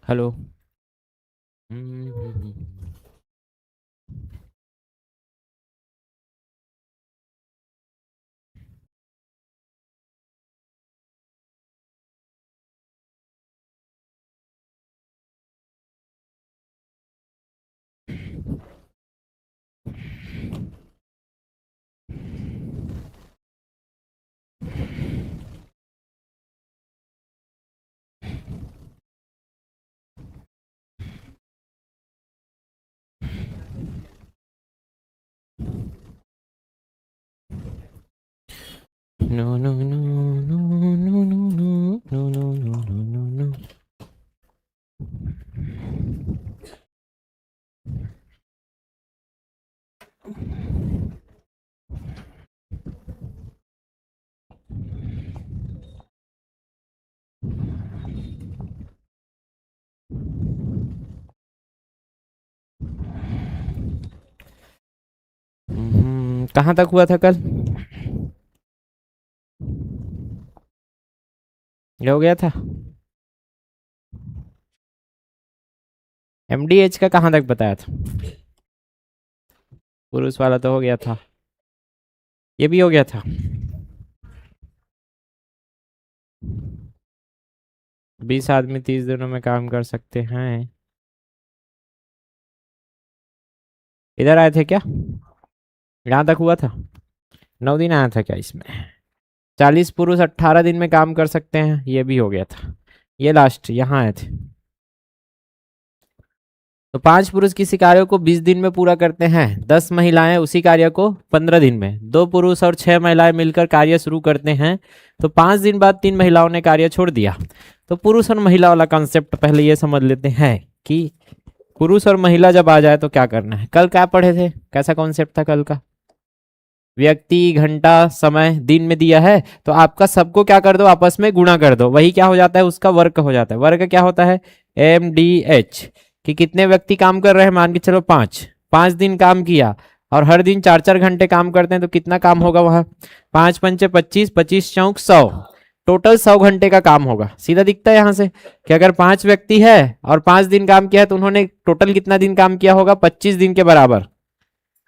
Hello. No no no no no no no no no no no no. कहाँ तक हुआ था कल? ये हो गया था। एमडीएच का कहाँ तक बताया था? पुरुष वाला तो हो गया था। ये भी हो गया था। 20 आदमी 30 दिनों में काम कर सकते हैं। इधर आए थे क्या? यहाँ तक हुआ था। 9 दिन आया था क्या इसमें? 40 पुरुष 18 दिन में काम कर सकते हैं, ये भी हो गया था। ये लास्ट यहाँ आए थे। तो 5 पुरुष किसी कार्य को 20 दिन में पूरा करते हैं, 10 महिलाएं उसी कार्य को 15 दिन में, 2 पुरुष और 6 महिलाएं मिलकर कार्य शुरू करते हैं, तो 5 दिन बाद 3 महिलाओं ने कार्य छोड़ दिया। तो पुरुष और महिला वाला कॉन्सेप्ट पहले ये समझ लेते हैं कि पुरुष और महिला जब आ जाए तो क्या करना है। कल क्या पढ़े थे, कैसा कॉन्सेप्ट था कल का? व्यक्ति, घंटा, समय दिन में दिया है तो आपका सबको क्या कर दो, आपस में गुणा कर दो, वही क्या हो जाता है, उसका वर्ग हो जाता है। वर्ग क्या होता है? MDH। कि कितने व्यक्ति काम कर रहे हैं, मान के चलो 5। 5 दिन काम किया और हर दिन 4-4 घंटे काम करते हैं, तो कितना काम होगा वहां? 5×5 = 25, 25×4 = 100। टोटल 100 घंटे का काम होगा। सीधा दिखता है यहाँ से कि अगर 5 व्यक्ति है और 5 दिन काम किया है तो उन्होंने टोटल कितना दिन काम किया होगा? 25 दिन के बराबर।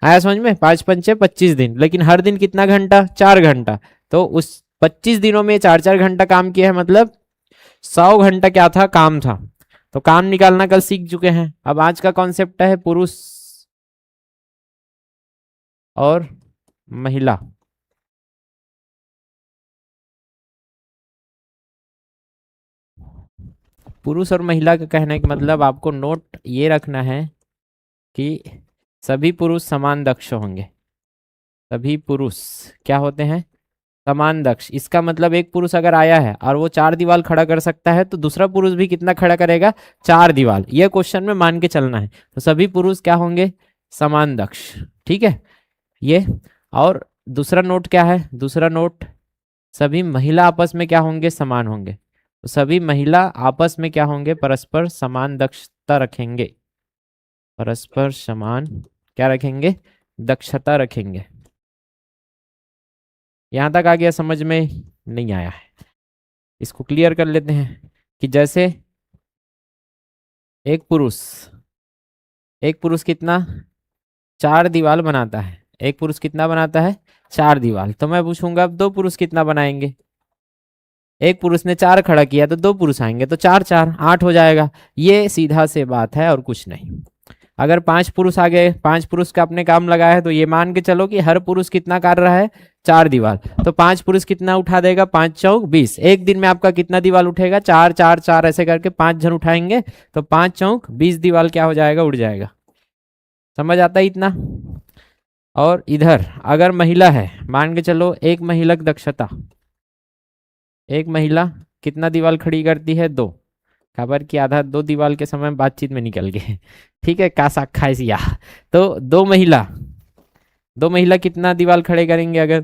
आया समझ में? 5×5 = 25 दिन, लेकिन हर दिन कितना घंटा? 4 घंटा। तो उस 25 दिनों में 4-4 घंटा काम किया है, मतलब 100 घंटा क्या था? काम था। तो काम निकालना कल सीख चुके हैं। अब आज का कॉन्सेप्ट है पुरुष और महिला। पुरुष और महिला का कहने का मतलब आपको नोट ये रखना है कि सभी पुरुष समान दक्ष होंगे। सभी पुरुष क्या होते हैं? समान दक्ष। इसका मतलब एक पुरुष अगर आया है और वो 4 दीवार खड़ा कर सकता है तो दूसरा पुरुष भी कितना खड़ा करेगा? 4 दीवार। ये क्वेश्चन में मान के चलना है। तो सभी पुरुष क्या होंगे? समान दक्ष। ठीक है ये। और दूसरा नोट क्या है? दूसरा नोट, सभी महिला आपस में क्या होंगे? समान होंगे। तो सभी महिला आपस में क्या होंगे? परस्पर समान दक्षता रखेंगे। परस्पर समान क्या रखेंगे? दक्षता रखेंगे। यहां तक आ गया समझ में? नहीं आया है? इसको क्लियर कर लेते हैं कि जैसे एक पुरुष एक पुरुष कितना? 4 दीवार बनाता है। एक पुरुष कितना बनाता है? 4 दीवार। तो मैं पूछूंगा अब 2 पुरुष कितना बनाएंगे? एक पुरुष ने 4 खड़ा किया तो 2 पुरुष आएंगे, तो 4×4 = 8 हो जाएगा। ये सीधा से बात है और कुछ नहीं। अगर 5 पुरुष आ गए, 5 पुरुष का अपने काम लगाया है, तो ये मान के चलो कि हर पुरुष कितना कर रहा है? 4 दीवार। तो 5 पुरुष कितना उठा देगा? 5×4 = 20। एक दिन में आपका कितना दीवार उठेगा? 4×4 ऐसे करके 5 जन उठाएंगे, तो 5×4 = 20 दीवार क्या हो जाएगा? उड़ जाएगा। समझ आता है इतना? और इधर अगर महिला है, मान के चलो एक महिला की दक्षता, एक महिला कितना दीवार खड़ी करती है? 2। खबर की आधा 2 दीवार के समय बातचीत में निकल गए। ठीक है, का साखा या तो 2 महिला कितना दीवार खड़े करेंगे? अगर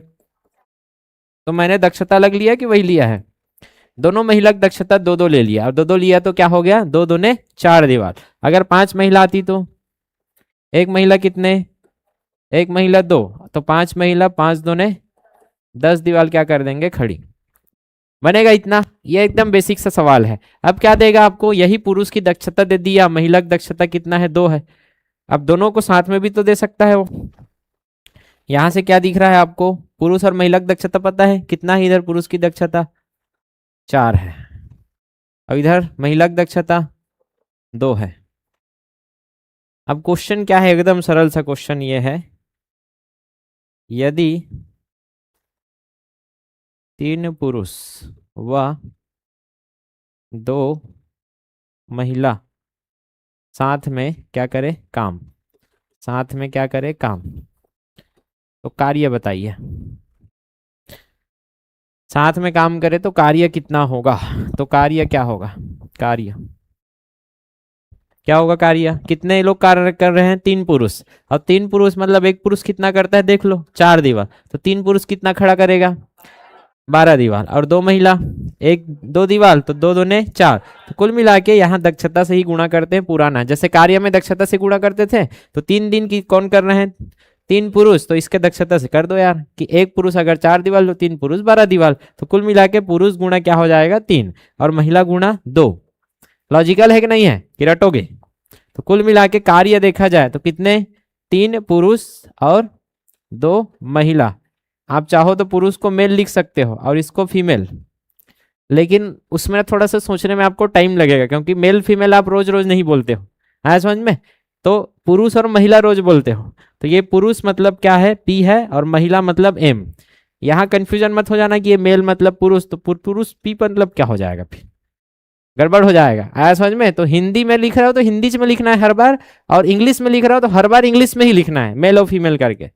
तो मैंने दक्षता अलग लिया कि वही लिया है? दोनों महिला की दक्षता 2-2 ले लिया, और 2-2 लिया तो क्या हो गया? 2 दूने 4 दीवार। अगर 5 महिला आती तो एक महिला कितने? एक महिला 2, तो 5 महिला 5 दूने 10 दीवार क्या कर देंगे? खड़ी। बनेगा इतना। ये एकदम बेसिक सा सवाल है। अब क्या देगा आपको, यही पुरुष की दक्षता दे दी, या महिला की दक्षता कितना है, 2 है। अब दोनों को साथ में भी तो दे सकता है वो। यहां से क्या दिख रहा है आपको, पुरुष और महिला की दक्षता पता है कितना है, इधर पुरुष की दक्षता 4 है, और इधर महिला की दक्षता 2 है। अब क्वेश्चन क्या है, एकदम सरल सा क्वेश्चन ये है, यदि 3 पुरुष व 2 महिला साथ में क्या करे काम, साथ में क्या करे काम, तो कार्य बताइए। साथ में काम करे तो कार्य कितना होगा, तो कार्य क्या होगा, कार्य क्या होगा, कार्य कितने लोग कार्य कर रहे हैं, 3 पुरुष। और 3 पुरुष मतलब एक पुरुष कितना करता है देख लो, 4 दीवार, तो 3 पुरुष कितना खड़ा करेगा, 12 दीवार, और 2 महिला 2 दीवार, तो 2 दूने 4। तो कुल मिला के यहाँ दक्षता से ही गुणा करते हैं पुराना, जैसे कार्य में दक्षता से गुणा करते थे, तो 3 दिन की कौन कर रहे हैं, 3 पुरुष, तो इसके दक्षता से कर दो यार, कि एक पुरुष अगर 4 दीवार तो 3 पुरुष 12 दीवार, तो कुल मिला के पुरुष गुणा क्या हो जाएगा 3, और महिला गुणा 2। लॉजिकल है कि नहीं है, कि रटोगे। तो कुल मिला के कार्य देखा जाए तो कितने, 3 पुरुष और 2 महिला। आप चाहो तो पुरुष को मेल लिख सकते हो और इसको फीमेल, लेकिन उसमें थोड़ा सा सोचने में आपको टाइम लगेगा, क्योंकि मेल फीमेल आप रोज रोज नहीं बोलते हो, आया समझ में। तो पुरुष और महिला रोज बोलते हो, तो ये पुरुष मतलब क्या है, पी है, और महिला मतलब एम। यहाँ कंफ्यूजन मत हो जाना कि ये मेल मतलब पुरुष, तो पुरुष पी मतलब क्या हो जाएगा, फिर गड़बड़ हो जाएगा, आया समझ में। तो हिंदी में लिख रहे हो तो हिंदी में लिखना है हर बार, और इंग्लिश में लिख रहे हो तो हर बार इंग्लिश में ही लिखना है, मेल और फीमेल करके।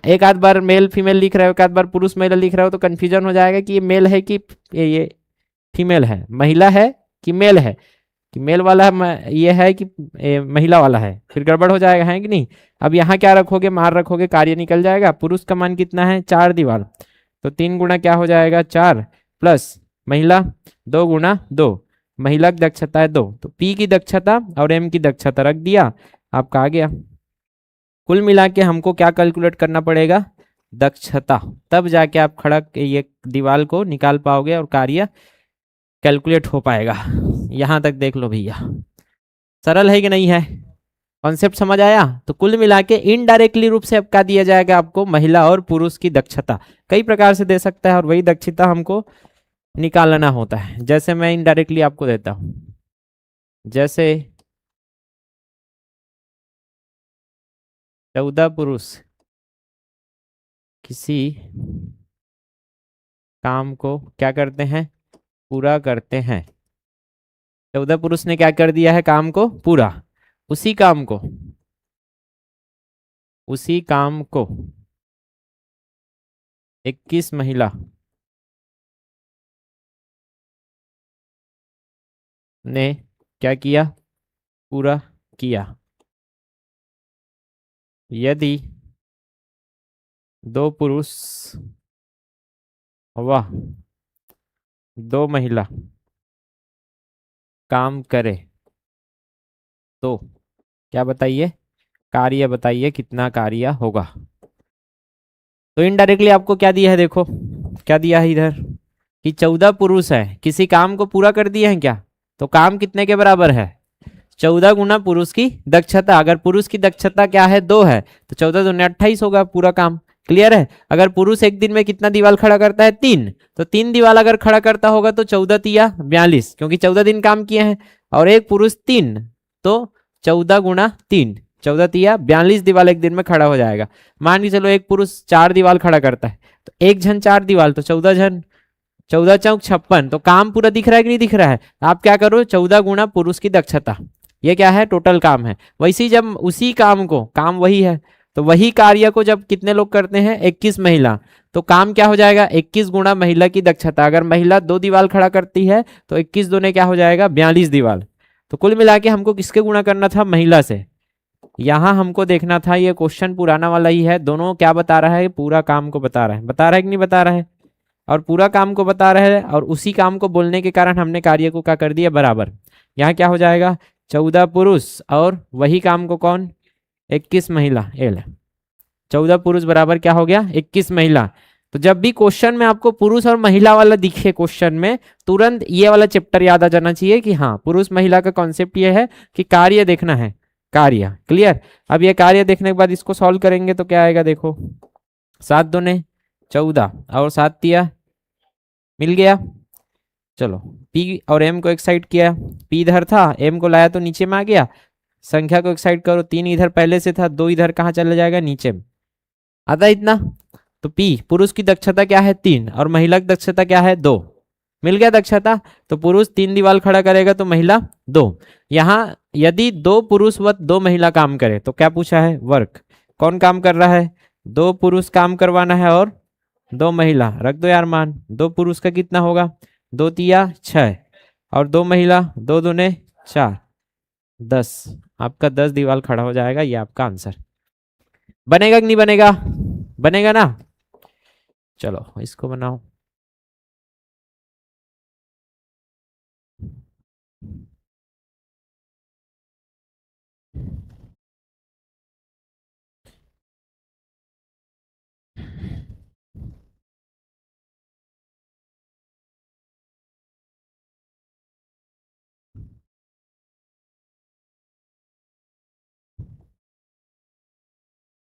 एक आध बार मेल फीमेल लिख रहे हो, एक आध बार पुरुष महिला लिख रहे हो, तो कंफ्यूजन हो जाएगा कि ये मेल है कि ये फीमेल है, महिला है कि मेल है, कि मेल वाला है, ये है कि महिला वाला है, फिर गड़बड़ हो जाएगा, है कि नहीं। अब यहाँ क्या रखोगे, मार रखोगे, कार्य निकल जाएगा। पुरुष का मान कितना है, 4 दीवार, तो 3 गुना क्या हो जाएगा 4, प्लस महिला 2 गुना 2, महिला की दक्षता है 2, तो पी की दक्षता और एम की दक्षता रख दिया, आपका आ गया। कुल मिला के हमको क्या कैलकुलेट करना पड़ेगा, दक्षता, तब जाके आप खड़ा ये दीवार को निकाल पाओगे और कार्य कैलकुलेट हो पाएगा। यहां तक देख लो भैया, सरल है कि नहीं है, कॉन्सेप्ट समझ आया। तो कुल मिला के इनडायरेक्टली रूप से अब क्या दिया जाएगा आपको, महिला और पुरुष की दक्षता कई प्रकार से दे सकता है, और वही दक्षता हमको निकालना होता है। जैसे मैं इनडायरेक्टली आपको देता हूं, जैसे 14 पुरुष किसी काम को क्या करते हैं, पूरा करते हैं। 14 पुरुष ने क्या कर दिया है, काम को पूरा। उसी काम को 21 महिला ने क्या किया, पूरा किया। यदि 2 पुरुष व 2 महिला काम करे तो क्या बताइए, कार्य बताइए कितना कार्य होगा। तो इनडायरेक्टली आपको क्या दिया है, देखो क्या दिया है इधर, कि 14 पुरुष है, किसी काम को पूरा कर दिए हैं क्या, तो काम कितने के बराबर है, 14 गुना पुरुष की दक्षता। अगर पुरुष की दक्षता क्या है, 2 है, तो 14 दूनी 28 होगा पूरा काम। क्लियर है। अगर पुरुष एक दिन में कितना दीवार खड़ा करता है, 3, तो 3 दीवार अगर खड़ा करता होगा तो 14 तिया 42, क्योंकि 14 दिन काम किए हैं, और एक पुरुष 3, तो 14 गुना 3, 14 तिया 42 दीवार एक दिन में खड़ा हो जाएगा। मान के चलो एक पुरुष 4 दीवार खड़ा करता है, तो एक जन 4 दीवार, तो 14 जन, 14 चौक 56, तो काम पूरा दिख रहा है कि नहीं दिख रहा है। आप क्या करो, 14 गुना पुरुष की दक्षता, ये क्या है, टोटल काम है। वैसे जब उसी काम को, काम वही है, तो वही कार्य को जब कितने लोग करते हैं, 21 महिला, तो काम क्या हो जाएगा, 21 गुना महिला की दक्षता। अगर महिला 2 दीवार खड़ा करती है तो 21 दूने क्या हो जाएगा, 42 दीवार। तो कुल मिला के हमको किसके गुणा करना था, महिला से। यहां हमको देखना था, ये क्वेश्चन पुराना वाला ही है, दोनों क्या बता रहा है, पूरा काम को बता रहा है कि नहीं बता रहा है, और पूरा काम को बता रहे हैं, और उसी काम को बोलने के कारण हमने कार्य को क्या कर दिया, बराबर। यहाँ क्या हो जाएगा, 14 पुरुष और वही काम को कौन, 21 महिला, एल 14 पुरुष बराबर क्या हो गया, 21 महिला। तो जब भी क्वेश्चन में आपको पुरुष और महिला वाला दिखे क्वेश्चन में, तुरंत ये वाला चैप्टर याद आ जाना चाहिए कि हाँ पुरुष महिला का कॉन्सेप्ट ये है कि कार्य देखना है, कार्य। क्लियर। अब ये कार्य देखने के बाद इसको सॉल्व करेंगे तो क्या आएगा, देखो 7 दूने 14 और 7 तिया मिल गया। चलो P और M को एक साइड किया, P इधर था, M को लाया तो नीचे में आ गया। संख्या को एक साइड करो, 3 इधर पहले से था, 2 इधर कहाँ चला जाएगा, नीचे में। आता इतना। तो P पुरुष की दक्षता क्या है 3 और महिला की दक्षता क्या है 2। मिल गया दक्षता। तो पुरुष 3 दीवार खड़ा करेगा तो महिला 2। यहाँ यदि 2 पुरुष व 2 महिला काम करे तो क्या पूछा है, वर्क। कौन काम कर रहा है, 2 पुरुष काम करवाना है और 2 महिला। रख दो यार मान, 2 पुरुष का कितना होगा, 2 तिया 6 और 2 महिला, 2 दूने 4, 10। आपका 10 दीवार खड़ा हो जाएगा। ये आपका आंसर बनेगा कि नहीं बनेगा, बनेगा ना। चलो इसको बनाओ।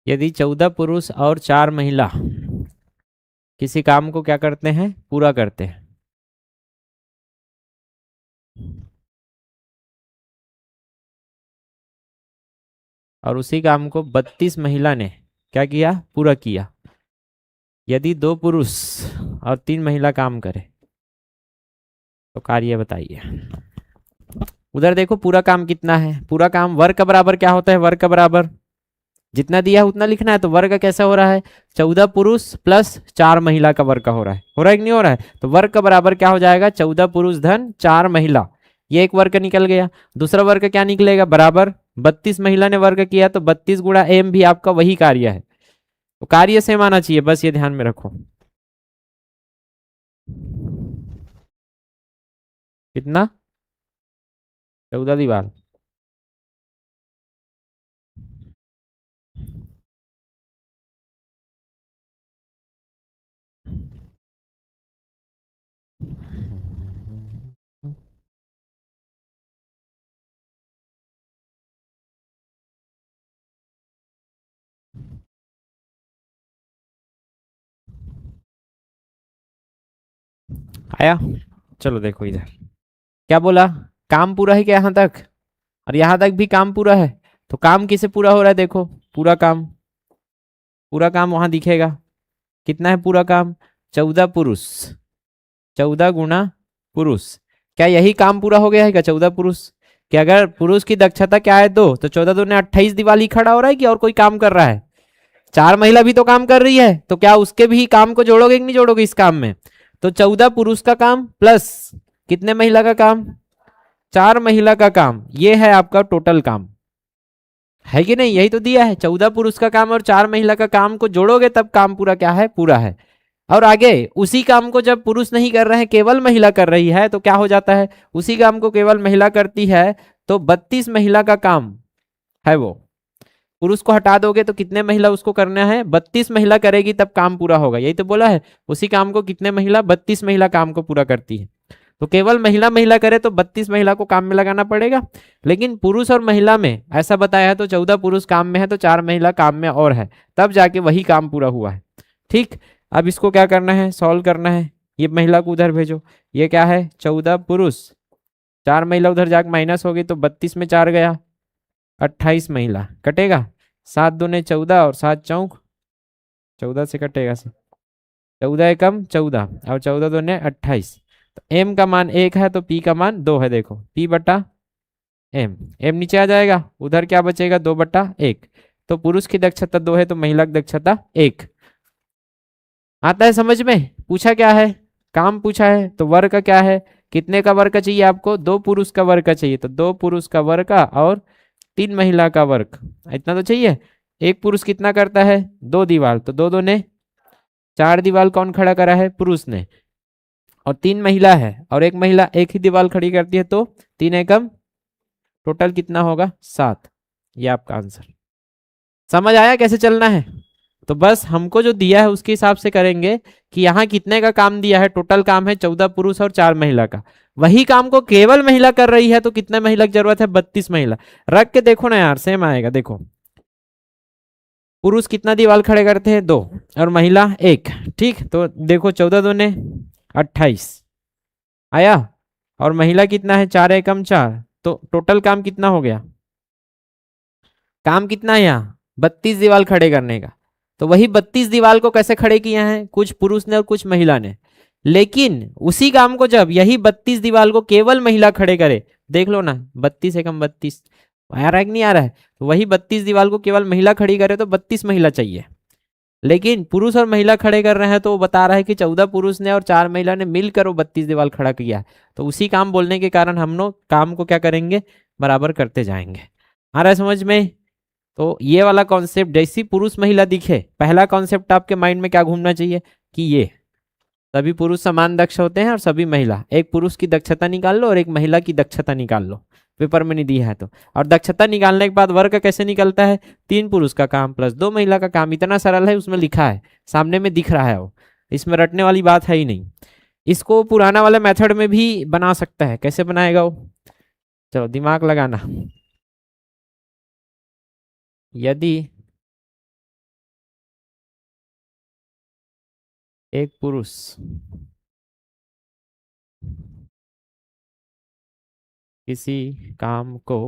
यदि 14 पुरुष और 4 महिला किसी काम को क्या करते हैं, पूरा करते हैं, और उसी काम को 32 महिला ने क्या किया, पूरा किया। यदि 2 पुरुष और 3 महिला काम करे तो कार्य बताइए। उधर देखो पूरा काम कितना है, पूरा काम वर्ग का बराबर क्या होता है, वर्ग का बराबर जितना दिया है उतना लिखना है। तो वर्ग कैसा हो रहा है, 14 पुरुष प्लस 4 महिला का वर्ग का हो रहा है कि नहीं हो रहा है। तो वर्ग का बराबर क्या हो जाएगा, 14 पुरुष धन 4 महिला। ये एक वर्ग निकल गया। दूसरा वर्ग क्या निकलेगा, बराबर 32 महिला ने वर्ग किया तो 32 गुणा एम भी आपका वही कार्य है। तो कार्य सेम आना चाहिए, बस ये ध्यान में रखो। कितना, 14 दीवार। आया। चलो देखो इधर क्या बोला, काम पूरा है क्या यहाँ तक, और यहाँ तक भी काम पूरा है। तो काम किसे पूरा हो रहा है, देखो पूरा काम, पूरा काम वहां दिखेगा। कितना है पूरा काम, 14 पुरुष, 14 गुणा पुरुष। क्या यही काम पूरा हो गया है क्या, 14 पुरुष। कि अगर पुरुष की दक्षता क्या है 2, तो 14 दूने 28 दिवाली खड़ा हो रहा है कि और कोई काम कर रहा है। 4 महिला भी तो काम कर रही है, तो क्या उसके भी काम को जोड़ोगे कि नहीं जोड़ोगे इस काम में। तो 14 पुरुष का काम प्लस कितने महिला का काम, 4 महिला का काम, ये है आपका टोटल काम, है कि नहीं। यही तो दिया है, 14 पुरुष का काम और 4 महिला का काम को जोड़ोगे तब काम पूरा क्या है, पूरा है। और आगे उसी काम को जब पुरुष नहीं कर रहे हैं, केवल महिला कर रही है, तो क्या हो जाता है, उसी काम को केवल महिला करती है तो 32 महिला का काम है वो। पुरुष को हटा दोगे तो कितने महिला उसको करना है, 32 महिला करेगी तब काम पूरा होगा। यही तो बोला है, उसी काम को कितने महिला, 32 महिला काम को पूरा करती है। तो केवल महिला महिला करे तो 32 महिला को काम में लगाना पड़ेगा। लेकिन पुरुष और महिला में ऐसा बताया है तो 14 पुरुष काम में है तो 4 महिला काम में और है, तब जाके वही काम पूरा हुआ है। ठीक। अब इसको क्या करना है, सॉल्व करना है। ये महिला को उधर भेजो, ये क्या है 14 पुरुष, 4 महिला उधर जाके माइनस हो गई तो 32 में 4 गया, 28 महिला कटेगा। 7 दूने 14 और 7 चौक 14 से कटेगा, 14 एकम 14 और 14 दूने 28। तो m का मान 1 है तो p का मान 2 है। देखो p बटा m, m नीचे आ जाएगा, उधर क्या बचेगा 2 बटा 1। तो पुरुष की दक्षता 2 है तो महिला की दक्षता 1। आता है समझ में। पूछा क्या है, काम पूछा है, तो वर्ग का क्या है, कितने का वर्ग का चाहिए आपको, 2 पुरुष का वर्ग का चाहिए। तो 2 पुरुष का वर्ग का और 3 महिला का वर्ग, इतना तो चाहिए। एक पुरुष कितना करता है, 2 दीवार, तो 2 दूने 4 दीवार कौन खड़ा करा है, पुरुष ने। और 3 महिला है और एक महिला एक ही दीवार खड़ी करती है तो 3 एकम टोटल कितना होगा 7। ये आपका आंसर। समझ आया कैसे चलना है। तो बस हमको जो दिया है उसके हिसाब से करेंगे कि यहाँ कितने का काम दिया है। टोटल काम है 14 पुरुष और 4 महिला का। वही काम को केवल महिला कर रही है तो कितने महिला की जरूरत है, 32 महिला। रख के देखो ना यार, सेम आएगा। देखो पुरुष कितना दीवार खड़े करते हैं, 2, और महिला 1। ठीक, तो देखो 14 दूने 28 आया, और महिला कितना है, 4 एकम 4। तो टोटल काम कितना हो गया, काम कितना है यहाँ, 32 दीवार खड़े करने का। तो वही 32 दीवार को कैसे खड़े किए हैं, कुछ पुरुष ने और कुछ महिला ने। लेकिन उसी काम को जब यही 32 दीवार को केवल महिला खड़े करे, देख लो ना, 32 एकम 32 आ रहा है कि नहीं आ रहा है। तो वही 32 दीवार को केवल महिला खड़ी करे तो 32 महिला चाहिए। लेकिन पुरुष और महिला खड़े कर रहे हैं तो वो बता रहा है कि 14 पुरुष ने और 4 महिला ने मिलकर वो 32 दीवार खड़ा किया है। तो उसी काम बोलने के कारण हम लोग काम को क्या करेंगे, बराबर करते जाएंगे। आ रहा है समझ में। तो ये वाला कॉन्सेप्ट, जैसी पुरुष महिला दिखे, पहला कॉन्सेप्ट आपके माइंड में क्या घूमना चाहिए कि ये सभी पुरुष समान दक्ष होते हैं और सभी महिला। एक पुरुष की दक्षता निकाल लो और एक महिला की दक्षता निकाल लो, पेपर में नहीं दिया है तो। और दक्षता निकालने के बाद वर्ग कैसे निकलता है, 3 पुरुष का काम प्लस 2 महिला का काम। इतना सरल है, उसमें लिखा है, सामने में दिख रहा है वो, इसमें रटने वाली बात है ही नहीं। इसको पुराना वाले मेथड में भी बना सकता है, कैसे बनाएगा वो, चलो दिमाग लगाना। यदि एक पुरुष किसी काम को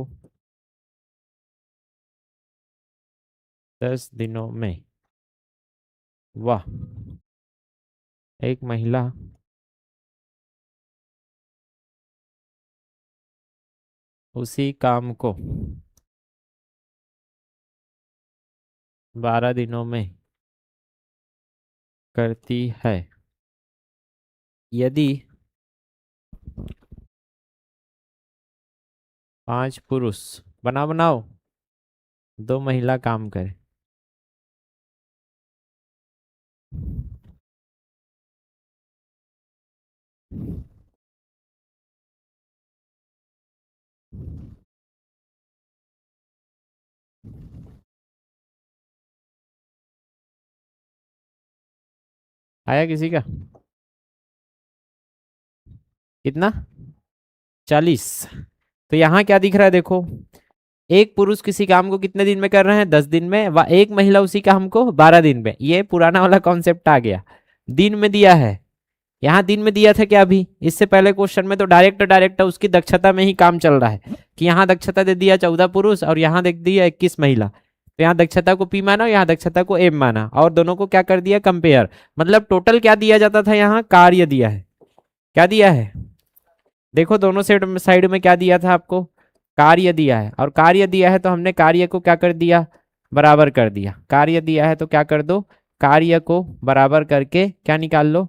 10 दिनों में, वह एक महिला उसी काम को 12 दिनों में करती है। यदि 5 पुरुष बनाओ 2 महिला काम करे, आया किसी का, कितना 40। तो यहाँ क्या दिख रहा है, देखो एक पुरुष किसी काम को कितने दिन में कर रहे हैं, 10 दिन में, व एक महिला उसी काम को 12 दिन में। ये पुराना वाला कॉन्सेप्ट आ गया, दिन में दिया है। यहाँ दिन में दिया था क्या, अभी इससे पहले क्वेश्चन में तो डायरेक्ट उसकी दक्षता में ही काम चल रहा है कि यहाँ दक्षता दे दिया 14 पुरुष और यहाँ देख दिया 21 महिला। तो यहाँ दक्षता को पी माना, यहाँ दक्षता को एम माना, और दोनों को क्या कर दिया, कंपेयर। मतलब टोटल क्या दिया जाता था, यहाँ कार्य दिया है। क्या दिया है, देखो दोनों साइड में क्या दिया था आपको, कार्य दिया है। और कार्य दिया है तो हमने कार्य को क्या कर दिया, बराबर कर दिया। कार्य दिया है तो क्या कर दो, कार्य को बराबर करके क्या निकाल लो,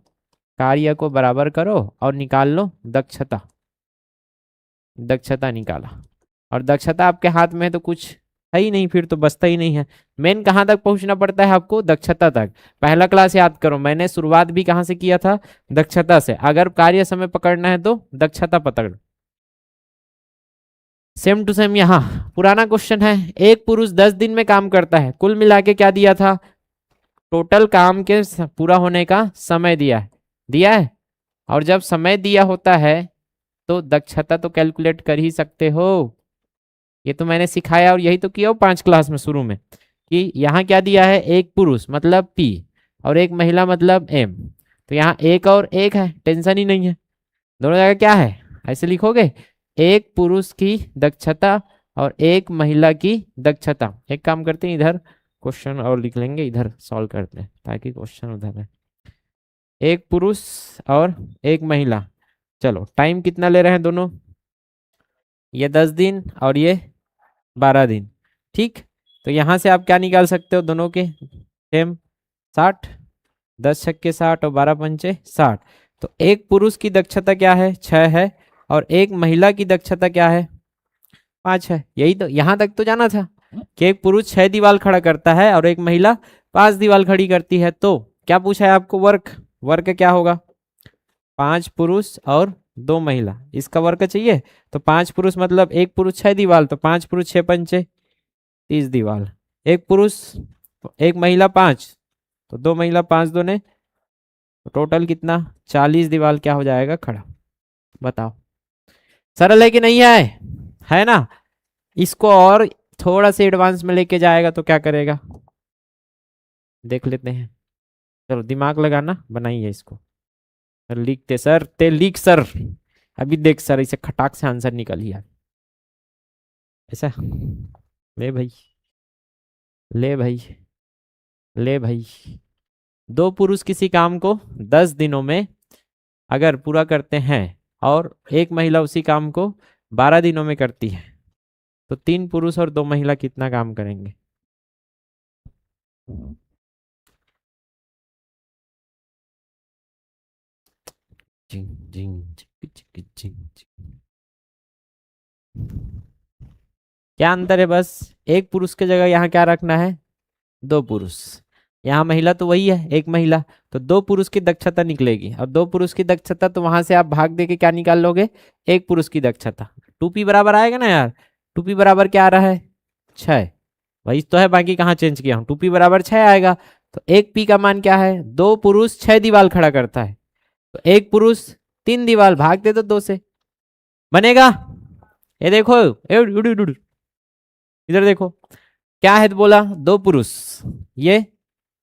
कार्य को बराबर करो और निकाल लो दक्षता। दक्षता निकाला, और दक्षता आपके हाथ में है तो कुछ है ही नहीं, फिर तो बचता ही नहीं है। मेन कहाँ तक पहुंचना पड़ता है आपको, दक्षता तक। पहला क्लास याद करो, मैंने शुरुआत भी कहाँ से किया था, दक्षता से। अगर कार्य समय पकड़ना है तो दक्षता पकड़। सेम टू सेम यहाँ पुराना क्वेश्चन है, एक पुरुष 10 दिन में काम करता है, कुल मिला के क्या दिया था, टोटल काम के पूरा होने का समय दिया है। और जब समय दिया होता है तो दक्षता तो कैलकुलेट कर ही सकते हो। ये तो मैंने सिखाया और यही तो किया हो 5 क्लास में शुरू में, कि यहाँ क्या दिया है, एक पुरुष मतलब P और एक महिला मतलब M। तो यहाँ एक और एक है, टेंशन ही नहीं है। दोनों जगह क्या है, ऐसे लिखोगे, एक पुरुष की दक्षता और एक महिला की दक्षता। एक काम करते हैं, इधर क्वेश्चन और लिख लेंगे, इधर सॉल्व करते हैं ताकि क्वेश्चन उधर है। एक पुरुष और एक महिला, चलो टाइम कितना ले रहे हैं दोनों, ये 10 दिन और ये 12 दिन। ठीक, तो यहाँ से आप क्या निकाल सकते हो, दोनों के सेम 60, 10 छक्के 60 और 12 पंचे 60। तो एक पुरुष की दक्षता क्या है, 6 है, और एक महिला की दक्षता क्या है, 5 है। यही तो, यहाँ तक तो जाना था कि एक पुरुष 6 दीवार खड़ा करता है और एक महिला 5 दीवार खड़ी करती है। तो क्या पूछा है आपको, वर्क क्या होगा, 5 पुरुष और 2 महिला, इसका वर्क चाहिए। तो 5 पुरुष मतलब एक पुरुष 6 दीवार, तो 5 पुरुष 6 पंचे 30 दीवार, एक पुरुष एक महिला 5, तो 2 महिला 5 दूने, तो टोटल कितना, 40 दीवार क्या हो जाएगा खड़ा। बताओ सरल है कि नहीं है ना। इसको और थोड़ा सा एडवांस में लेके जाएगा तो क्या करेगा, देख लेते हैं। चलो दिमाग लगाना, बनाइए इसको। सर लिखते, सर ते लिख सर। अभी देख सर, इसे खटाक से आंसर निकल ही आया। ऐसा ले भाई, ले भाई, ले भाई। दो पुरुष किसी काम को 10 दिनों में अगर पूरा करते हैं और एक महिला उसी काम को 12 दिनों में करती है, तो 3 पुरुष और 2 महिला कितना काम करेंगे। जिंग जिंग चिक चिक जिंग जिंग। क्या अंतर है, बस एक पुरुष की जगह यहाँ क्या रखना है, 2 पुरुष। यहाँ महिला तो वही है, एक महिला, तो 2 पुरुष की दक्षता निकलेगी। और 2 पुरुष की दक्षता तो वहां से आप भाग दे के क्या निकाल लोगे, एक पुरुष की दक्षता। 2p बराबर आएगा ना यार, 2p बराबर क्या आ रहा है, 6। वही तो है, बाकी कहाँ चेंज किया हूँ, 2p बराबर 6 आएगा। तो एक p का मान क्या है, 2 पुरुष 6 दीवार खड़ा करता है, तो एक पुरुष 3 दीवार, भाग दे तो 2 से बनेगा। ये देखो, इधर देखो क्या है, तो बोला 2 पुरुष,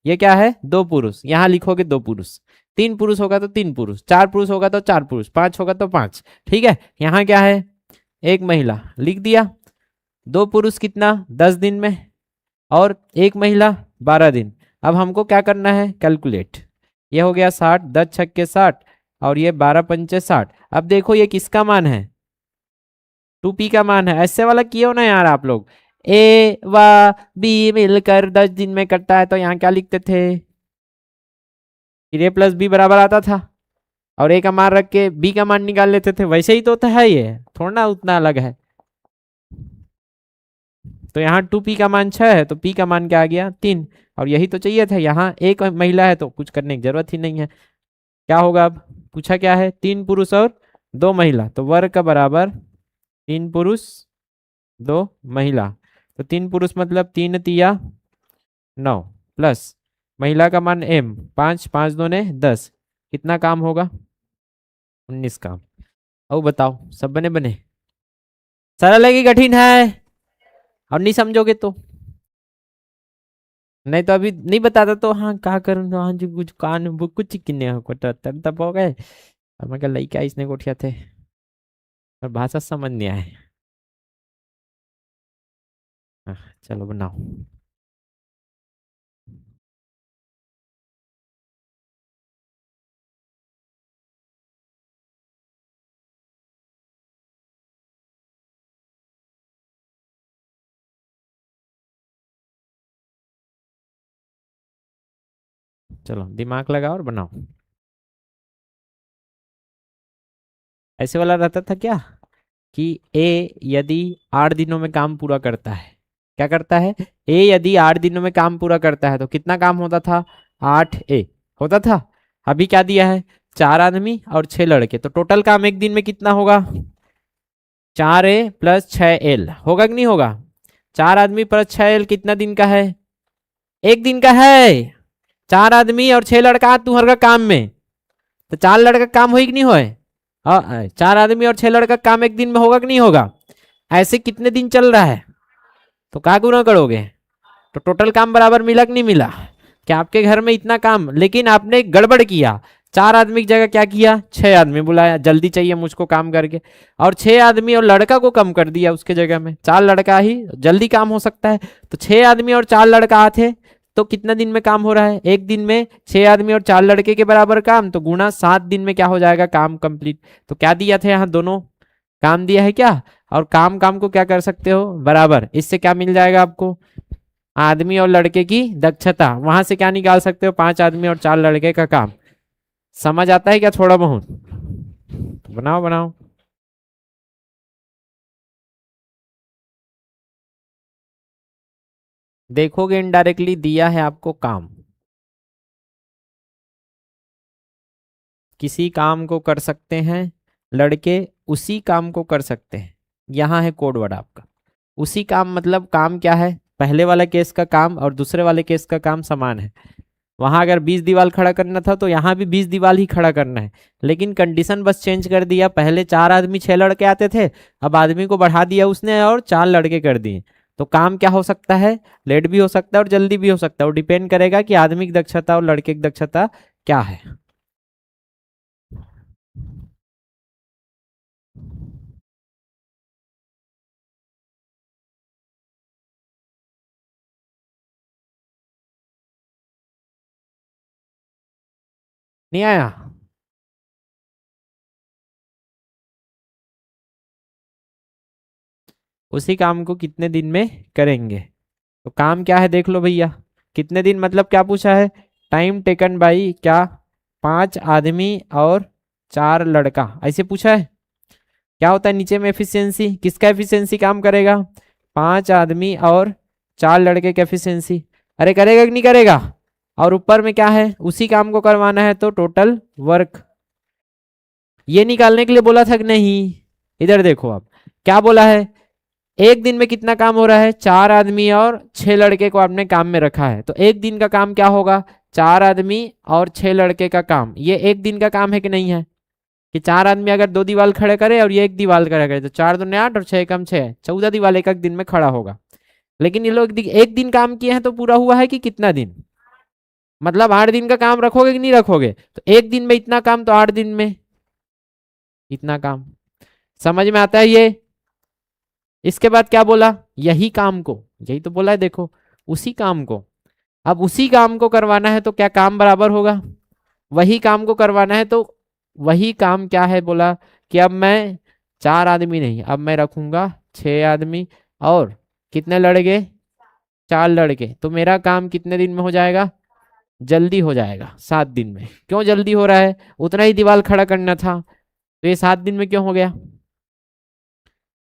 ये क्या है, 2 पुरुष, यहां लिखोगे 2 पुरुष, 3 पुरुष होगा तो 3 पुरुष, 4 पुरुष होगा तो 4 पुरुष, 5 होगा तो 5। ठीक है, यहाँ क्या है, एक महिला लिख दिया। 2 पुरुष कितना, 10 दिन में, और एक महिला 12 दिन। अब हमको क्या करना है, कैलकुलेट। ये हो गया 60, 10 छक्के 60, और ये 12 पंचे 60। अब देखो ये किसका मान है, 2p का मान है। ऐसे वाला किए हो ना यार आप लोग, ए व बी मिलकर 10 दिन में कटता है, तो यहाँ क्या लिखते थे, फिर a प्लस बी बराबर आता था, और a का मान रख के b का मान निकाल लेते थे। वैसे ही तो है, ये थोड़ा ना उतना अलग है। तो यहाँ 2p का मान 6 है, तो p का मान क्या आ गया, 3। और यही तो चाहिए था, यहाँ एक महिला है तो कुछ करने की जरूरत ही नहीं है। क्या होगा, अब पूछा क्या है, 3 पुरुष और 2 महिला, तो वर्ग का बराबर 3 पुरुष 2 महिला। तो 3 पुरुष मतलब 3 तिया 9, प्लस महिला का मान m 5, 5 दूने 10, कितना काम होगा, 19 काम। अब बताओ सब बने बने, सरल है कि कठिन है, और नहीं समझोगे तो, नहीं तो अभी नहीं बताता तो हाँ क्या करूँ, हाँ जो कुछ कान कुछ किन्ने तब हो गए। और मैं लई क्या इसने कोठिया थे, और भाषा समझ नहीं आए। चलो बनाओ। चलो दिमाग लगाओ और बनाओ। ऐसे वाला रहता था क्या, कि ए यदि 8 दिनों में काम पूरा करता है, क्या करता है, ए यदि 8 दिनों में काम पूरा करता है तो कितना काम होता था, 8a होता था। अभी क्या दिया है, 4 आदमी और 6 लड़के, तो टोटल काम एक दिन में कितना होगा, 4a प्लस 6l होगा कि नहीं होगा। 4 आदमी प्लस 6l कितना दिन का है, एक दिन का है। 4 आदमी और 6 लड़का तुम्हारे का काम में, तो 4 लड़का काम हो कि नहीं होए, 4 आदमी और 6 लड़का काम एक दिन में होगा कि नहीं होगा। ऐसे कितने दिन चल रहा है, तो क्या गुना करोगे, तो टोटल काम बराबर मिला कि नहीं मिला। क्या आपके घर में इतना काम, लेकिन आपने गड़बड़ किया, 4 आदमी की जगह क्या किया, 6 आदमी बुलाया, जल्दी चाहिए मुझको काम करके, और 6 आदमी और लड़का को कम कर दिया उसके जगह में, 4 लड़का ही जल्दी काम हो सकता है। तो 6 आदमी और 4 लड़का आते, तो कितना दिन में काम हो रहा है, एक दिन में 6 आदमी और 4 लड़के के बराबर काम, तो गुना 7 दिन में क्या हो जाएगा, काम कंप्लीट। तो क्या दिया था, यहाँ दोनों काम दिया है क्या, और काम काम को क्या कर सकते हो बराबर, इससे क्या मिल जाएगा आपको, आदमी और लड़के की दक्षता। वहां से क्या निकाल सकते हो, 5 आदमी और 4 लड़के का काम। समझ आता है क्या थोड़ा बहुत, तो बनाओ बनाओ। देखोगे इनडायरेक्टली दिया है आपको काम, किसी काम को कर सकते हैं लड़के, उसी काम को कर सकते हैं। यहाँ है कोड वर्ड आपका, उसी काम मतलब काम क्या है, पहले वाले केस का काम और दूसरे वाले केस का काम समान है। वहां अगर 20 दीवार खड़ा करना था तो यहाँ भी 20 दीवार ही खड़ा करना है, लेकिन कंडीशन बस चेंज कर दिया। पहले 4 आदमी 6 लड़के आते थे, अब आदमी को बढ़ा दिया उसने और 4 लड़के कर दिए। तो काम क्या हो सकता है, लेट भी हो सकता है और जल्दी भी हो सकता है, और डिपेंड करेगा कि आदमी की दक्षता और लड़के की दक्षता क्या है। नहीं आया? उसी काम को कितने दिन में करेंगे? तो काम क्या है देख लो भैया, कितने दिन मतलब क्या पूछा है, टाइम टेकन बाई क्या, 5 आदमी और 4 लड़का, ऐसे पूछा है। क्या होता है नीचे में एफिशिएंसी, किसका एफिशिएंसी काम करेगा, 5 आदमी और 4 लड़के का एफिशिएंसी। अरे करेगा कि नहीं करेगा? और ऊपर में क्या है, उसी काम को करवाना है तो टोटल वर्क। ये निकालने के लिए बोला था कि नहीं? इधर देखो अब क्या बोला है, एक दिन में कितना काम हो रहा है, 4 आदमी और 6 लड़के को आपने काम में रखा है, तो एक दिन का काम क्या होगा, 4 आदमी और 6 लड़के का काम। ये एक दिन का काम है कि नहीं है, कि 4 आदमी अगर 2 दीवार खड़े करे और ये एक दीवार खड़ा करे तो 4 दूने 8 और 6 कम 6, 14 दीवार एक एक दिन में खड़ा होगा। लेकिन ये लोग एक दिन काम किए हैं तो पूरा हुआ है कि कितना दिन, मतलब 8 दिन का काम रखोगे कि नहीं रखोगे, तो एक दिन में इतना काम तो 8 दिन में इतना काम। समझ में आता है ये? इसके बाद क्या बोला, यही काम को, यही तो बोला है देखो, उसी काम को, अब उसी काम को करवाना है तो क्या काम बराबर होगा, वही काम को करवाना है तो वही काम क्या है बोला, कि अब मैं 4 आदमी नहीं, अब मैं रखूंगा 6 आदमी और कितने लड़के, 4 लड़के, तो मेरा काम कितने दिन में हो जाएगा, जल्दी हो जाएगा 7 दिन में। क्यों जल्दी हो रहा है, उतना ही दीवार खड़ा करना था, तो ये 7 दिन में क्यों हो गया,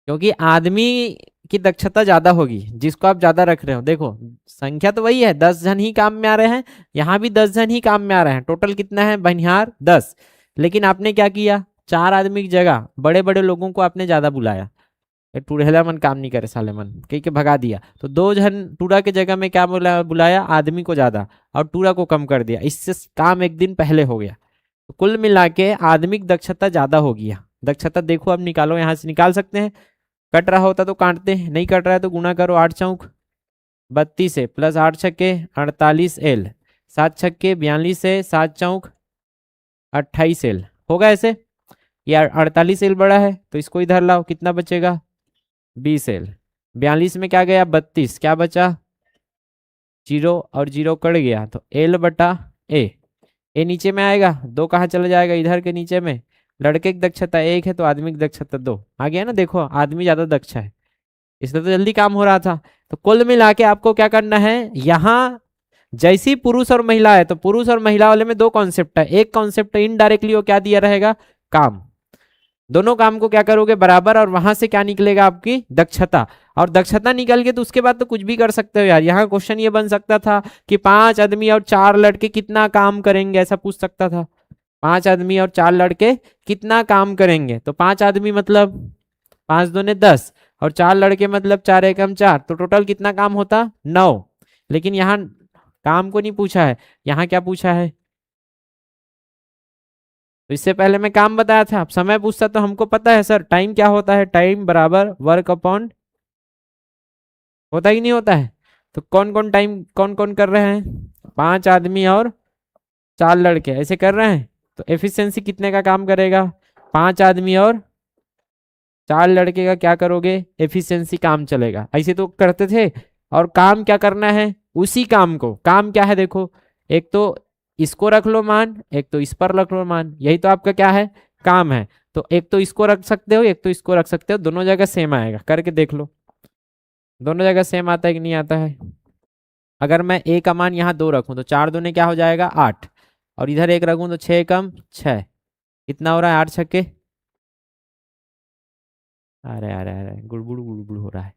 क्योंकि आदमी की दक्षता ज्यादा होगी जिसको आप ज्यादा रख रहे हो। देखो संख्या तो वही है, 10 जन ही काम में आ रहे हैं, यहाँ भी 10 जन ही काम में आ रहे हैं, टोटल कितना है बनिहार 10। लेकिन आपने क्या किया, 4 आदमी की जगह बड़े बड़े लोगों को आपने ज्यादा बुलाया, टूढ़ेला मन काम नहीं करे साले मन कह के भगा दिया, तो 2 जन टूरा के जगह में क्या बुलाया आदमी को ज्यादा और टूरा को कम कर दिया, इससे काम एक दिन पहले हो गया। तो कुल मिला के आदमी की दक्षता ज्यादा हो गया। दक्षता देखो अब निकालो, यहाँ से निकाल सकते हैं, कट रहा होता तो काटते हैं, नहीं कट रहा है तो गुना करो, 8 चौक 32 है प्लस 8 छक्के 48 एल, 7 छक्के 42 है, 7 चौक 28 एल होगा ऐसे। ये 48 एल बड़ा है तो इसको इधर लाओ, कितना बचेगा 20 एल, 42 में क्या गया 32, क्या बचा जीरो, और जीरो कट गया तो एल बटा ए नीचे में आएगा, 2 कहाँ चला जाएगा इधर के नीचे में, लड़के की दक्षता 1 है तो आदमी की दक्षता 2 आ गया ना, देखो आदमी ज्यादा दक्ष है इसलिए तो जल्दी काम हो रहा था। तो कुल मिला के आपको क्या करना है, यहाँ जैसी पुरुष और महिला है तो पुरुष और महिला वाले में 2 कॉन्सेप्ट है, एक कॉन्सेप्ट इनडायरेक्टली वो क्या दिया रहेगा काम, दोनों काम को क्या करोगे बराबर, और वहां से क्या निकलेगा आपकी दक्षता, और दक्षता निकल के तो उसके बाद तो कुछ भी कर सकते हो यार। यहाँ क्वेश्चन ये बन सकता था कि 5 आदमी और 4 लड़के कितना काम करेंगे, ऐसा पूछ सकता था, 5 आदमी और 4 लड़के कितना काम करेंगे, तो 5 आदमी मतलब 5 दूने 10 और 4 लड़के मतलब 4 एकम 4, तो टोटल कितना काम होता 9। लेकिन यहाँ काम को नहीं पूछा है, यहाँ क्या पूछा है, तो इससे पहले मैं काम बताया था, अब समय पूछता तो हमको पता है सर टाइम क्या होता है, टाइम बराबर वर्क अपॉन, होता ही नहीं होता है। तो कौन कौन टाइम कौन कौन कर रहे हैं, 5 आदमी और 4 लड़के ऐसे कर रहे हैं, तो एफिशिएंसी कितने का काम करेगा, 5 आदमी और 4 लड़के का क्या करोगे एफिशिएंसी काम चलेगा, ऐसे तो करते थे। और काम क्या करना है, उसी काम को, काम क्या है देखो, एक तो इसको रख लो मान, एक तो इस पर रख लो मान, यही तो आपका क्या है काम है। तो एक तो इसको रख सकते हो एक तो इसको रख सकते हो, दोनों जगह सेम आएगा, करके देख लो दोनों जगह सेम आता है कि नहीं आता है। अगर मैं ए का मान यहाँ 2 रखूं तो 4 दूने क्या हो जाएगा 8, और इधर 1 रखूं तो 6 कम 6, कितना हो रहा है 8 छक्के, अरे अरे अरे गुड़गुड़ गुड़गुड़ हो रहा है।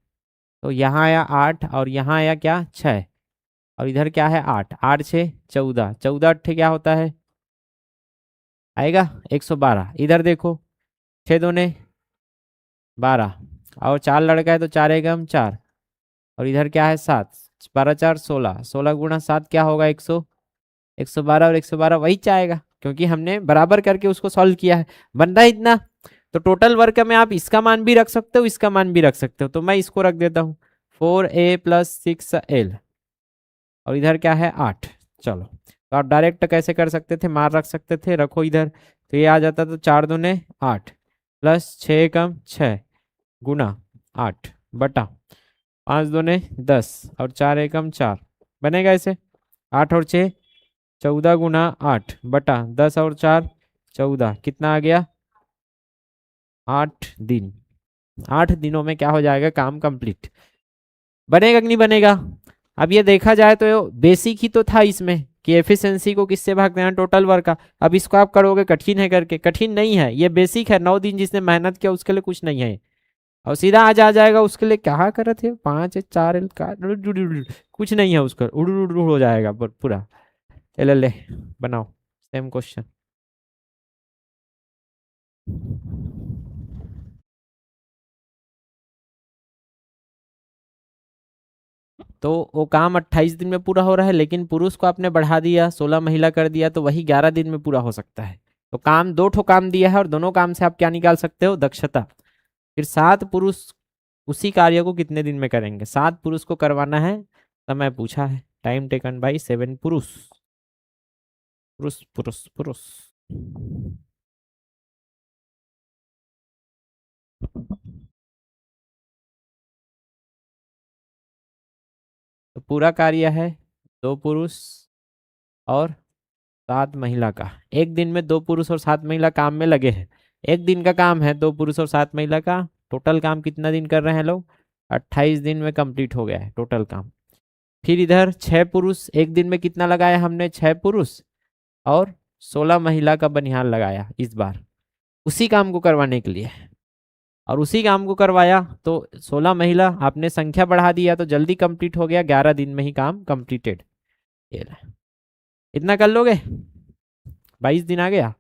तो यहाँ आया 8 और यहाँ आया क्या 6, और इधर क्या है 8, 8 6 14, 14 अट्ठे क्या होता है आएगा 112, इधर देखो 6 दूने 12 और 4 लड़का है तो 4 एकम 4, और इधर क्या है 7, 12 4 16, 16 गुणा 7 क्या होगा 100, 112 और 112 वही चाहेगा, क्योंकि हमने बराबर करके उसको सॉल्व किया है। बन रहा है इतना। तो टोटल वर्क में आप इसका मान भी रख सकते हो, इसका मान भी रख सकते हो, तो मैं इसको रख देता हूँ 4a + 6l, और इधर क्या है 8। चलो, तो आप डायरेक्ट कैसे कर सकते थे, मार रख सकते थे, रखो इधर, तो ये आ जाता, तो 4 दूने 8 प्लस 6 कम 6 गुना 8 बटा 5 दूने 10 और 4 एकम 4, बनेगा ऐसे। 8 और 6 14 गुना 8 बटा 10 और 4 14, कितना आ गया 8 दिन। 8 दिनों में क्या हो जाएगा, काम कंप्लीट। बनेगा कि नहीं बनेगा। अब ये देखा जाए तो बेसिक ही तो था इसमें कि एफिशिएंसी को किससे भागते हैं, टोटल वर्क का। अब इसको आप करोगे कठिन है करके, कठिन नहीं है, ये बेसिक है। 9 दिन जिसने मेहनत किया उसके लिए कुछ नहीं है, और सीधा आज आ जाएगा उसके लिए। क्या कर रहे थे 5 4 कुछ नहीं है उसका, उड़ उड़ हो जाएगा पूरा। ले ले बनाओ सेम क्वेश्चन। तो वो काम 28 दिन में पूरा हो रहा है, लेकिन पुरुष को आपने बढ़ा दिया, 16 महिला कर दिया, तो वही 11 दिन में पूरा हो सकता है। तो काम 2 ठो काम दिया है, और दोनों काम से आप क्या निकाल सकते हो, दक्षता। फिर 7 पुरुष उसी कार्य को कितने दिन में करेंगे, 7 पुरुष को करवाना है। समय पूछा है, टाइम टेकन बाई 7 पुरुष। पुरुष पुरुष पुरुष। तो पूरा कार्य है 2 पुरुष और 7 महिला का। एक दिन में 2 पुरुष और 7 महिला काम में लगे हैं। एक दिन का काम है 2 पुरुष और 7 महिला का। टोटल काम कितना दिन कर रहे हैं लोग, 28 दिन में कंप्लीट हो गया है टोटल काम। फिर इधर 6 पुरुष, एक दिन में कितना लगाया हमने, 6 पुरुष और 16 महिला का बनिहाल लगाया इस बार उसी काम को करवाने के लिए। और उसी काम को करवाया तो 16 महिला, आपने संख्या बढ़ा दिया तो जल्दी कंप्लीट हो गया, 11 दिन में ही काम कंप्लीटेड। इतना कर लोगे, 22 दिन आ गया।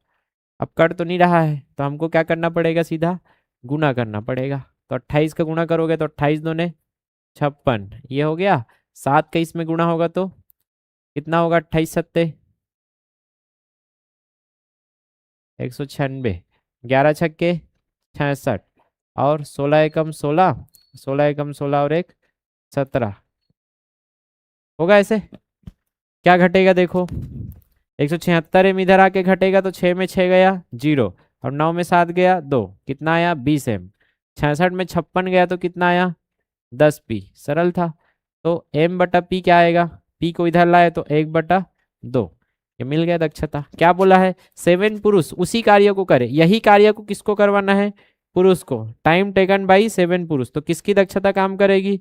अब कट तो नहीं रहा है, तो हमको क्या करना पड़ेगा, सीधा गुना करना पड़ेगा। तो 28 का गुना करोगे तो 28 दूने 56, ये हो गया। 7 का इसमें गुना होगा तो कितना होगा, 28 सत्ते 196, 11 छक्के 66, और 16 एकम 16, 16 एकम 16 और 1 17 होगा ऐसे। क्या घटेगा देखो, 176 एम इधर आके घटेगा, तो 6 में 6 गया 0, और 9 में 7 गया 2, कितना आया 20 एम। 66 में 56 गया तो कितना आया 10 पी। सरल था। तो m बटा पी क्या आएगा, p को इधर लाए तो 1/2। ये मिल गया दक्षता। क्या बोला है, 7 पुरुष उसी कार्य को करे। यही कार्य को किसको करवाना है, पुरुष को। टाइम टेकन बाई 7 पुरुष, तो किसकी दक्षता काम करेगी,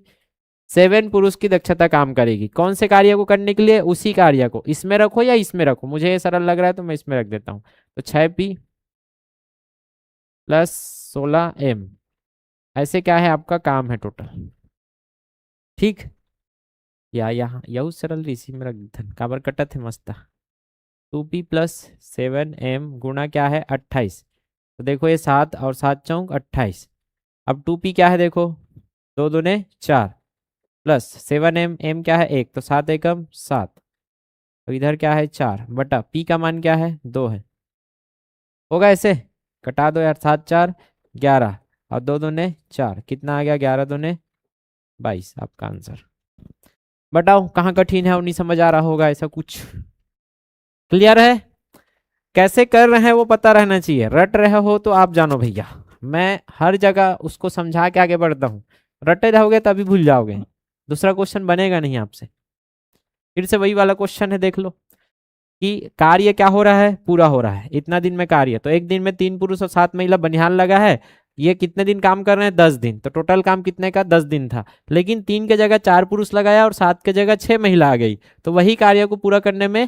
7 पुरुष की दक्षता काम करेगी। कौन से कार्य को करने के लिए, उसी कार्य को। इसमें रखो या इसमें रखो, मुझे ये सरल लग रहा है तो मैं इसमें रख देता हूँ। तो 6p + 16m, ऐसे क्या है आपका काम है टोटल। ठीक, या यहाँ यहू सरल इसी में रख देते, काबर कटत है मस्त। 2p + 7m गुणा क्या है 28। तो देखो ये 7 और 7 चौक 28। अब 2p क्या है देखो, 2 दूने 4 प्लस 7m, m क्या है 1, तो 7 एकम 7, तो इधर क्या है 4 बटा p का मान क्या है 2 है। होगा ऐसे, कटा दो यार, 7 4 11 और 2 दूने 4, कितना आ गया 11 दूने 22, आपका आंसर। बताओ कहाँ कठिन है और नहीं समझ आ रहा होगा ऐसा कुछ। क्लियर है, कैसे कर रहे हैं वो पता रहना चाहिए। रट रहे हो तो आप जानो भैया, मैं हर जगह उसको समझा के आगे बढ़ता हूँ। रटे रहोगे तभी भूल जाओगे, दूसरा क्वेश्चन बनेगा नहीं आपसे। फिर से वही वाला क्वेश्चन है, देख लो कि कार्य क्या हो रहा है, पूरा हो रहा है इतना दिन में कार्य। तो एक दिन में 3 पुरुष और 7 महिला बनिहाल लगा है। ये कितने दिन काम कर रहे हैं, 10 दिन। तो टोटल काम कितने का, 10 दिन था। लेकिन 3 के जगह 4 पुरुष लगाया और 7 के जगह 6 महिला आ गई, तो वही कार्य को पूरा करने में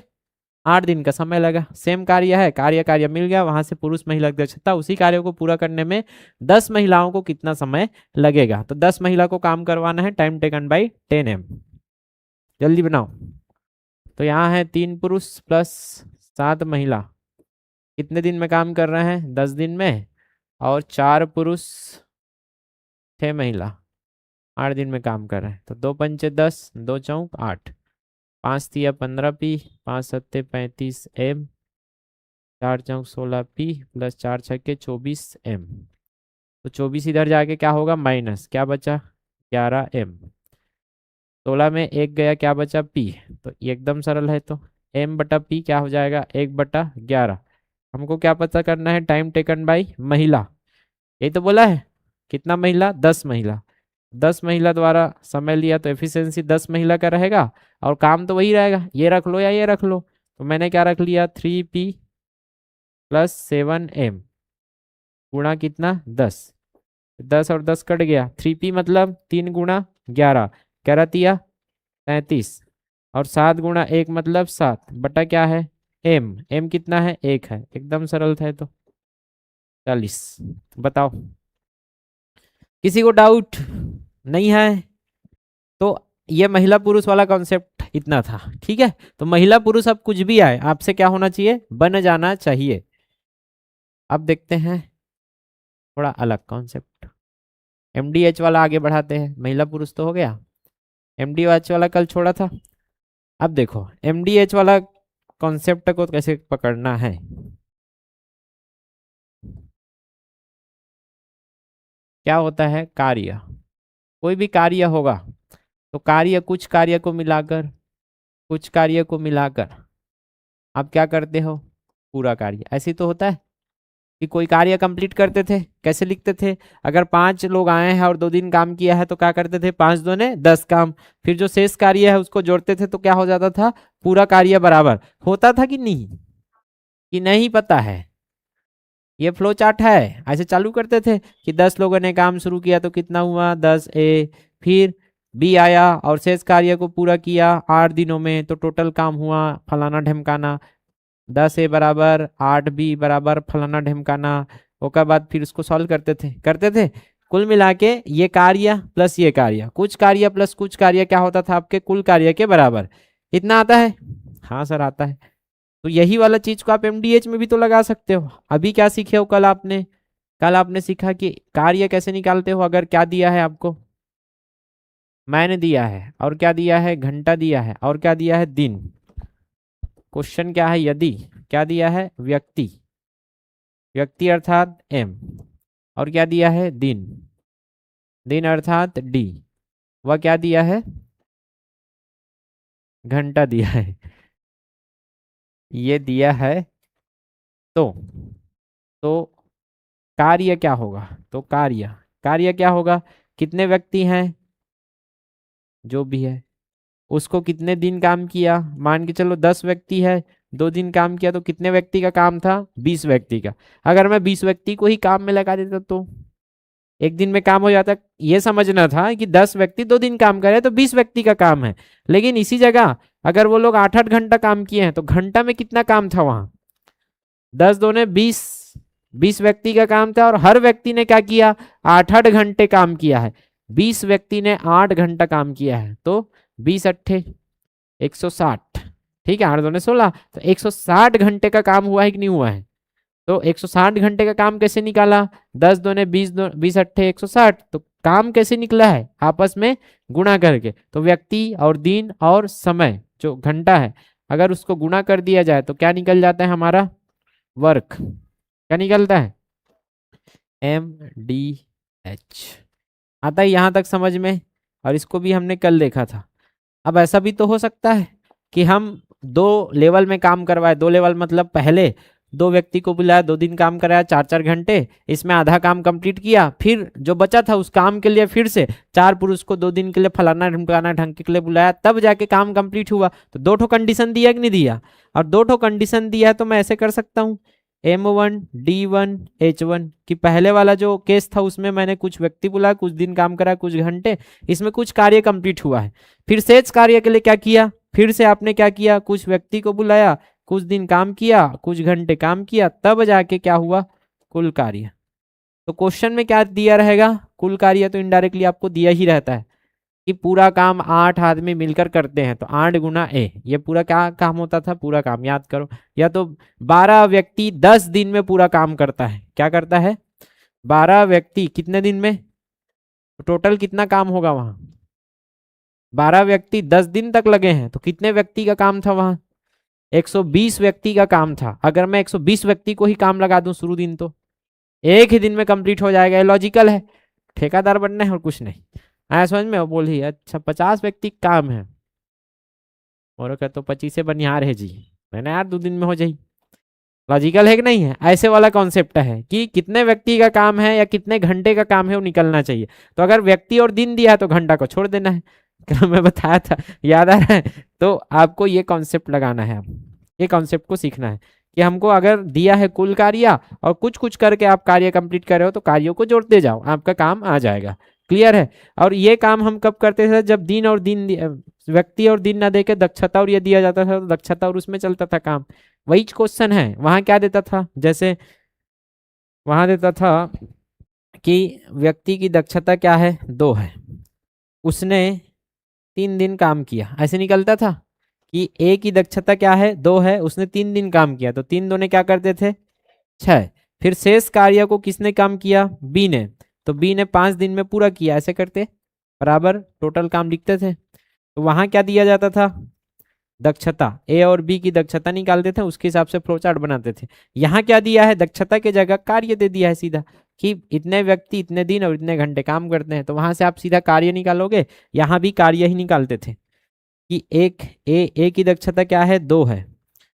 8 दिन का समय लगा। सेम कार्य है, कार्य कार्य मिल गया, वहां से पुरुष महिला की दक्षता। उसी कार्य को पूरा करने में 10 महिलाओं को कितना समय लगेगा। तो 10 महिला को काम करवाना है, टाइम टेकन बाई 10m। जल्दी बनाओ। तो यहाँ है 3 पुरुष प्लस 7 महिला, कितने दिन में काम कर रहे हैं, 10 दिन में। और 4 पुरुष 6 महिला 8 दिन में काम कर रहे हैं। तो 2 पंचे 10, 2 चौक 8। 5 तिया 15p, 5 सत्ते 35m, 4 चौक 16p प्लस 4 छक्के 24m। तो 24 इधर जाके क्या होगा माइनस, क्या बचा 11m। 16 में एक गया, क्या बचा p। तो ये एकदम सरल है, तो m बटा p क्या हो जाएगा 1/11। हमको क्या पता करना है, टाइम टेकन बाई महिला, यही तो बोला है। कितना महिला, 10 महिला। 10 महिला द्वारा समय लिया तो एफिशिएंसी 10 महिला का रहेगा, और काम तो वही रहेगा, ये रख लो या ये रख लो। तो मैंने क्या रख लिया 3p प्लस 7m गुणा कितना 10। 10 और 10 कट गया, 3p मतलब 3 गुणा 11, 11 तिया 33, और 7 गुणा 1 मतलब 7 बटा क्या है m कितना है 1 है, एकदम सरल था ये तो। 40। बताओ, किसी को डाउट नहीं है? तो ये महिला पुरुष वाला कॉन्सेप्ट इतना था, ठीक है। तो महिला पुरुष अब कुछ भी आए आपसे क्या होना चाहिए, बन जाना चाहिए। अब देखते हैं थोड़ा अलग कॉन्सेप्ट, एमडीएच वाला आगे बढ़ाते हैं। महिला पुरुष तो हो गया, एमडीएच वाला कल छोड़ा था। अब देखो एमडीएच वाला कॉन्सेप्ट को कैसे पकड़ना है। क्या होता है कार्य, कोई भी कार्य होगा तो कार्य कुछ कार्य को मिलाकर, कुछ कार्य को मिलाकर आप क्या करते हो, पूरा कार्य। ऐसे तो होता है कि कोई कार्य कंप्लीट करते थे, कैसे लिखते थे, अगर 5 लोग आए हैं और 2 दिन काम किया है तो क्या करते थे, 5 दूने 10 काम। फिर जो शेष कार्य है उसको जोड़ते थे तो क्या हो जाता था, पूरा कार्य बराबर होता था कि नहीं, कि नहीं पता है। ये फ्लो चार्ट है, ऐसे चालू करते थे कि 10 लोगों ने काम शुरू किया तो कितना हुआ 10a, फिर b आया और शेष कार्य को पूरा किया 8 दिनों में, तो टोटल काम हुआ फलाना ढमकाना, 10a बराबर 8b बराबर फलाना ढमकाना। उसके बाद फिर उसको सॉल्व करते थे। कुल मिला के ये कार्य प्लस ये कार्य, कुछ कार्य प्लस कुछ कार्य क्या होता था आपके कुल कार्य के बराबर। इतना आता है, हाँ सर आता है। तो यही वाला चीज को आप एमडीएच में भी तो लगा सकते हो। अभी क्या सीखे हो, कल आपने सीखा कि कार्य कैसे निकालते हो। अगर क्या दिया है आपको, मैंने दिया है, और क्या दिया है घंटा दिया है, और क्या दिया है दिन। क्वेश्चन क्या है, यदि क्या दिया है व्यक्ति, व्यक्ति अर्थात एम, और क्या दिया है दिन, दिन अर्थात डी, वह क्या दिया है घंटा दिया है, ये दिया है। तो तो कार्य क्या होगा, तो कार्य क्या होगा, कितने व्यक्ति हैं, जो भी है उसको कितने दिन काम किया, मान के चलो 10 व्यक्ति है, 2 दिन काम किया तो कितने व्यक्ति का काम था 20 व्यक्ति का। अगर मैं 20 व्यक्ति को ही काम में लगा देता तो एक दिन में काम हो जाता। ये समझना था कि 10 व्यक्ति 2 दिन काम करे तो 20 व्यक्ति का काम है, लेकिन इसी जगह अगर वो लोग 8-8 घंटा काम किए हैं तो घंटा में कितना काम था वहां, 10 दूने 20, 20 व्यक्ति का काम था, और हर व्यक्ति ने क्या किया 8-8 घंटे काम किया है। 20 व्यक्ति ने 8 घंटा काम किया है, तो 20 अट्ठे 160, ठीक है, 8 दूने 16, तो 160 घंटे का काम हुआ है कि नहीं हुआ है। तो 160 घंटे का काम कैसे निकाला, 10 दूने 20, 20 अट्ठे 160, तो काम कैसे निकला है आपस में गुणा करके। तो व्यक्ति और दिन और समय जो घंटा है, अगर उसको गुणा कर दिया जाए तो क्या निकल जाता है हमारा वर्क, क्या निकलता है MDH। आता है यहाँ तक समझ में, और इसको भी हमने कल देखा था। अब ऐसा भी तो हो सकता है कि हम 2 लेवल में काम करवाए, 2 लेवल मतलब पहले 2 व्यक्ति को बुलाया, 2 दिन काम कराया 4-4 घंटे, इसमें आधा काम कंप्लीट किया, फिर जो बचा था उस काम के लिए फिर से 4 पुरुष को 2 दिन के लिए फलाना ढमकाना ढंग के लिए बुलाया, तब जाके काम कंप्लीट हुआ। तो 2 ठो कंडीशन दिया कि नहीं दिया, और 2 ठो कंडीशन दिया है तो मैं ऐसे कर सकता हूँ M1 D1 H1 कि पहले वाला जो केस था उसमें मैंने कुछ व्यक्ति बुलाया, कुछ दिन काम करा, कुछ घंटे, इसमें कुछ कार्य कंप्लीट हुआ है। फिर शेष कार्य के लिए क्या किया, फिर से आपने क्या किया, कुछ व्यक्ति को बुलाया, कुछ दिन काम किया, कुछ घंटे काम किया, तब जाके क्या हुआ कुल कार्य। तो क्वेश्चन में क्या दिया रहेगा, कुल कार्य तो इनडायरेक्टली आपको दिया ही रहता है कि पूरा काम 8 आदमी मिलकर करते हैं, तो 8 गुना ए, ये पूरा क्या काम होता था, पूरा काम याद करो। या तो 12 व्यक्ति 10 दिन में पूरा काम करता है, क्या करता है 12 व्यक्ति कितने दिन में, टोटल कितना काम होगा वहां 12 व्यक्ति 10 दिन तक लगे हैं, तो कितने व्यक्ति का काम था वहां? 120 व्यक्ति का काम था। अगर मैं 120 व्यक्ति को ही काम लगा दूं शुरू दिन, तो एक ही दिन में कंप्लीट हो जाएगा। ये लॉजिकल है। ठेकेदार बनना है और कुछ नहीं। आया समझ में? वो बोली अच्छा 50 व्यक्ति काम है, और तो 25 से बनिहार है जी, मैंने यार 2 दिन में हो जाए। लॉजिकल है कि नहीं है? ऐसे वाला कॉन्सेप्ट है कि कितने व्यक्ति का काम है या कितने घंटे का काम है वो निकलना चाहिए। तो अगर व्यक्ति और दिन दिया तो घंटा को छोड़ देना है। मैं बताया था, याद आ रहा है? तो आपको ये कॉन्सेप्ट लगाना है, ये कॉन्सेप्ट को सीखना है कि हमको अगर दिया है कुल कार्य और कुछ कुछ करके आप कार्य कंप्लीट कर रहे हो, तो कार्यों को जोड़ते जाओ, आपका काम आ जाएगा। क्लियर है? और ये काम हम कब करते थे? जब दिन और दिन, व्यक्ति और दिन ना देके दक्षता और ये दिया जाता था, तो दक्षता और उसमें चलता था काम। वही क्वेश्चन है। वहां क्या देता था? जैसे वहां देता था कि व्यक्ति की दक्षता क्या है? 2 है, उसने 3 दिन काम किया, ऐसे निकलता था कि ए की दक्षता क्या है? 2 है, उसने 3 दिन काम किया, तो 3 दूने क्या करते थे? 6। फिर शेष कार्य को किसने काम किया? बी ने, तो बी ने 5 दिन में पूरा किया, ऐसे करते बराबर टोटल काम लिखते थे। तो वहां क्या दिया जाता था? दक्षता। ए और बी की दक्षता निकालते थे, उसके हिसाब से फ्लो चार्ट बनाते थे। यहाँ क्या दिया है? दक्षता के जगह कार्य दे दिया है सीधा, कि इतने व्यक्ति इतने दिन और इतने घंटे काम करते हैं, तो वहां से आप सीधा कार्य निकालोगे। यहाँ भी कार्य ही निकालते थे कि ए की दक्षता क्या है? 2 है,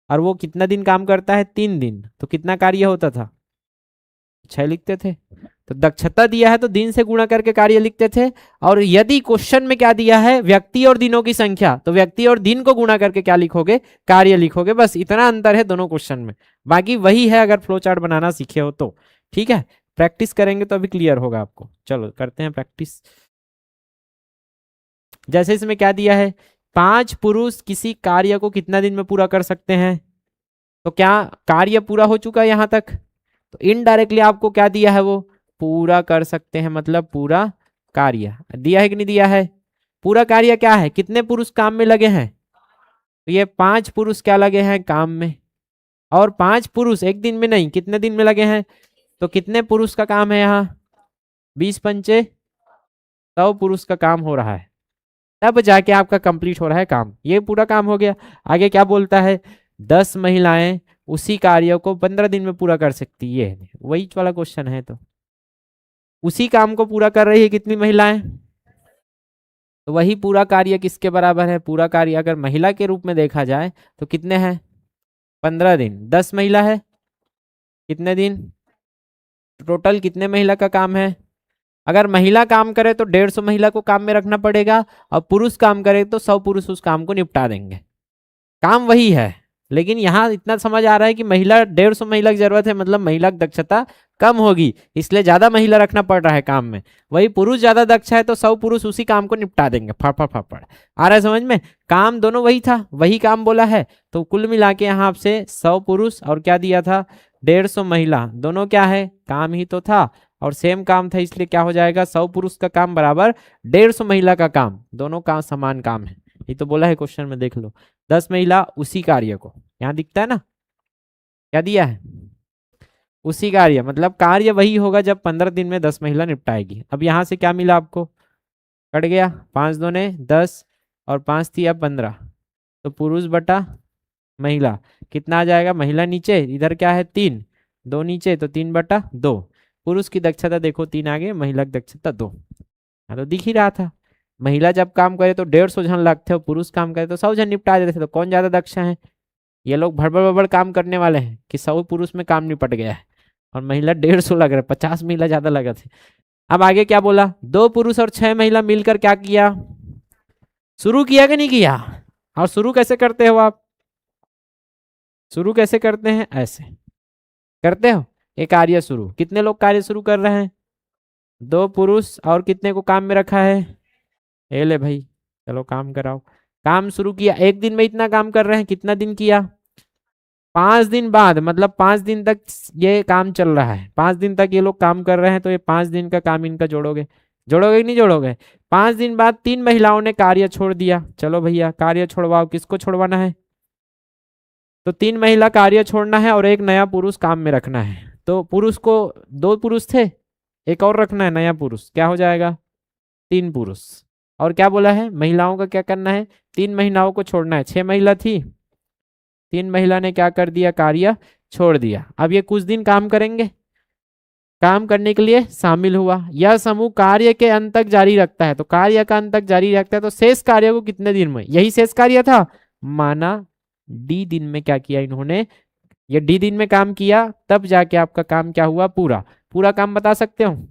और वो कितना दिन काम करता है? 3 दिन, तो कितना कार्य होता था? 6 लिखते थे। तो दक्षता दिया है तो दिन से गुणा करके कार्य लिखते थे। और यदि क्वेश्चन में क्या दिया है? व्यक्ति और दिनों की संख्या, तो व्यक्ति और दिन को गुणा करके क्या लिखोगे? कार्य लिखोगे। बस इतना अंतर है दोनों क्वेश्चन में, बाकी वही है अगर फ्लो चार्ट बनाना सीखे हो तो। ठीक है, प्रैक्टिस करेंगे तो अभी क्लियर होगा आपको। चलो करते हैं प्रैक्टिस। जैसे इसमें क्या दिया है? 5 पुरुष किसी कार्य को कितना दिन में पूरा कर सकते हैं? तो क्या कार्य पूरा हो चुका है यहां तक? तो इनडायरेक्टली आपको क्या दिया है? वो पूरा कर सकते हैं, मतलब पूरा कार्य दिया है कि नहीं दिया है? पूरा कार्य क्या है? कितने पुरुष काम में लगे हैं? तो ये 5 पुरुष क्या लगे हैं? काम में। और 5 पुरुष एक दिन में नहीं, कितने दिन में लगे हैं? तो कितने पुरुष का काम है यहाँ? 20 पंचे 100 पुरुष का काम हो रहा है, तब जाके आपका कंप्लीट हो रहा है काम। ये पूरा काम हो गया। आगे क्या बोलता है? 10 महिलाएं उसी कार्य को 15 दिन में पूरा कर सकती है। वही वाला क्वेश्चन है। तो उसी काम को पूरा कर रही है कितनी महिलाएं? तो वही पूरा कार्य किसके बराबर है? पूरा कार्य अगर महिला के रूप में देखा जाए तो कितने हैं? 15 दिन। 10 महिला है, कितने दिन? टोटल कितने महिला का काम है? अगर महिला काम करे तो 150 महिला को काम में रखना पड़ेगा, और पुरुष काम करे तो 100 पुरुष उस काम को निपटा देंगे। काम वही है, लेकिन यहाँ इतना समझ आ रहा है कि महिला 150 महिला की जरूरत है, मतलब महिला की दक्षता कम होगी, इसलिए ज्यादा महिला रखना पड़ रहा है काम में। वही पुरुष ज्यादा दक्ष है तो 100 पुरुष उसी काम को निपटा देंगे। फटाफट आ रहा है समझ में? काम दोनों वही था, वही काम बोला है। तो कुल मिला के यहाँ आपसे 100 पुरुष और क्या दिया था? 150 महिला, दोनों क्या है? काम ही तो था और सेम काम था, इसलिए क्या हो जाएगा? 100 पुरुष का काम बराबर 150 महिला का काम, दोनों का समान काम है। ये तो बोला है क्वेश्चन में, देख लो। 10 महिला उसी कार्य को, यहाँ दिखता है ना क्या दिया है? उसी कार्य, मतलब कार्य वही होगा जब 15 दिन में 10 महिला निपटाएगी। अब यहाँ से क्या मिला आपको? कट गया, 5 दूने 10 और 5 थी अब 15, तो पुरुष बटा महिला कितना आ जाएगा? महिला नीचे, इधर क्या है? 3, 2 नीचे, तो 3 बटा 2। पुरुष की दक्षता देखो 3 आगे, महिला की दक्षता 2। हाँ तो दिख ही रहा था, महिला जब काम करे तो 150 जन लगते हो, पुरुष काम करे तो 100 जन निपटा देते थे। तो कौन ज्यादा दक्ष है? ये लोग भड़बड़ भड़बड़ काम करने वाले हैं कि 100 पुरुष में काम निपट गया है, और महिला 150 लग रहा है, 50 महिला ज्यादा लगे थे। अब आगे क्या बोला? 2 पुरुष और 6 महिला मिलकर क्या किया? शुरू किया कि नहीं किया? और शुरू कैसे करते हो आप? शुरू कैसे करते हैं? ऐसे करते हो। एक कार्य शुरू, कितने लोग कार्य शुरू कर रहे हैं? 2 पुरुष, और कितने को काम में रखा है? ये ले भाई, चलो काम कराओ। काम शुरू किया, एक दिन में इतना काम कर रहे हैं, कितना दिन किया? 5 दिन बाद, मतलब 5 दिन तक ये काम चल रहा है। 5 दिन तक ये लोग काम कर रहे हैं, तो ये 5 दिन का काम इनका जोड़ोगे, जोड़ोगे कि नहीं जोड़ोगे? 5 दिन बाद 3 महिलाओं ने कार्य छोड़ दिया। चलो भैया कार्य छोड़वाओ, किसको छोड़वाना है? तो 3 महिला कार्य छोड़ना है और एक नया पुरुष काम में रखना है। तो पुरुष को 2 पुरुष थे, एक और रखना है नया पुरुष, क्या हो जाएगा? 3 पुरुष। और क्या बोला है, महिलाओं का क्या करना है, 3 महिलाओं को छोड़ना है। 6 महिला थी, 3 महिला ने क्या कर दिया, कार्य छोड़ दिया। अब ये कुछ दिन काम करेंगे, काम करने के लिए शामिल हुआ। यह समूह कार्य के अंत तक जारी रखता है, तो कार्य का अंत तक जारी रखता है, तो शेष कार्य को कितने दिन में, यही शेष कार्य था, माना डी दिन में क्या किया इन्होंने, ये डी दिन में काम किया, तब जाके आपका काम क्या हुआ, पूरा। पूरा काम बता सकते हो,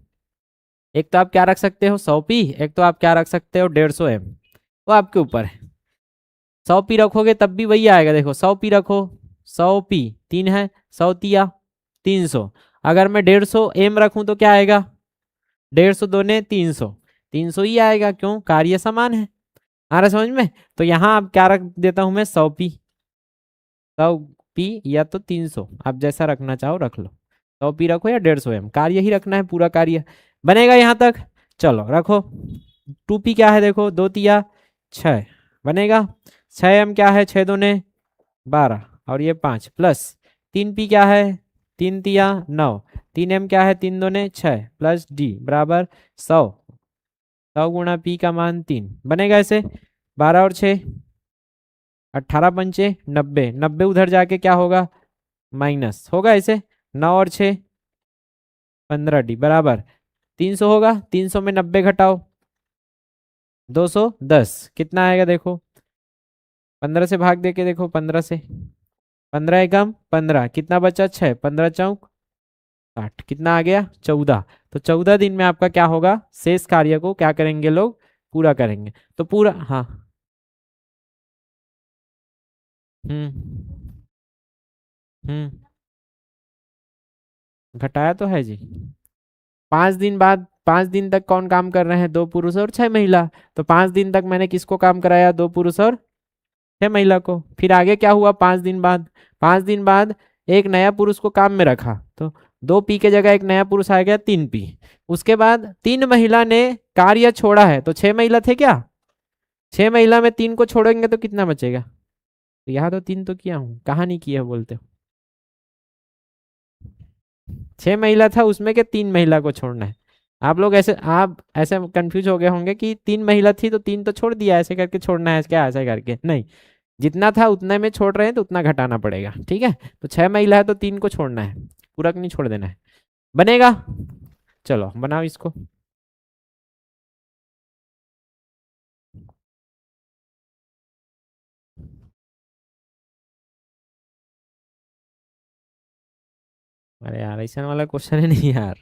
एक तो आप क्या रख सकते हो 100 पी, एक तो आप क्या रख सकते हो 150 एम, वो आपके ऊपर है। 100 पी रखोगे तब भी वही आएगा, देखो 100 पी रखो, 100 पी, 3 है, 100 तिया 300। अगर मैं 150 एम रखूं तो क्या आएगा, 150 दूने 300, 300 ही आएगा, क्यों, कार्य समान है। आ रहा समझ में। तो यहाँ अब क्या रख देता हूं मैं, 100 पी, 100 पी या तो 300, आप जैसा रखना चाहो रख लो। 100 पी रखो या 150 एम, कार्य ही रखना है, पूरा कार्य बनेगा यहाँ तक। चलो रखो। 2 पी क्या है, देखो 2 तिया 6 बनेगा। 6 एम क्या है, 6 दूने 12 और ये 5 प्लस 3 पी क्या है, 3 तिया 9, 3 एम क्या है, 3 दूने 6 प्लस डी बराबर 100। 100 गुणा पी का मान 3 बनेगा ऐसे। 12 और 6 18 पंचे 90, 90 उधर जाके क्या होगा, माइनस होगा ऐसे। 9 और 6 15 डी बराबर 300 होगा। 300 में 90 घटाओ, 210 कितना आएगा देखो, 15 से भाग दे के देखो, 15 से, 15 एकम 15 कितना बचा, 6, 15 चौक 60, कितना आ गया 14। तो 14 दिन में आपका क्या होगा, शेष कार्य को क्या करेंगे लोग, पूरा करेंगे। तो पूरा, हाँ, हम्म, हम्म, घटाया तो है जी। 5 दिन बाद, 5 दिन तक कौन काम कर रहे हैं, 2 पुरुष और 6 महिला। तो 5 दिन तक मैंने किसको काम कराया, 2 पुरुष और 6 महिला को। फिर आगे क्या हुआ, 5 दिन बाद, 5 दिन बाद एक नया पुरुष को काम में रखा, तो 2 पी के जगह एक नया पुरुष आ गया, 3 पी। उसके बाद 3 महिला ने कार्य छोड़ा है, तो 6 महिला थे क्या, 6 महिला में 3 को छोड़ेंगे तो कितना बचेगा। तो यहाँ तो 3 तो किया हूँ, कहाँ नहीं किया बोलते हो। 6 महिला था उसमें के 3 महिला को छोड़ना है। आप लोग ऐसे, आप ऐसे कंफ्यूज हो गए होंगे कि 3 महिला थी तो 3 तो छोड़ दिया, ऐसे करके छोड़ना है क्या, ऐसे करके नहीं, जितना था उतने में छोड़ रहे हैं तो उतना घटाना पड़ेगा, ठीक है। तो 6 महिला है तो 3 को छोड़ना है, पूरा नहीं छोड़ देना है, बनेगा। चलो बनाओ इसको। अरे यार ऐसा वाला क्वेश्चन है नहीं यार,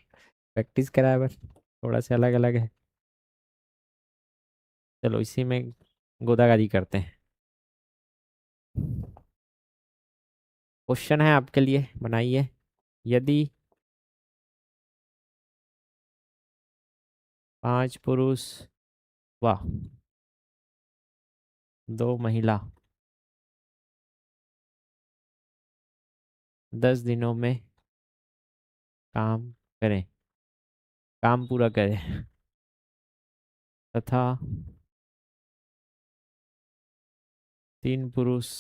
प्रैक्टिस करा बस, थोड़ा सा अलग अलग है। चलो इसी में गोदागादी करते हैं। क्वेश्चन है आपके लिए, बनाइए। यदि 5 पुरुष व 2 महिला 10 दिनों में काम करें, काम पूरा करें, तथा 3 पुरुष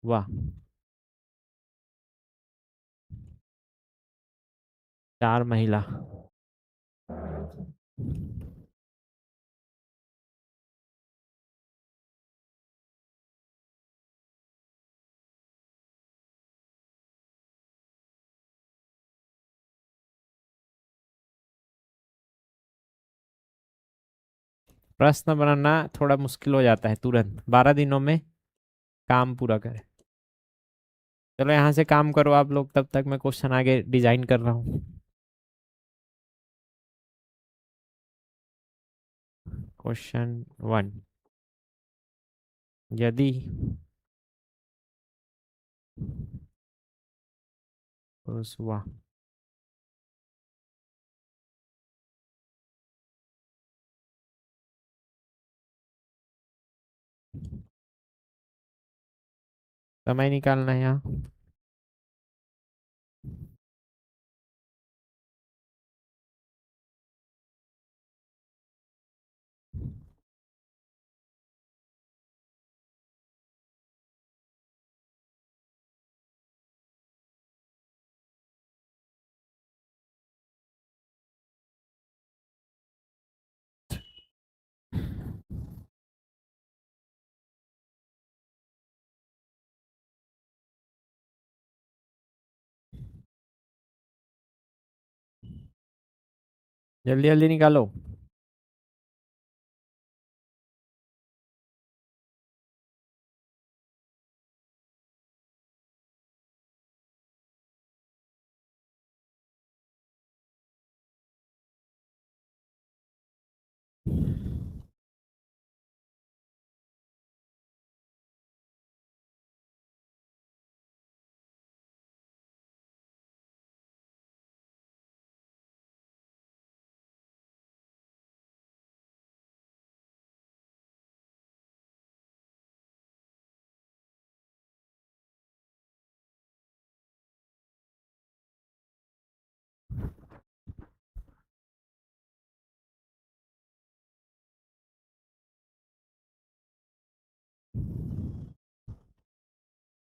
व 4 महिला प्रश्न बनाना थोड़ा मुश्किल हो जाता है, तुरंत 12 दिनों में काम पूरा करें। चलो यहाँ से काम करो आप लोग, तब तक मैं क्वेश्चन आगे डिजाइन कर रहा हूँ। क्वेश्चन 1, यदि पुरुष व समय निकालना है यहाँ। जल्दी जल्दी निकालो।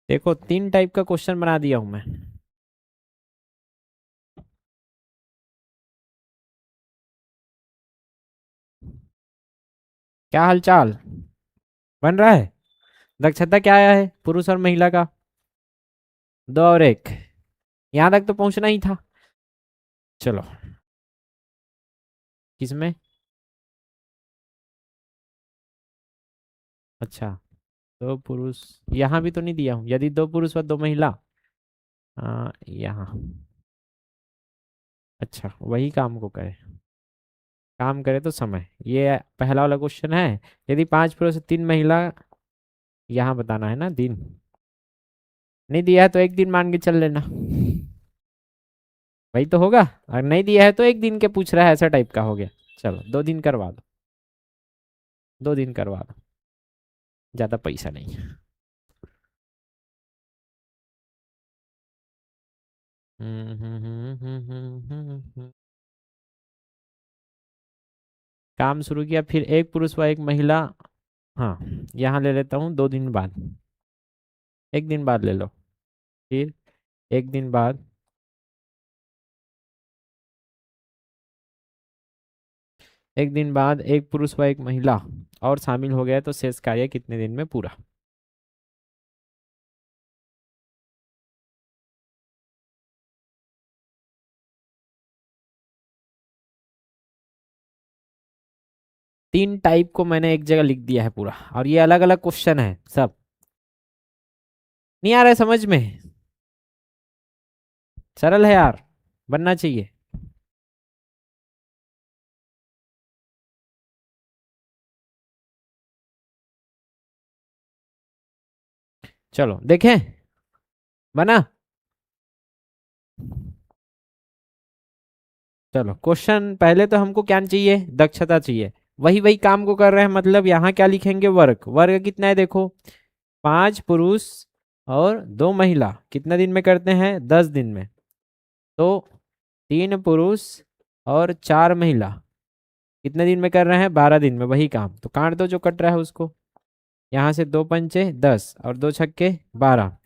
देखो 3 टाइप का क्वेश्चन बना दिया हूं मैं। क्या हालचाल, बन रहा है? दक्षता क्या आया है पुरुष और महिला का? 2 और 1। यहां तक तो पहुंचना ही था। चलो, किसमें? अच्छा, 2 पुरुष। यहाँ भी तो नहीं दिया हूँ, यदि 2 पुरुष व 2 महिला। यहाँ। अच्छा, वही काम को करे। काम करे तो समय, ये पहला वाला क्वेश्चन है। यदि 5 पुरुष 3 महिला, यहाँ बताना है ना दिन। नहीं दिया है तो एक दिन मान के चल लेना। वही तो होगा। अगर नहीं दिया है तो एक दिन के पूछ रहा है, ऐसा टाइप का हो गया। चलो 2 दिन करवा दो, 2 दिन करवा दो, ज्यादा पैसा नहीं है। काम शुरू किया, फिर 1 पुरुष व 1 महिला। हाँ, यहाँ ले लेता हूँ 2 दिन बाद। एक दिन बाद ले लो। फिर एक दिन बाद, एक दिन बाद 1 पुरुष व 1 महिला और शामिल हो गया, तो शेष कार्य कितने दिन में पूरा? तीन टाइप को मैंने एक जगह लिख दिया है पूरा, और ये अलग अलग क्वेश्चन है सब। नहीं आ रहा है समझ में? सरल है यार, बनना चाहिए। चलो देखें, बना। चलो क्वेश्चन पहले तो हमको क्या चाहिए? दक्षता चाहिए। वही वही काम को कर रहे हैं, मतलब यहाँ क्या लिखेंगे? वर्ग। वर्ग कितना है देखो, 5 पुरुष और 2 महिला कितना दिन में करते हैं? 10 दिन में। तो 3 पुरुष और 4 महिला कितने दिन में कर रहे हैं? 12 दिन में। वही काम, तो काट दो जो कट रहा है उसको। यहाँ से 2 पंचे 10 और 2 छक्के 12।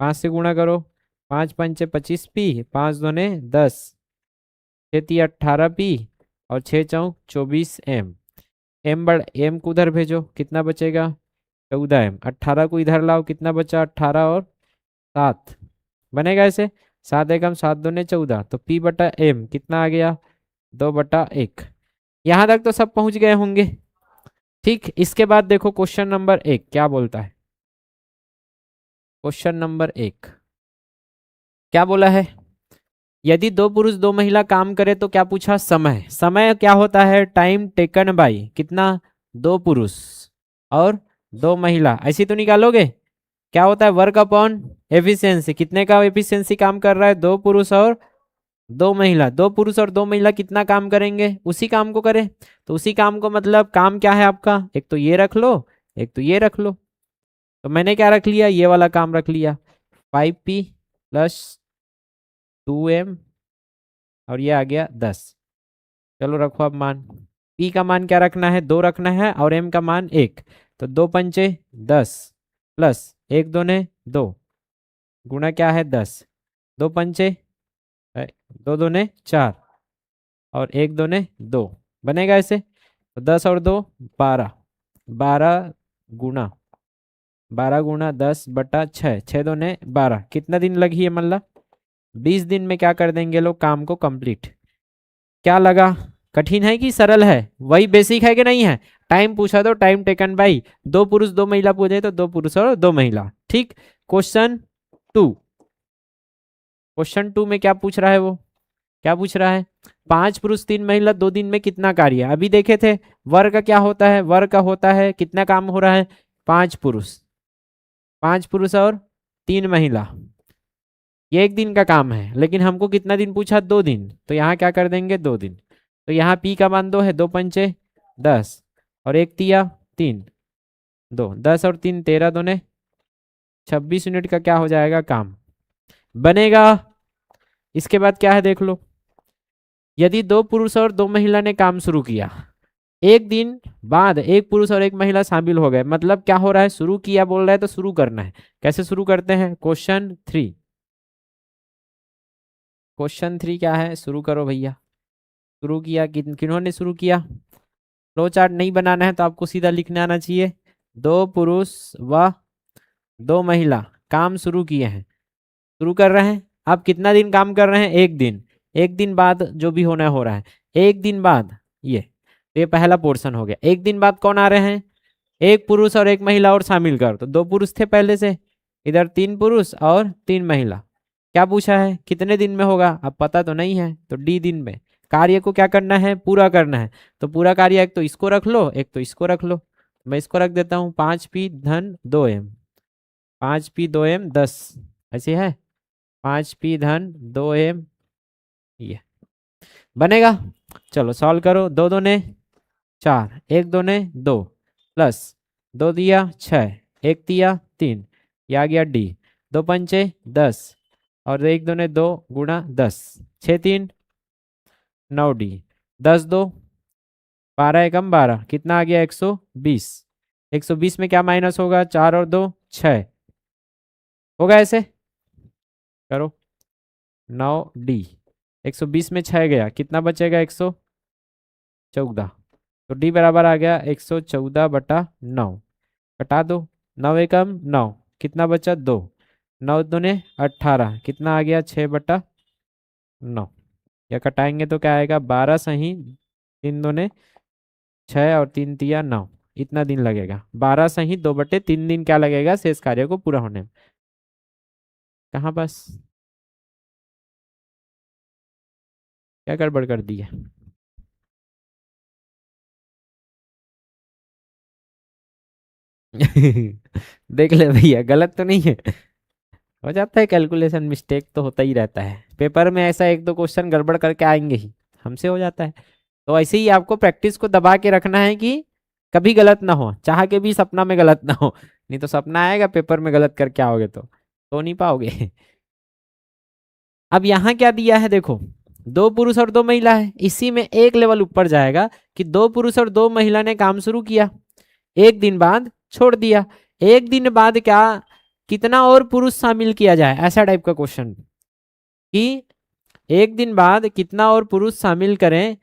5 से गुणा करो, 5 पंचे 25 पी, 5 दूने 10, 6 × 3 = 18 पी, और 6 × 4 = 24 एम। एम बड़ एम को उधर भेजो, कितना बचेगा? 14 एम। 18 को इधर लाओ, कितना बचा? 18 और 7 बनेगा ऐसे। 7 × 7 = 14, तो पी बटा एम कितना आ गया? 2/1। यहाँ तक तो सब पहुंच गए होंगे। ठीक, इसके बाद देखो क्वेश्चन नंबर 1 क्या बोलता है। क्वेश्चन नंबर 1 क्या बोला है? यदि 2 पुरुष 2 महिला काम करे तो क्या पूछा? समय। समय क्या होता है? टाइम टेकन बाई कितना? 2 पुरुष और 2 महिला, ऐसी तो निकालोगे। क्या होता है? Work upon efficiency. कितने का एफिशिएंसी काम कर रहा है? 2 पुरुष और 2 महिला। 2 पुरुष और 2 महिला कितना काम करेंगे? उसी काम को करें। तो उसी काम को मतलब काम क्या है आपका? एक तो ये रख लो, एक तो ये रख लो। तो मैंने क्या रख लिया? ये वाला काम रख लिया। 5p + 2m, और ये आ गया 10। चलो रखो अब मान। p का मान क्या रखना है? 2 रखना है, और m का मान 1। तो 2 पंचे 10 प्लस 1 दूने 2 गुणा क्या है? 10। 2 पंचे 2 दूने 4 और 1 दूने 2 बनेगा ऐसे। तो 10 और 2 12। 12 गुणा 10/6, 6 दूने 12, कितना दिन लगी है? मतलब 20 दिन में क्या कर देंगे लोग काम को कंप्लीट। क्या लगा? कठिन है कि सरल है, वही बेसिक है कि नहीं है। टाइम पूछा तो टाइम टेकन बाई, 2 पुरुष 2 महिला पूछे तो 2 पुरुष और 2 महिला। ठीक। क्वेश्चन 2, क्वेश्चन 2 में क्या पूछ रहा है, वो क्या पूछ रहा है, 5 पुरुष 3 महिला 2 दिन में कितना कार्य। अभी देखे थे वर्ग का क्या होता है, वर्ग का होता है कितना काम हो रहा है, 5 पुरुष, 5 पुरुष और 3 महिला, ये एक दिन का काम है। लेकिन हमको कितना दिन पूछा, 2 दिन, तो यहाँ क्या कर देंगे 2 दिन। तो यहाँ पी का मान 2 है, 2 पंचे 10 और 1 तिया 3, 2 10 और 3 13, दोने 26 यूनिट का क्या हो जाएगा काम बनेगा। इसके बाद क्या है देख लो, यदि 2 पुरुष और 2 महिला ने काम शुरू किया, एक दिन बाद 1 पुरुष और 1 महिला शामिल हो गए, मतलब क्या हो रहा है, शुरू किया बोल रहा है तो शुरू करना है। कैसे शुरू करते हैं, क्वेश्चन 3, क्वेश्चन 3 क्या है, शुरू करो भैया। शुरू किया किन्होंने शुरू किया, फ्लो चार्ट नहीं बनाना है तो आपको सीधा लिखने आना चाहिए। 2 पुरुष व 2 महिला काम शुरू किए हैं, शुरू कर रहे हैं। आप कितना दिन काम कर रहे हैं, एक दिन, एक दिन बाद जो भी होना हो रहा है, एक दिन बाद ये पहला पोर्शन हो गया। एक दिन बाद कौन आ रहे हैं, 1 पुरुष और 1 महिला और शामिल कर, तो 2 पुरुष थे पहले से, इधर 3 पुरुष और 3 महिला। क्या पूछा है, कितने दिन में होगा, अब पता तो नहीं है, तो डी दिन में कार्य को क्या करना है, पूरा करना है। तो पूरा कार्य एक तो इसको रख लो, एक तो इसको रख लो। मैं इसको रख देता हूँ 5p धन 2m, 5p 2m 10, ऐसे है 5p धन 2m, ये बनेगा। चलो सॉल्व करो, 2 दूने 4, 1 दूने 2 प्लस 2 दिया 6, 1 दिया 3, ये आ गया डी। 2 पंचे 10 और 1 दूने 2 गुणा 10, 6 3 9 डी। 10 2 12 एकम 12, कितना आ गया 120। 120 में क्या माइनस होगा, 4 और 2 6 होगा, ऐसे करो 9 डी। 120 में 6 गया, कितना बचेगा 114, तो डी बराबर आ गया 114/9। कटा दो, 9 एकम 9, कितना बचा 2, 9 दूने 18, कितना आ गया 6/9। या कटाएंगे तो क्या आएगा 12 सही 3 दूने 6 और 3 तिया 9, इतना दिन लगेगा। 12 सही 2/3 दिन क्या लगेगा शेष कार्य को पूरा होने में। कहाँ बस क्या गड़बड़ कर दी है। देख ले भैया, गलत तो नहीं है, हो जाता है, कैलकुलेशन मिस्टेक तो होता ही रहता है, पेपर में ऐसा 1 2 क्वेश्चन गड़बड़ करके आएंगे ही, हमसे हो जाता है। तो ऐसे ही आपको प्रैक्टिस को दबा के रखना है कि कभी गलत ना हो, चाह के भी सपना में गलत ना हो, नहीं तो सपना आएगा पेपर में गलत करके आओगे तो नहीं पाओगे। अब यहाँ क्या दिया है देखो, 2 पुरुष और 2 महिला है, इसी में एक लेवल ऊपर जाएगा कि 2 पुरुष और 2 महिला ने काम शुरू किया, एक दिन बाद छोड़ दिया, एक दिन बाद क्या कितना और पुरुष शामिल किया जाए, ऐसा टाइप का क्वेश्चन कि एक दिन बाद कितना और पुरुष शामिल करें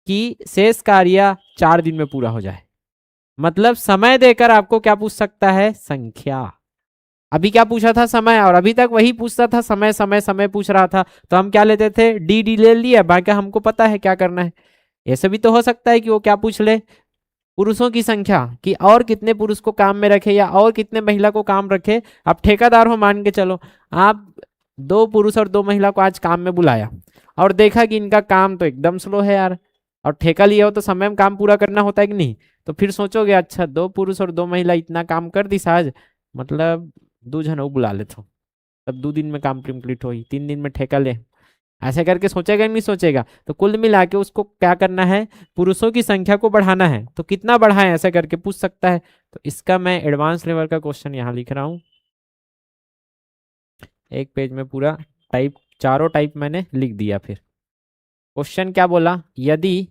कि शेष कार्य 4 दिन में पूरा हो जाए। मतलब समय देकर आपको क्या पूछ सकता है, संख्या। अभी क्या पूछा था, समय, और अभी तक वही पूछता था, समय समय समय पूछ रहा था, तो हम क्या लेते थे, डी डी ले लिया, बाकी हमको पता है क्या करना है। ऐसे भी तो हो सकता है कि वो क्या पूछ ले, पुरुषों की संख्या, कि और कितने पुरुष को काम में रखे या और कितने महिला को काम रखे। आप ठेकेदार हो मान के चलो, आप 2 पुरुष और 2 महिला को आज काम में बुलाया और देखा कि इनका काम तो एकदम स्लो है यार, और ठेका लिया हो तो समय में काम पूरा करना होता है कि नहीं, तो फिर सोचोगे अच्छा 2 पुरुष और 2 महिला इतना काम कर दी आज, मतलब 2 जन बुला लेते हो, तब 2 दिन में काम कंप्लीट हो, 3 दिन में ठेका ले, ऐसे करके सोचेगा नहीं सोचेगा। तो कुल मिला के उसको क्या करना है, पुरुषों की संख्या को बढ़ाना है, तो कितना बढ़ाएं ऐसे करके पूछ सकता है। तो इसका मैं एडवांस लेवल का क्वेश्चन यहाँ लिख रहा हूँ, एक पेज में पूरा टाइप, चारों टाइप मैंने लिख दिया। फिर क्वेश्चन क्या बोला, यदि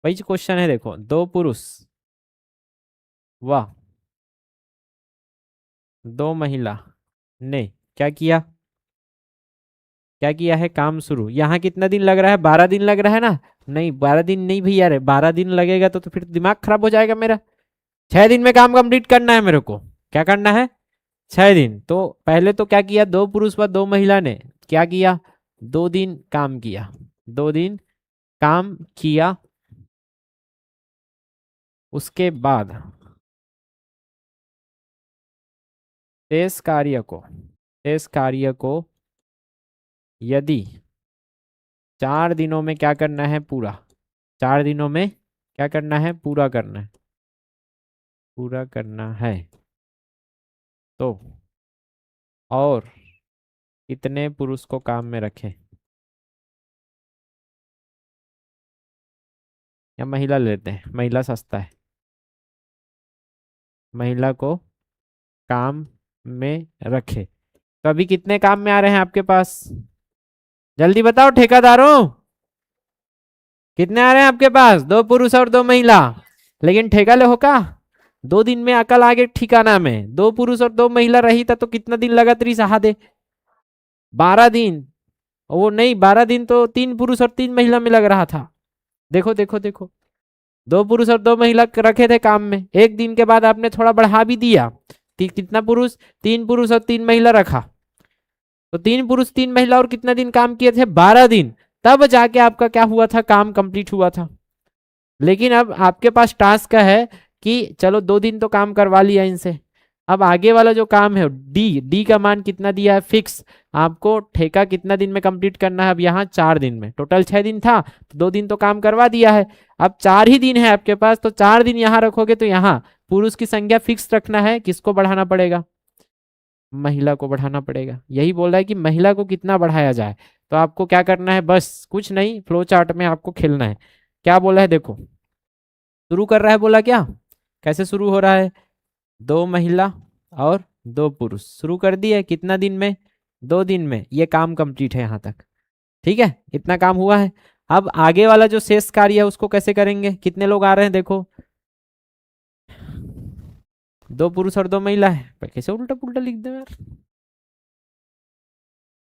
वही क्वेश्चन है देखो, 2 पुरुष व 2 महिला ने क्या किया, क्या किया है, काम शुरू। यहाँ कितना दिन लग रहा है, 12 दिन लग रहा है ना, नहीं 12 दिन नहीं भैया रे, 12 दिन लगेगा तो फिर दिमाग खराब हो जाएगा मेरा। 6 दिन में काम कंप्लीट करना है मेरे को, क्या करना है 6 दिन। तो पहले तो क्या किया, 2 पुरुष व 2 महिला ने क्या किया, 2 दिन काम किया, 2 दिन काम किया, उसके बाद शेष कार्य को यदि 4 दिनों में क्या करना है, पूरा, 4 दिनों में क्या करना है, पूरा करना है तो और कितने पुरुष को काम में रखें, या महिला लेते हैं, महिला सस्ता है, महिला को काम में रखे। तो अभी कितने काम में आ रहे हैं आपके पास, जल्दी बताओ ठेकेदारों, कितने आ रहे हैं आपके पास, 2 पुरुष और 2 महिला। लेकिन ठेका ले हो का, 2 दिन में अकल आगे ठिकाना में, 2 पुरुष और 2 महिला रही था तो कितना दिन लगा त्री सहा दे, 12 दिन। वो नहीं, 12 दिन तो 3 पुरुष और 3 महिला में लग रहा था। देखो देखो देखो, 2 पुरुष और 2 महिला रखे थे काम में, एक दिन के बाद आपने थोड़ा बढ़ा भी दिया, कितना पुरुष, 3 पुरुष और 3 महिला रखा, तो 3 पुरुष 3 महिला और कितना दिन काम किए थे, 12 दिन। तब जाके आपका क्या हुआ था, काम कंप्लीट हुआ था। लेकिन अब आपके पास टास्क है कि चलो 2 दिन तो काम करवा लिया इनसे, अब आगे वाला जो काम है डी का मान कितना दिया है, फिक्स। आपको ठेका कितना दिन में कंप्लीट करना है, अब यहाँ 4 दिन में, टोटल 6 दिन था तो 2 दिन तो काम करवा दिया है, अब 4 ही दिन है आपके पास, तो 4 दिन यहाँ रखोगे तो यहाँ पुरुष की संख्या फिक्स रखना है, किसको बढ़ाना पड़ेगा, महिला को बढ़ाना पड़ेगा। यही बोल रहा है कि महिला को कितना बढ़ाया जाए, तो आपको क्या करना है, बस कुछ नहीं, फ्लो चार्ट में आपको खेलना है। क्या बोला है देखो, शुरू कर रहा है, बोला क्या, कैसे शुरू हो रहा है, 2 महिला और 2 पुरुष, शुरू कर दिए, कितना दिन में, 2 दिन में, ये काम कंप्लीट है यहाँ तक, ठीक है, इतना काम हुआ है। अब आगे वाला जो शेष कार्य है उसको कैसे करेंगे, कितने लोग आ रहे हैं देखो, 2 पुरुष और 2 महिला है, पर कैसे उल्टा पुल्टा लिख दे यार,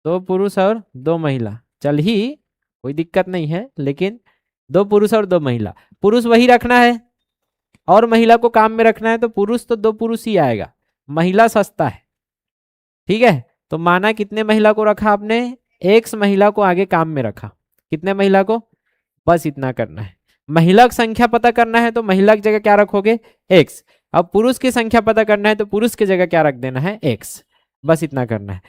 2 पुरुष और 2 महिला, चल ही, कोई दिक्कत नहीं है, लेकिन 2 पुरुष और 2 महिला, पुरुष वही रखना है और महिला को काम में रखना है, तो पुरुष तो 2 पुरुष ही आएगा, महिला सस्ता है, ठीक है। तो माना कितने महिला को रखा आपने, एक्स महिला को आगे काम में रखा, कितने महिला को, बस इतना करना है। महिला की संख्या पता करना है तो महिला की जगह क्या रखोगे, एक्स। अब पुरुष की संख्या पता करना है तो पुरुष की जगह क्या रख देना है, एक्स, बस इतना करना है।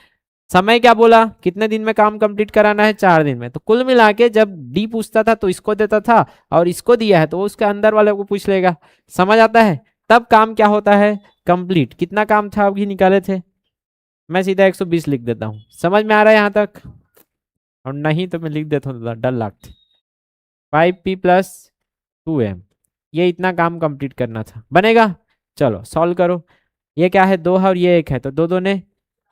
समय क्या बोला, कितने दिन में काम कंप्लीट कराना है, 4 दिन में। तो कुल मिला के जब डी पूछता था तो इसको देता था, और इसको दिया है तो उसके अंदर वाले को पूछ लेगा, समझ आता है, तब काम क्या होता है, कंप्लीट। कितना काम था अभी निकाले थे, मैं सीधा 120 लिख देता हूँ, समझ में आ रहा है यहाँ तक, और नहीं तो मैं लिख देता हूँ डर लगता, 5p+2m, ये इतना काम कंप्लीट करना था, बनेगा। चलो सॉल्व करो, ये क्या है, 2 है और ये 1 है, तो 2 दूने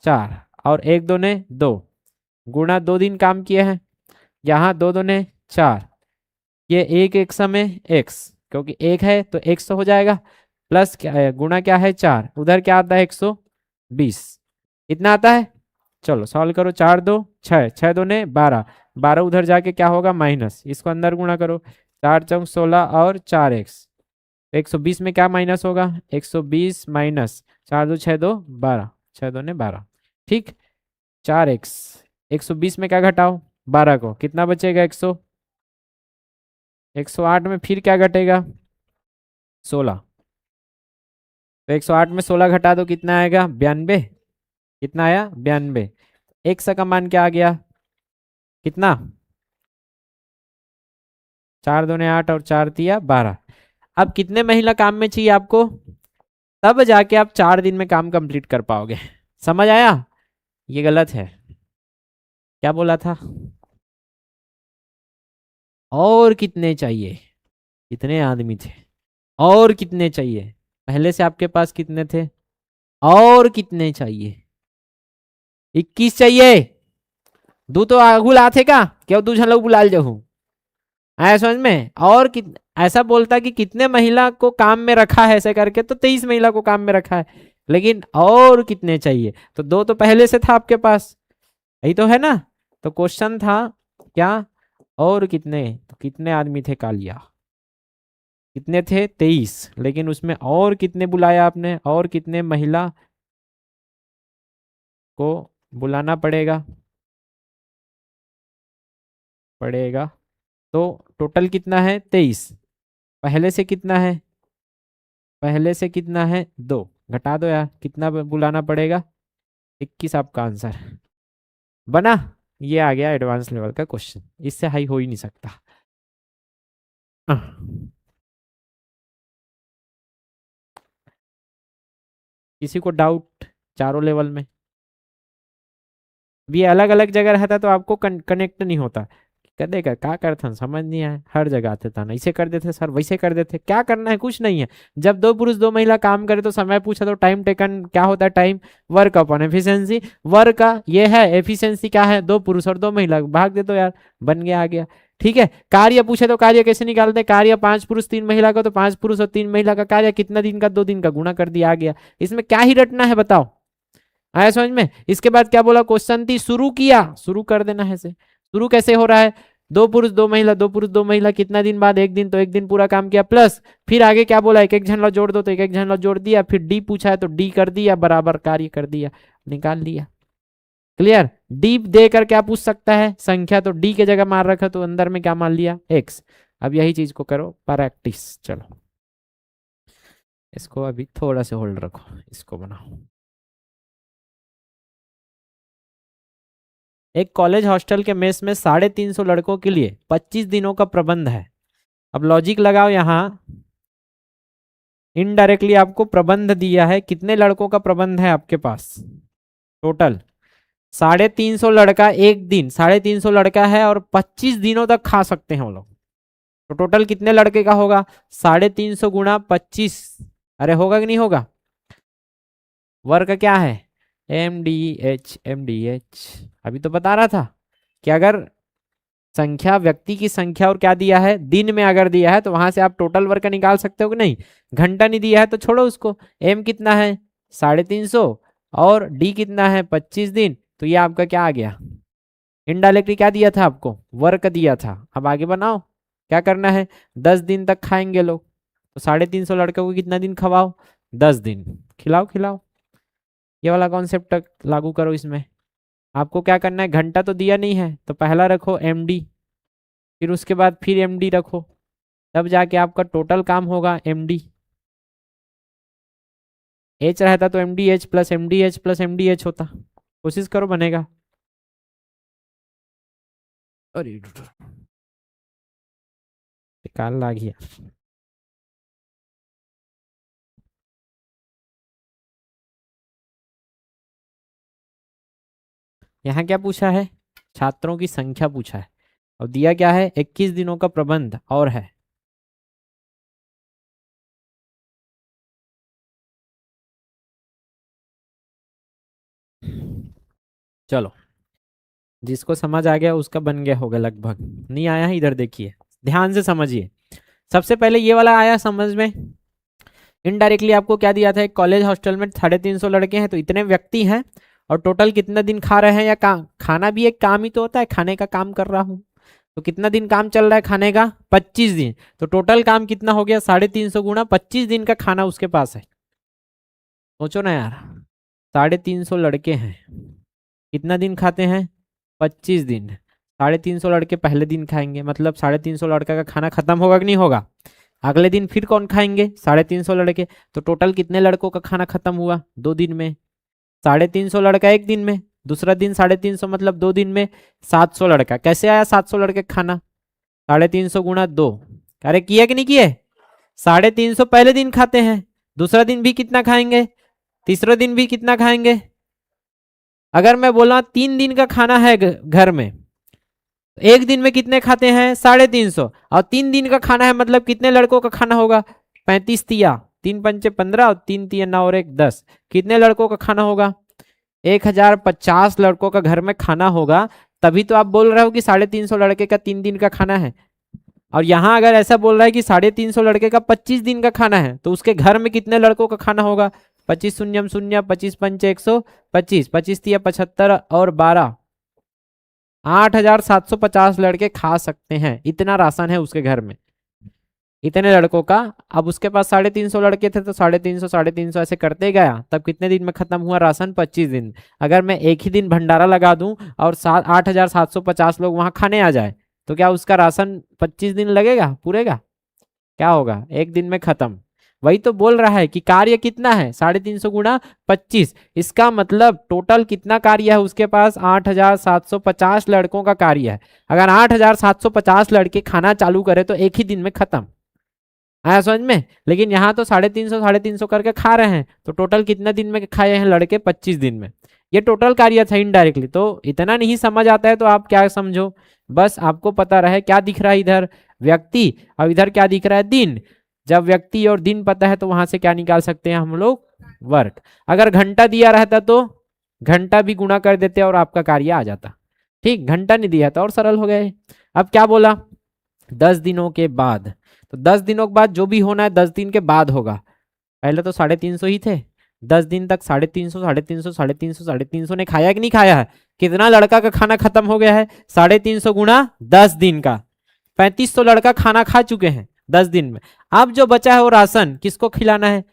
4 और 1 दूने 2, गुणा 2 दिन काम किए हैं, यहाँ 2 दूने 4, ये एक समय x, क्योंकि 1 है तो x तो हो जाएगा, प्लस क्या है, गुणा क्या है 4, उधर क्या आता है 120, इतना आता है। चलो सॉल्व करो, 4 2 6, 6 दूने 12, 12 उधर जाके क्या होगा माइनस, इसको अंदर गुणा करो, 4 चौक 16 और 4x, 120 में क्या माइनस होगा, 120 माइनस 4 2 6 2 12, 6 दूने 12, ठीक, 4x, 120 में क्या घटाओ, 12 को, कितना बचेगा, 108 में फिर क्या घटेगा, 16, तो 108 में 16 घटा दो, कितना आएगा, 92, कितना आया, 92, x का मान क्या आ गया, कितना, 4 दूने 8 और 4 तिया 12। अब कितने महिला काम में चाहिए आपको, तब जाके आप 4 दिन में काम कंप्लीट कर पाओगे, समझ आया, ये गलत है, क्या बोला था, और कितने चाहिए, कितने आदमी थे, और कितने चाहिए, पहले से आपके पास कितने थे, और कितने चाहिए, 21 चाहिए, दू तो आगुल आथे का, क्यों दू झन लोग बुलाल जहू, आया समझ में, और ऐसा बोलता कि कितने महिला को काम में रखा है ऐसे करके, तो 23 महिला को काम में रखा है, लेकिन और कितने चाहिए, तो 2 तो पहले से था आपके पास, यही तो है ना। तो क्वेश्चन था क्या, और कितने, तो कितने आदमी थे कालिया, कितने थे 23, लेकिन उसमें और कितने बुलाया आपने, और कितने महिला को बुलाना पड़ेगा, तो टोटल कितना है 23। पहले से कितना है, पहले से कितना है 2, घटा दो यार, कितना बुलाना पड़ेगा 21 आपका आंसर बना। ये आ गया एडवांस लेवल का क्वेश्चन, इससे हाई हो ही नहीं सकता। किसी को डाउट चारों लेवल में? भी अलग अलग जगह रहता तो आपको कनेक्ट नहीं होता, कदेगा क्या करता समझ नहीं आया, हर जगह आते था ना, इसे कर देते सर वैसे कर देते, क्या करना है कुछ नहीं है। जब दो पुरुष दो महिला काम करे तो समय पूछा तो टाइम टेकन क्या होता है, time work upon efficiency, work का ये है, एफिशिएंसी क्या है, दो पुरुष और दो महिला, भाग दे दो यार, बन गया आ गया। ठीक है, कार्य पूछे तो कार्य कैसे निकालते हैं, कार्य 5 पुरुष 3 महिला का, तो 5 पुरुष और 3 महिला का कार्य कितना दिन का, 2 दिन का, गुणा कर दिया आ गया। इसमें क्या ही रटना है बताओ, आया समझ में। इसके बाद क्या बोला, क्वेश्चन थी शुरू किया, शुरू कर देना है से। शुरू कैसे हो रहा है, दो पुरुष दो महिला, दो पुरुष दो महिला, कितना दिन बाद, एक दिन, तो एक दिन पूरा काम किया, प्लस फिर आगे क्या बोला, एक एक झंडा जोड़ दो, तो एक एक झंडा जोड़ दिया, फिर डी पूछा है तो डी कर दिया, बराबर कार्य कर दिया, निकाल लिया। क्लियर, डी देकर क्या पूछ सकता है, संख्या, तो डी के जगह मार रखा तो अंदर में क्या मान लिया, एक्स। अब यही चीज को करो प्रैक्टिस। चलो इसको अभी थोड़ा सा होल्ड रखो, इसको बनाओ। एक कॉलेज हॉस्टल के मेस में 350 लड़कों के लिए 25 दिनों का प्रबंध है। अब लॉजिक लगाओ यहाँ, इनडायरेक्टली आपको प्रबंध दिया है, कितने लड़कों का प्रबंध है आपके पास टोटल, 350 लड़का एक दिन, 350 लड़का है और 25 दिनों तक खा सकते हैं वो लोग, तो टोटल कितने लड़के का होगा, 350 गुणा 25, अरे होगा कि नहीं होगा। वर्ग क्या है, एम डी एच, अभी तो बता रहा था कि अगर संख्या, व्यक्ति की संख्या और क्या दिया है, दिन में अगर दिया है तो वहां से आप टोटल वर्ग निकाल सकते हो कि नहीं। घंटा नहीं दिया है तो छोड़ो उसको, एम कितना है 350 और डी कितना है 25 दिन, तो ये आपका क्या आ गया, इनडायरेक्टली क्या दिया था आपको, वर्क दिया था। अब आगे बनाओ, क्या करना है, 10 दिन तक खाएंगे लोग, तो 350 लड़कों को कितना दिन खवाओ, 10 दिन, खिलाओ खिलाओ। ये वाला कॉन्सेप्ट लागू करो इसमें। आपको क्या करना है, घंटा तो दिया नहीं है तो पहला रखो एमडी, फिर उसके बाद फिर एमडी रखो, तब जाके आपका टोटल काम होगा एमडी। एच रहता तो MD H plus MD H plus MD H होता, कोशिश करो बनेगा। अरे काल ला गया। यहाँ क्या पूछा है, छात्रों की संख्या पूछा है, और दिया क्या है 21 दिनों का प्रबंध और है। चलो जिसको समझ आ गया उसका बन गया होगा लगभग, नहीं आया है इधर देखिए, ध्यान से समझिए। सबसे पहले ये वाला आया समझ में, इनडायरेक्टली आपको क्या दिया था, एक कॉलेज हॉस्टल में 350 लड़के हैं तो इतने व्यक्ति हैं, और टोटल कितना दिन खा रहे हैं, या खाना भी एक काम ही तो होता है, खाने का काम कर रहा हूँ, तो कितना दिन काम चल रहा है खाने का, 25 दिन, तो टोटल काम कितना हो गया 350 गुणा 25 दिन का खाना उसके पास है। सोचो ना यार, 350 लड़के हैं, कितना दिन खाते हैं 25 दिन, 350 लड़के पहले दिन खाएंगे, मतलब 350 लड़का का खाना खत्म होगा कि नहीं होगा। अगले दिन फिर कौन खाएंगे 350 लड़के, तो टोटल कितने लड़कों का खाना खत्म हुआ 2 दिन में, 350 लड़का एक दिन में, दूसरा दिन 350 मतलब 2 दिन में 700 लड़का, कैसे आया 700 लड़के खाना, 350 गुणा 2, अरे किया कि नहीं किए, 350 पहले दिन खाते हैं, दूसरा दिन भी कितना खाएंगे, तीसरा दिन भी कितना खाएंगे। अगर मैं बोला 3 दिन का खाना है घर में, एक दिन में कितने खाते हैं 350, और 3 दिन का खाना है मतलब कितने लड़कों का खाना होगा, 35 तिया 3 पंचे 15 और 3 तिया 9 और 1 10, कितने लड़कों का खाना होगा 1050 लड़कों का घर में खाना होगा। तभी तो आप बोल रहे हो कि 350 लड़के का 3 दिन का खाना है, और यहाँ अगर ऐसा बोल रहा है कि 350 लड़के का 25 दिन का खाना है, तो उसके घर में कितने लड़कों का खाना होगा, 25 शून्यम शून्य 25 पंचे 125, 25 तिया 75 और 12, 8750 लड़के खा सकते हैं, इतना राशन है उसके घर में, इतने लड़कों का। अब उसके पास 350 लड़के थे तो 350 ऐसे करते गया, तब कितने दिन में खत्म हुआ राशन 25 दिन। अगर मैं एक ही दिन भंडारा लगा दूं और 8750 लोग वहां खाने आ जाए तो क्या उसका राशन 25 दिन लगेगा पूरेगा? क्या होगा? एक दिन में खत्म। वही तो बोल रहा है कि कार्य कितना है, 350 गुणा 25। इसका मतलब टोटल कितना कार्य है उसके पास? 8750 लड़कों का कार्य है। अगर 8750 लड़के खाना चालू करे तो एक ही दिन में खत्म। आया समझ में? लेकिन यहाँ तो 350 करके खा रहे हैं, तो टोटल कितने दिन में खाए हैं लड़के? 25 दिन में। ये टोटल कार्य था इनडायरेक्टली। तो इतना नहीं समझ आता है तो आप क्या समझो, बस आपको पता रहे क्या दिख रहा है इधर? व्यक्ति, और इधर क्या दिख रहा है? दिन। जब व्यक्ति और दिन पता है तो वहां से क्या निकाल सकते हैं हम लोग? वर्क। अगर घंटा दिया रहता तो घंटा भी गुणा कर देते और आपका कार्य आ जाता। ठीक, घंटा नहीं दिया था और सरल हो गए। अब क्या बोला? 10 दिनों के बाद। तो 10 दिनों के बाद जो भी होना है 10 दिन के बाद होगा। पहले तो 350 ही थे, 10 दिन तक 350 350 350 350 ने खाया कि नहीं खाया है? कितना लड़का का खाना खत्म हो गया है? 350 गुणा 10 दिन का 3500 लड़का खाना खा चुके हैं 10 दिन में। अब जो बचा है वो राशन किसको खिलाना है?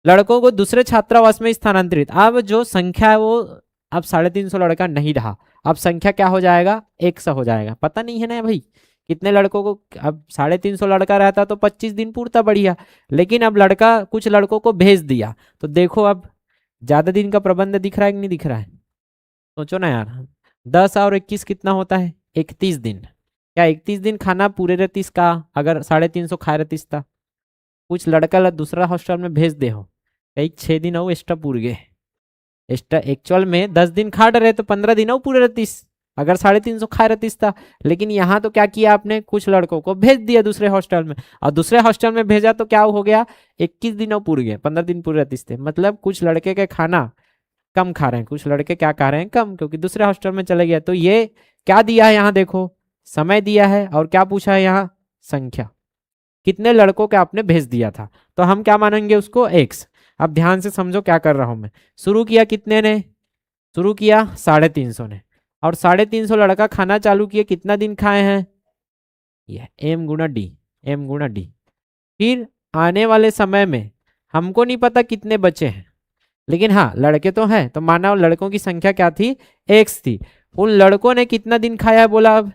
लड़कों को दूसरे छात्रावास में स्थानांतरित। अब जो संख्या है वो अब 350 लड़का नहीं रहा, अब संख्या क्या हो जाएगा? 100 हो जाएगा। पता नहीं है ना भाई कितने लड़कों को? अब 350 लड़का रहता तो 25 दिन पूर्ता बढ़िया, लेकिन अब लड़का कुछ लड़कों को भेज दिया। तो देखो अब ज्यादा दिन का प्रबंध दिख रहा है कि नहीं दिख रहा है? सोचो ना यार, 10 और 21 कितना होता है? 31 दिन। क्या 31 दिन खाना पूरे रहतीस का? अगर 350 खा रहतीस था, कुछ लड़का ला दूसरा हॉस्टल में भेज दे हो, एक 6 दिन और एक्स्ट्रा पूरे गए। एक्स्ट्रा एक्चुअल में 10 दिन खा रहे तो 15 दिन और पूरे रहतीस, अगर 350 खा रहतीस था। लेकिन यहाँ तो क्या किया आपने? कुछ लड़कों को भेज दिया दूसरे हॉस्टल में, और दूसरे हॉस्टल में भेजा तो क्या हो गया? 21 दिन और पूरे गए, 15 दिन पूरे रहतीस थे। मतलब कुछ लड़के के खाना कम खा रहे हैं, कुछ लड़के क्या खा रहे हैं? कम, क्योंकि दूसरे हॉस्टल में चले गए। तो ये क्या दिया है यहाँ? देखो समय दिया है, और क्या पूछा है यहाँ? संख्या। कितने लड़कों के आपने भेज दिया था, तो हम क्या मानेंगे उसको? एक्स। अब ध्यान से समझो क्या कर रहा हूं मैं। शुरू किया कितने ने? शुरू किया 350 ने, और 350 लड़का खाना चालू किए, कितना दिन खाए हैं? ये एम गुणा डी, एम गुणा डी। फिर आने वाले समय में हमको नहीं पता कितने बचे हैं, लेकिन हाँ लड़के तो हैं, तो माना लड़कों की संख्या क्या थी? एक्स थी। उन लड़कों ने कितना दिन खाया है बोला? अब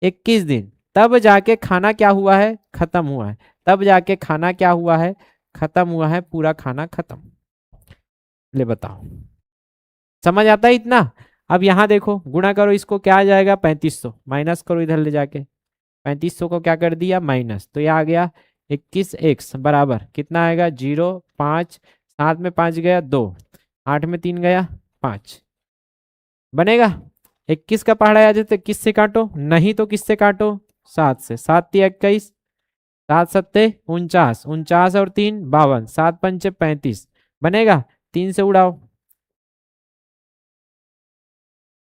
21 दिन। तब जाके खाना क्या हुआ है? खत्म हुआ है। तब जाके खाना क्या हुआ है? खत्म हुआ है, पूरा खाना खत्म। ले बताओ, समझ आता है इतना? अब यहाँ देखो, गुणा करो इसको, क्या आ जाएगा? 3500। माइनस करो इधर ले जाके, 3500 को क्या कर दिया? माइनस। तो यह आ गया 21x बराबर कितना आएगा? 0 5, 7 में 5 गया 2, 8 में 3 गया 5। बनेगा? 21 का पहाड़ा आ जाते, किस से काटो? नहीं तो किससे काटो? 7 से। 7 × 21, 7 7 49, 49 और 3 52, 7 5 35। बनेगा? 3 से उड़ाओ,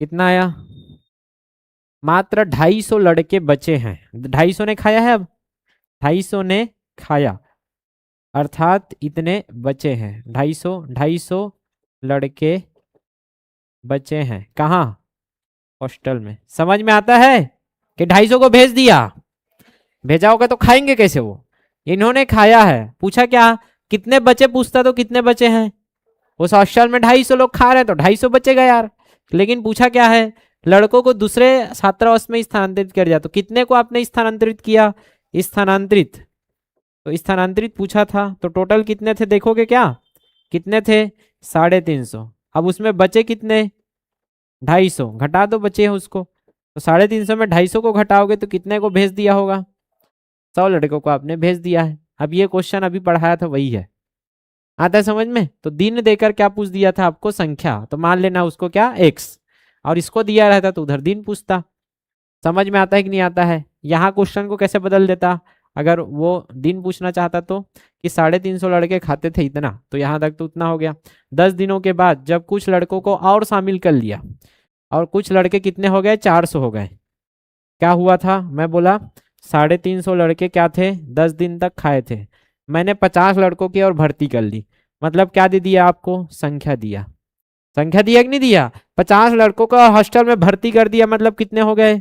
कितना आया? मात्र 250 लड़के बचे हैं। 250 ने खाया है, अब 250 ने खाया, अर्थात इतने बचे हैं। 250 लड़के बचे हैं कहाँ? हॉस्टल में। समझ में आता है कि 250 को भेज दिया, भेजा होगा तो खाएंगे कैसे वो? इन्होंने खाया है। पूछा क्या? कितने बचे? पूछता तो कितने बचे हैं? उस हॉस्टल में 250 लोग खा रहे हैं तो 250 बचेगा यार। लेकिन पूछा क्या है? लड़कों को दूसरे छात्रावास में स्थानांतरित कर दिया। तो कितने को आपने स्थानांतरित किया? स्थानांतरित, तो स्थानांतरित पूछा था, तो टोटल कितने थे देखोगे क्या? कितने थे? 350। अब उसमें बचे कितने? 250। घटा दो बचे हैं उसको, तो 350 में 250 को घटाओगे तो कितने को भेज दिया होगा? 100 लड़कों को आपने भेज दिया है। अब ये क्वेश्चन अभी पढ़ाया था वही है, आता है समझ में? तो दिन देकर क्या पूछ दिया था आपको? संख्या। तो मान लेना उसको क्या? एक्स, और इसको दिया रहता तो उधर दिन पूछता। समझ में आता है कि नहीं आता है? यहाँ क्वेश्चन को कैसे बदल देता? अगर वो दिन पूछना चाहता तो कि 350 लड़के खाते थे इतना, तो यहाँ तक तो उतना हो गया। 10 दिनों के बाद जब कुछ लड़कों को और शामिल कर लिया, और कुछ लड़के कितने हो गए? 400 हो गए। क्या हुआ था? मैं बोला 350 लड़के क्या थे? 10 दिन तक खाए थे। मैंने 50 लड़कों की और भर्ती कर ली, मतलब क्या दे दिया आपको? संख्या दिया। संख्या दिया कि नहीं दिया? 50 लड़कों का हॉस्टल में भर्ती कर दिया, मतलब कितने हो गए?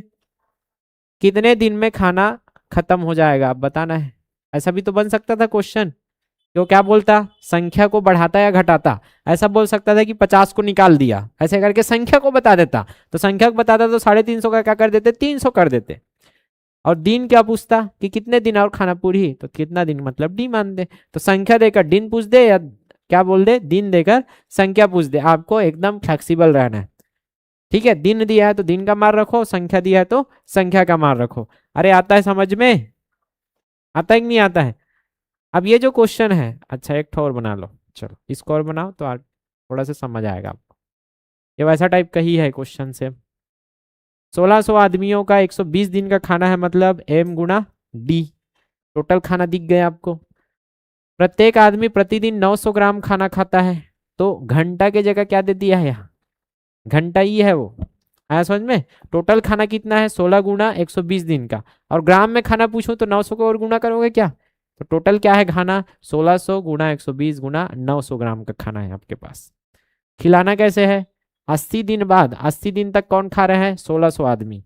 कितने दिन में खाना खत्म हो जाएगा? आप बताना है। ऐसा भी तो बन सकता था क्वेश्चन। तो क्या बोलता, संख्या को बढ़ाता या घटाता? ऐसा बोल सकता था कि 50 को निकाल दिया, ऐसे करके संख्या को बता देता। तो संख्या को बताता तो 350 का क्या कर देते, 300 कर देते। और दिन क्या पूछता कि कितने दिन और खाना पूरी, तो कितना दिन मतलब डी मान दे। तो संख्या देकर दिन पूछ दे या क्या बोल दे, दिन देकर संख्या पूछ दे। आपको एकदम फ्लेक्सिबल रहना है, ठीक है। दिन दिया है तो दिन का मान रखो, संख्या दिया है तो संख्या का मान रखो। अरे आता है समझ में, आता है कि नहीं आता है? अब ये जो क्वेश्चन है, अच्छा एक और बना लो, चलो इसको और बनाओ तो थोड़ा सा समझ आएगा आपको। ये वैसा टाइप का ही है क्वेश्चन से। 1600 आदमियों का 120 दिन का खाना है, मतलब m गुणा d। टोटल खाना दिख गया आपको। प्रत्येक आदमी प्रतिदिन 900 ग्राम खाना खाता है, तो घंटा की जगह क्या दे दिया है यहाँ, घंटा ही है वो। आया समझ में? टोटल खाना कितना है, 16 गुणा 120 दिन का। और ग्राम में खाना पूछूं तो 900 को और गुणा करोगे क्या, तो टोटल क्या है खाना, 1600 गुणा 120 गुणा 900 ग्राम का खाना है आपके पास। खिलाना कैसे है, 80 दिन बाद, 80 दिन तक कौन खा रहे हैं, 1600 आदमी।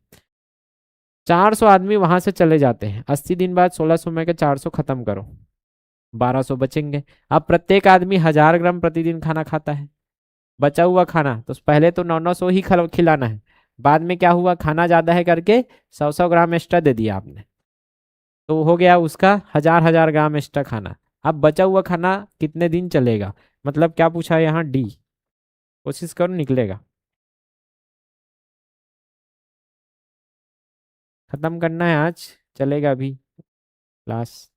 400 आदमी वहां से चले जाते हैं, 80 दिन बाद 1600 में के 400 खत्म करो, 1200 बचेंगे। अब प्रत्येक आदमी 1000 ग्राम प्रतिदिन खाना खाता है। बचा हुआ खाना तो पहले तो 900 ही खिलाना है, बाद में क्या हुआ, खाना ज्यादा है करके 100 ग्राम एक्स्ट्रा दे दिया आपने, तो हो गया उसका 1000 ग्राम एक्स्ट्रा खाना। अब बचा हुआ खाना कितने दिन चलेगा, मतलब क्या पूछा है यहाँ, डी। कोशिश करो निकलेगा, खत्म करना है आज, चलेगा अभी क्लास।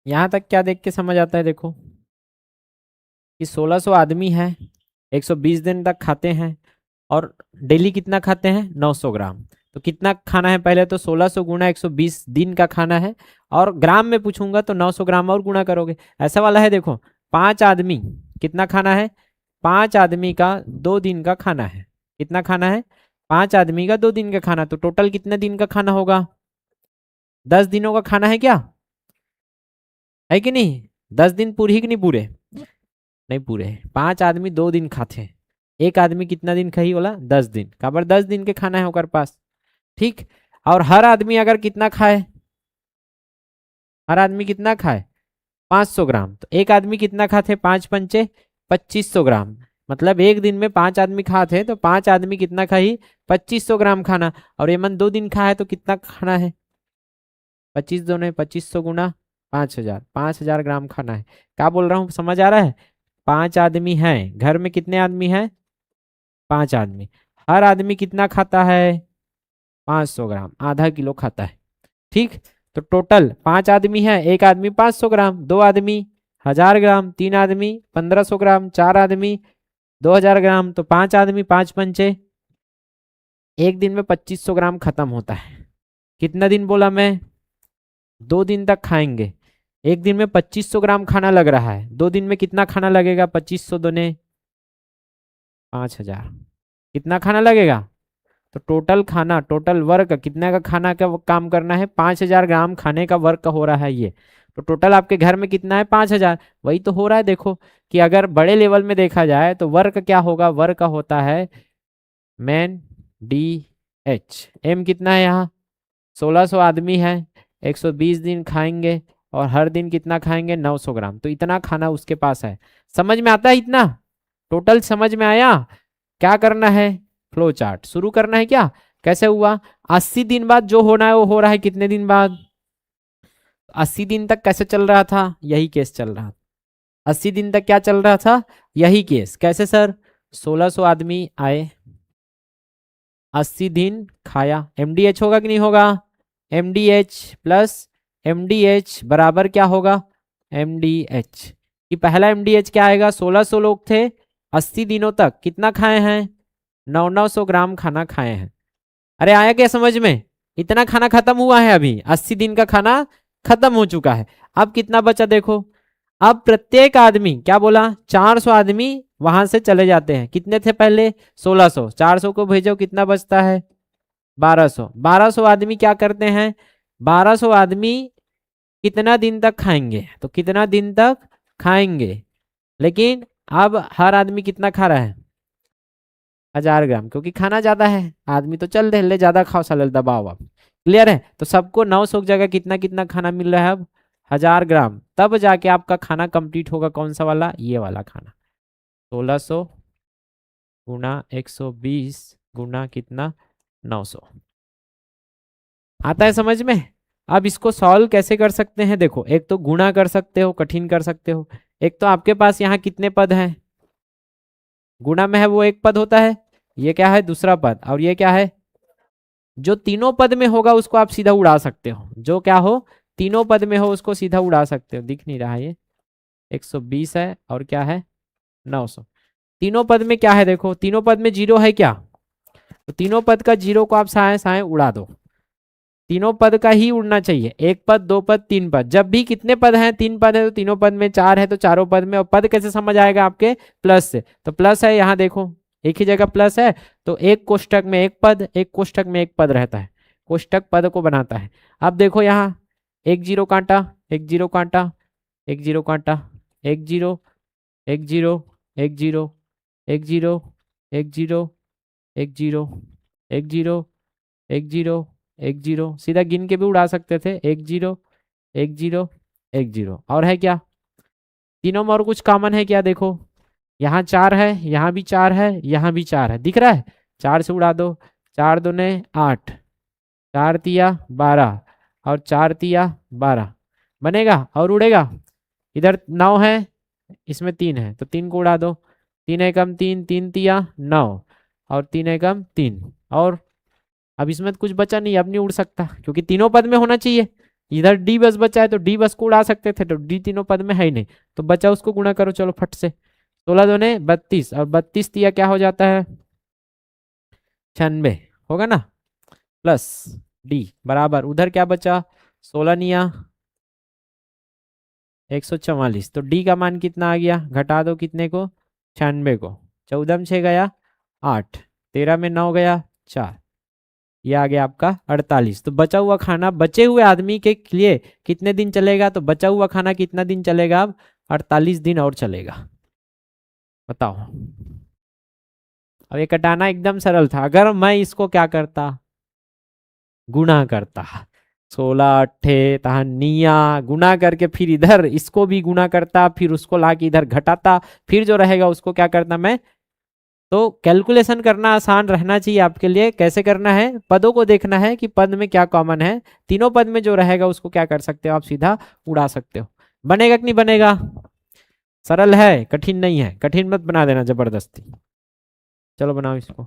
यहाँ तक क्या देख के समझ आता है, देखो कि 1600 आदमी है, 120 दिन तक खाते हैं, और डेली कितना खाते हैं, 900 ग्राम। तो कितना खाना है, पहले तो 1600 गुणा 120 दिन का खाना है, और ग्राम में पूछूंगा तो 900 ग्राम और गुणा करोगे। ऐसा वाला है देखो, 5 आदमी कितना खाना है, 5 आदमी का 2 दिन का खाना है। कितना खाना है, 5 आदमी का 2 दिन का खाना, तो टोटल कितने दिन का खाना होगा, 10 दिनों का खाना है क्या, है कि नहीं? 10 दिन पूरे ही कि नहीं पूरे, नहीं पूरे। 5 आदमी 2 दिन खाते हैं, एक आदमी कितना दिन खाई बोला, 10 दिन, काबर 10 दिन के खाना है ओकर पास, ठीक। और हर आदमी अगर कितना खाए, हर आदमी कितना खाए, 500 ग्राम, तो एक आदमी कितना खाते, 5 पंचे 2500 ग्राम। मतलब एक दिन में 5 आदमी खाते तो 5 आदमी कितना खाई, 2500 ग्राम खाना। और ये मन 2 दिन खा है तो कितना खाना है, 25 दोनों 2500 गुना 5000, 5000 ग्राम खाना है। क्या बोल रहा हूँ, समझ आ रहा है? 5 आदमी हैं, घर में कितने आदमी हैं, 5 आदमी, हर आदमी कितना खाता है, 500 ग्राम, आधा किलो खाता है, ठीक। तो टोटल 5 आदमी है, एक आदमी 500 ग्राम, 2 आदमी 1000 ग्राम, 3 आदमी 1500 ग्राम, 4 आदमी 2000 ग्राम, तो 5 आदमी 5 पंचे, एक दिन में 2500 ग्राम खत्म होता है। कितना दिन बोला मैं, 2 दिन तक खाएंगे। एक दिन में 2500 ग्राम खाना लग रहा है, 2 दिन में कितना खाना लगेगा, 2500 दोने 5000, कितना खाना लगेगा। तो टोटल खाना, टोटल वर्क कितना का खाना का काम करना है, 5000 ग्राम खाने का वर्क हो रहा है ये। तो टोटल आपके घर में कितना है, 5000, वही तो हो रहा है। देखो कि अगर बड़े लेवल में देखा जाए तो वर्क क्या होगा, वर्क होता है मैन डी एच। एम कितना है यहाँ, 1600 आदमी है, 120 दिन खाएंगे, और हर दिन कितना खाएंगे, 900 ग्राम, तो इतना खाना उसके पास है। समझ में आता है इतना, टोटल समझ में आया? क्या करना है, फ्लो चार्ट शुरू करना है क्या, कैसे हुआ, 80 दिन बाद जो होना है वो हो रहा है, कितने दिन बाद, 80 दिन तक कैसे चल रहा था, यही केस चल रहा था। 80 दिन तक क्या चल रहा था, यही केस। कैसे सर, 1600 आदमी आए, 80 दिन खाया, एमडीएच होगा कि नहीं होगा, एमडीएच प्लस एमडीएच बराबर क्या होगा, एमडीएच कि पहला एमडीएच क्या आएगा, 1600 लोग थे, 80 दिनों तक कितना खाए हैं, 900 ग्राम खाना खाए हैं। अरे आया क्या समझ में, इतना खाना खत्म हुआ है अभी, 80 दिन का खाना खत्म हो चुका है। अब कितना बचा देखो, अब प्रत्येक आदमी क्या बोला, 400 आदमी वहां से चले जाते हैं। कितने थे पहले? 1600। 400 को भेजो, कितना बचता है? 1200। 1200 आदमी क्या करते हैं? 1200 आदमी कितना दिन तक खाएंगे? तो कितना दिन तक खाएंगे? लेकिन अब हर आदमी कितना खा रहा है? 1000 ग्राम, क्योंकि खाना ज्यादा है। आदमी तो चल रहे ले, ज्यादा खाओ साले, दबाओ आप। क्लियर है? तो सबको 900 की जगह कितना कितना खाना मिल रहा है अब? 1000 ग्राम। तब जाके आपका खाना कंप्लीट होगा। कौन सा वाला? ये वाला खाना। 1600 गुना 120 गुना कितना? 900। आता है समझ में? अब इसको सॉल्व कैसे कर सकते हैं? देखो, एक तो गुणा कर सकते हो, कठिन कर सकते हो। एक तो आपके पास यहाँ कितने पद हैं? गुणा में है वो एक पद होता है, ये क्या है? दूसरा पद। और ये क्या है? जो तीनों पद में होगा उसको आप सीधा उड़ा सकते हो। जो क्या हो? तीनों पद में हो उसको सीधा उड़ा सकते हो। दिख नहीं रहा है ये? 120 है और क्या है? 900। तीनों पद में क्या है? देखो, तीनों पद में जीरो है क्या? तो तीनों पद का जीरो को आप साए साए उड़ा दो। तीनों पद का ही उड़ना चाहिए। एक पद, दो पद, तीन पद। जब भी कितने पद हैं? तीन पद है तो तीनों पद में, चार है तो चारों पद में। और पद कैसे समझ आएगा आपके? प्लस से। तो प्लस है यहाँ देखो, एक ही जगह प्लस है, तो एक कोष्टक में एक पद, एक कोष्टक में एक पद रहता है। कोष्टक पद को बनाता है। अब देखो यहाँ एक जीरो काटा, एक जीरो काटा, एक जीरो काटा, एक जीरो, एक जीरो, एक जीरो, एक जीरो, एक जीरो, एक जीरो, एक जीरो, एक जीरो, एक जीरो। सीधा गिन के भी उड़ा सकते थे। एक जीरो, एक जीरो, एक जीरो। और है क्या? तीनों में और कुछ कॉमन है क्या? देखो, यहाँ चार है, यहाँ भी चार है, यहाँ भी चार है। दिख रहा है? चार से उड़ा दो। चार दूने 8, चार तिया 12 और चार तिया 12 बनेगा और उड़ेगा। इधर 9 है, इसमें 3 है तो 3 को उड़ा दो। 3 एकम 3, 3 तिया 9 और 3 एकम 3। और अब इसमें तो कुछ बचा नहीं, अब नहीं उड़ सकता क्योंकि तीनों पद में होना चाहिए। इधर डी बस बचा है तो डी बस को उड़ा सकते थे, तो डी तीनों पद में है ही नहीं, तो बचा उसको गुणा करो चलो फट से। 16 दूने 32 और 32 तिया क्या हो जाता है? 96 होगा ना? प्लस डी बराबर उधर क्या बचा? 16 निया 144। तो डी का मान कितना आ गया? घटा दो कितने को? 96 को। 14 में 6 गया 8, 13 में 9 गया 4, ये आ गया आपका 48। तो बचा हुआ खाना बचे हुए आदमी के लिए कितने दिन चलेगा? तो बचा हुआ खाना कितना दिन चलेगा? अब 48 दिन और चलेगा। बताओ। अब ये कटाना एकदम सरल था। अगर मैं इसको क्या करता? गुणा करता। 16 अट्ठे तहनिया गुना करके फिर इधर इसको भी गुना करता, फिर उसको लाके इधर घटाता, फिर जो रहेगा उसको क्या करता मैं? तो कैलकुलेशन करना आसान रहना चाहिए आपके लिए। कैसे करना है? पदों को देखना है कि पद में क्या कॉमन है। तीनों पद में जो रहेगा उसको क्या कर सकते हो आप? सीधा उड़ा सकते हो। बनेगा कि नहीं बनेगा? सरल है, कठिन नहीं है। कठिन मत बना देना जबरदस्ती। चलो बनाओ इसको।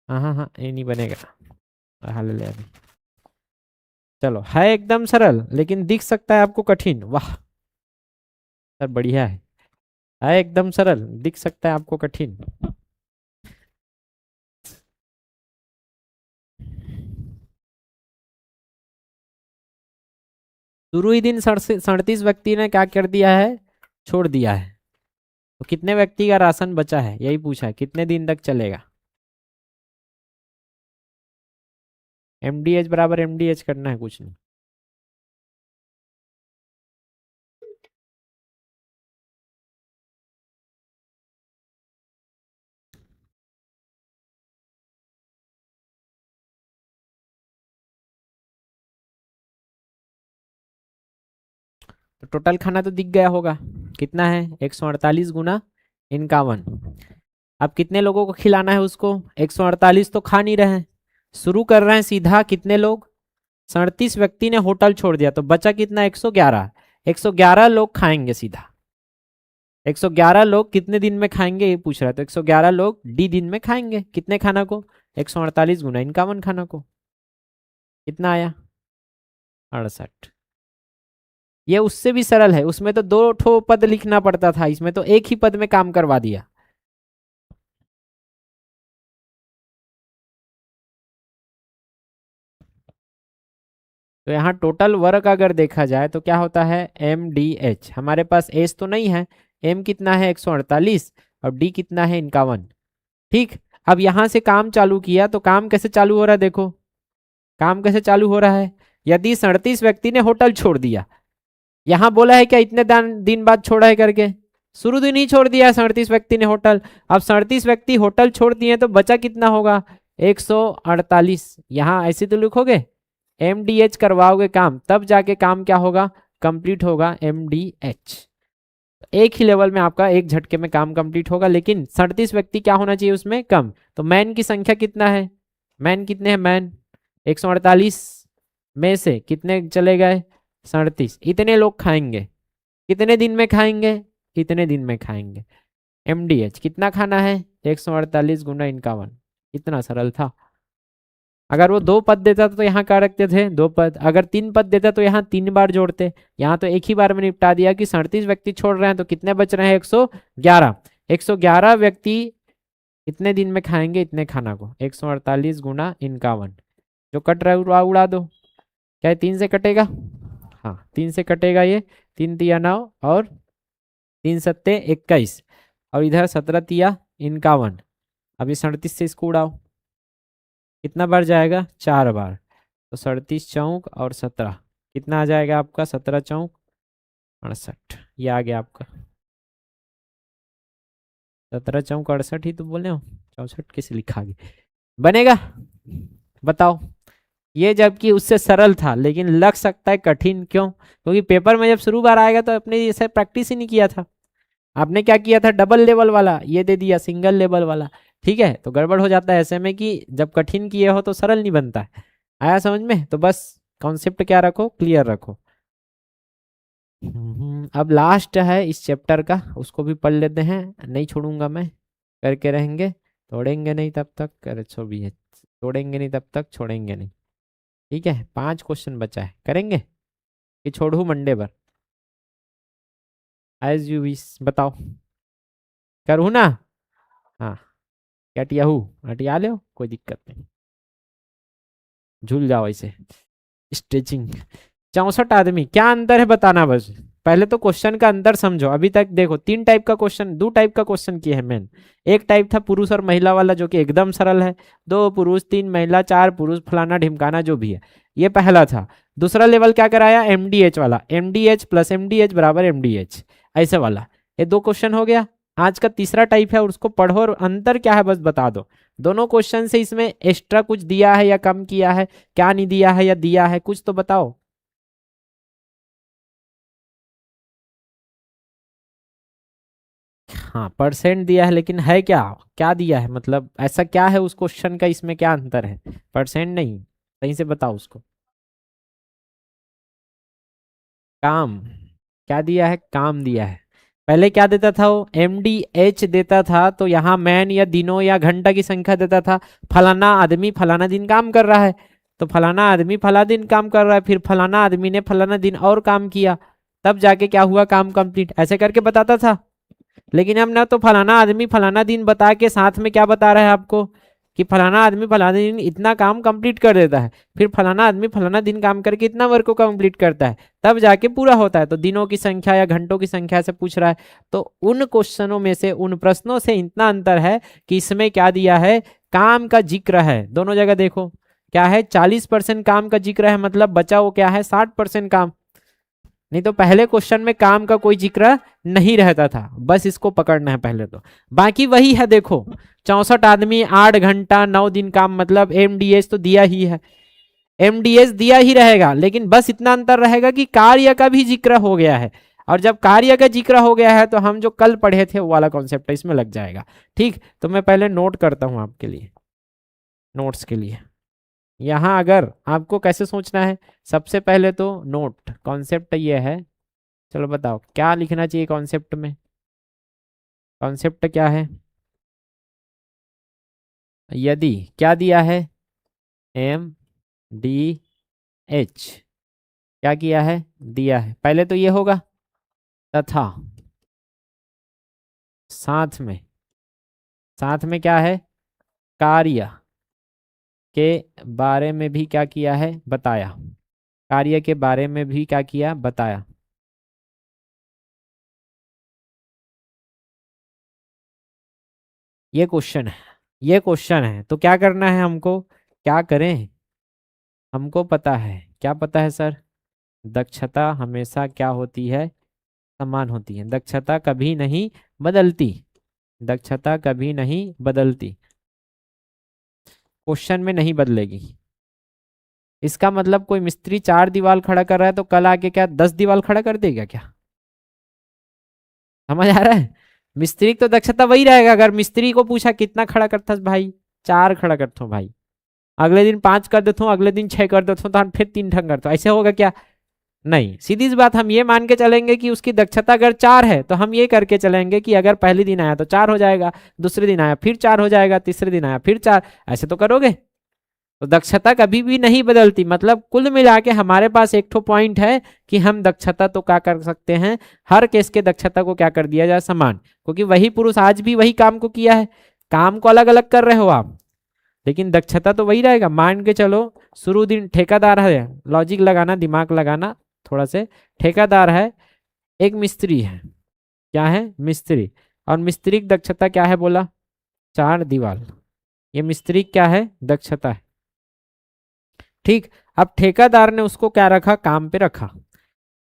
हाँ हाँ हाँ, ये नहीं बनेगा। हाल ले अभी। चलो, है एकदम सरल लेकिन दिख सकता है आपको कठिन। वाह सर, बढ़िया है एकदम सरल, दिख सकता है आपको कठिन। शुरू ही दिन 37 व्यक्ति ने क्या कर दिया है? छोड़ दिया है। तो कितने व्यक्ति का राशन बचा है यही पूछा है, कितने दिन तक चलेगा? एमडीएच बराबर एमडीएच करना है, कुछ नहीं। तो टोटल खाना तो दिख गया होगा कितना है? 148 गुना 51। अब कितने लोगों को खिलाना है उसको? 148 तो खा नहीं रहे हैं। शुरू कर रहे हैं सीधा। कितने लोग? 37 व्यक्ति ने होटल छोड़ दिया तो बचा कितना? 111। 111 लोग खाएंगे सीधा। 111 लोग कितने दिन में खाएंगे ये पूछ रहा है। तो 111 लोग डी दिन में खाएंगे कितने खाना को? 148 गुना 51 खाना को। कितना आया? 68। ये उससे भी सरल है, उसमें तो दो ठो पद लिखना पड़ता था, इसमें तो एक ही पद में काम करवा दिया। तो यहाँ टोटल वर्क अगर देखा जाए तो क्या होता है? M D H. हमारे पास एस तो नहीं है एम कितना है 148 और डी कितना है 51। ठीक, अब यहां से काम चालू किया तो काम कैसे चालू हो रहा है, देखो काम कैसे चालू हो रहा है। यदि 37 व्यक्ति ने होटल छोड़ दिया, यहां बोला है क्या इतने दिन बाद छोड़ा है करके, शुरू दिन ही छोड़ दिया 37 व्यक्ति ने होटल। अब 37 व्यक्ति होटल छोड़ दिए तो बचा कितना होगा 148। यहां ऐसे तो लिखोगे MDH करवाओगे काम, तब जाके काम क्या होगा, कंप्लीट होगा MDH। एक ही लेवल में आपका एक झटके में काम कंप्लीट होगा, लेकिन 37 व्यक्ति क्या होना चाहिए उसमें कम। तो मैन की संख्या कितना है, मैन कितने हैं, मैन 148 में से कितने चले गए 37, इतने लोग खाएंगे, कितने दिन में खाएंगे, इतने दिन में खाएंगे। MDH कितना खाना है 148 गुना 51, इतना सरल था। अगर वो 2 पद देता तो यहाँ क्या रखते थे 2 पद, अगर 3 पद देता तो यहाँ 3 बार जोड़ते। यहाँ तो एक ही बार में निपटा दिया कि 37 व्यक्ति छोड़ रहे हैं तो कितने बच रहे हैं 111। 111 व्यक्ति इतने दिन में खाएंगे इतने खाना को, 148 गुना 51, जो कट रहा है उड़ा दो। क्या 3 से कटेगा, हाँ 3 से कटेगा ये, 3 तिया 9 और 3 सत्ते 21 और इधर 17 तिया 51। अभी 37 से इसको उड़ाओ, कितना बार जाएगा 4 बार, तो 37 चौक और 17 कितना आ जाएगा आपका 17 चौक 68, ये आ गया आपका 17 चौक 68 ही तो बोले हो, 64 कैसे लिखा गया, बनेगा बताओ। ये जबकि उससे सरल था लेकिन लग सकता है कठिन, क्यों, क्योंकि पेपर में जब शुरू बार आएगा तो अपने ऐसे प्रैक्टिस ही नहीं किया था। आपने क्या किया था डबल लेवल वाला, ये दे दिया सिंगल लेवल वाला, ठीक है, तो गड़बड़ हो जाता है ऐसे में कि जब कठिन किए हो तो सरल नहीं बनता है। आया समझ में, तो बस कॉन्सेप्ट क्या रखो, क्लियर रखो। अब लास्ट है इस चैप्टर का, उसको भी पढ़ लेते हैं, नहीं छोड़ूंगा मैं, करके रहेंगे, तोड़ेंगे नहीं तब तक, अरे सो भी है, तोड़ेंगे नहीं तब तक छोड़ेंगे नहीं। ठीक है, 5 क्वेश्चन बचा है, करेंगे कि छोड़ू मंडे पर, एज यू विश, बताओ करूँ ना, हाँ कटियाहू हटिया ले, कोई दिक्कत नहीं, झूल जाओ ऐसे स्ट्रेचिंग। 64 आदमी, क्या अंतर है बताना बस, पहले तो क्वेश्चन का अंतर समझो। अभी तक देखो 3 टाइप का क्वेश्चन, 2 टाइप का क्वेश्चन किए हैं मैंने। एक टाइप था पुरुष और महिला वाला जो कि एकदम सरल है, 2 पुरुष 3 महिला 4 पुरुष फलाना ढिमकाना जो भी है, ये पहला था। दूसरा लेवल क्या कराया MDH वाला, MDH प्लस MDH बराबर MDH ऐसे वाला, ये 2 क्वेश्चन हो गया। आज का तीसरा टाइप है, उसको पढ़ो और अंतर क्या है बस बता दो। दोनों क्वेश्चन से इसमें एक्स्ट्रा कुछ दिया है या कम किया है, क्या नहीं दिया है या दिया है, कुछ तो बताओ। हाँ परसेंट दिया है, लेकिन है क्या, क्या दिया है, मतलब ऐसा क्या है उस क्वेश्चन का, इसमें क्या अंतर है, परसेंट नहीं, सही से बताओ उसको। काम, क्या दिया है, काम दिया है। पहले क्या देता था वो MDH देता था, तो यहाँ मैन या दिनों या घंटा की संख्या देता था, फलाना आदमी फलाना दिन काम कर रहा है, तो फलाना आदमी फला दिन काम कर रहा है, फिर फलाना आदमी ने फलाना दिन और काम किया, तब जाके क्या हुआ काम कंप्लीट, ऐसे करके बताता था। लेकिन अब ना तो फलाना आदमी फलाना दिन बता के साथ में क्या बता रहा है आपको कि फलाना आदमी फलाना दिन इतना काम कंप्लीट कर देता है, फिर फलाना आदमी फलाना दिन काम करके इतना वर्क को कंप्लीट करता है, तब जाके पूरा होता है। तो दिनों की संख्या या घंटों की संख्या से पूछ रहा है, तो उन क्वेश्चनों में से उन प्रश्नों से इतना अंतर है कि इसमें क्या दिया है, काम का जिक्र है। दोनों जगह देखो क्या है, 40% काम का जिक्र है, मतलब बचा वो क्या है 60% काम। नहीं तो पहले क्वेश्चन में काम का कोई जिक्र नहीं रहता था, बस इसको पकड़ना है पहले तो। बाकी वही है देखो, 64 आदमी 8 घंटा 9 दिन काम, मतलब MDH तो दिया ही है, MDH दिया ही रहेगा, लेकिन बस इतना अंतर रहेगा कि कार्य का भी जिक्र हो गया है। और जब कार्य का जिक्र हो गया है तो हम जो कल पढ़े थे वो वाला कॉन्सेप्ट इसमें लग जाएगा। ठीक, तो मैं पहले नोट करता हूं आपके लिए, नोट्स के लिए। यहाँ अगर आपको कैसे सोचना है, सबसे पहले तो नोट कॉन्सेप्ट ये है, चलो बताओ क्या लिखना चाहिए कॉन्सेप्ट में, कॉन्सेप्ट क्या है, यदि क्या दिया है MDH, क्या किया है दिया है, पहले तो ये होगा तथा साथ में, साथ में क्या है कार्य के बारे में भी क्या किया है बताया, कार्य के बारे में भी क्या किया बताया। ये क्वेश्चन है, ये क्वेश्चन है। तो क्या करना है हमको, क्या करें, हमको पता है, क्या पता है सर, दक्षता हमेशा क्या होती है, समान होती है। दक्षता कभी नहीं बदलती, दक्षता कभी नहीं बदलती, क्वेश्चन में नहीं बदलेगी। इसका मतलब कोई मिस्त्री 4 दीवार खड़ा कर रहा है तो कल आके क्या 10 दीवार खड़ा कर देगा क्या? समझ आ रहा है? मिस्त्री की तो दक्षता वही रहेगा। अगर मिस्त्री को पूछा कितना खड़ा करता भाई, 4 खड़ा करता हूँ भाई, अगले दिन 5 कर देता हूँ, अगले दिन 6 कर देता हूँ, तो हम फिर 3 ढंग करता हूँ, ऐसे होगा क्या? नहीं। सीधी सी बात, हम ये मान के चलेंगे कि उसकी दक्षता अगर 4 है तो हम ये करके चलेंगे कि अगर पहले दिन आया तो 4 हो जाएगा, दूसरे दिन आया फिर 4 हो जाएगा, तीसरे दिन आया फिर 4, ऐसे तो करोगे। तो दक्षता कभी भी नहीं बदलती। मतलब कुल मिला के हमारे पास एक ठो पॉइंट है कि हम दक्षता तो क्या कर सकते हैं, हर केस के दक्षता को क्या कर दिया जाए, समान। क्योंकि वही पुरुष आज भी वही काम को किया है, काम को अलग अलग कर रहे हो आप, लेकिन दक्षता तो वही रहेगा। मान के चलो शुरू दिन ठेकेदार है, लॉजिक लगाना, दिमाग लगाना थोड़ा से। ठेकेदार है, एक मिस्त्री है, क्या है, मिस्त्री। और मिस्त्री की दक्षता क्या है बोला, 4 दीवार। ये मिस्त्री क्या है, दक्षता है। ठीक। अब ठेकेदार ने उसको क्या रखा, काम पे रखा।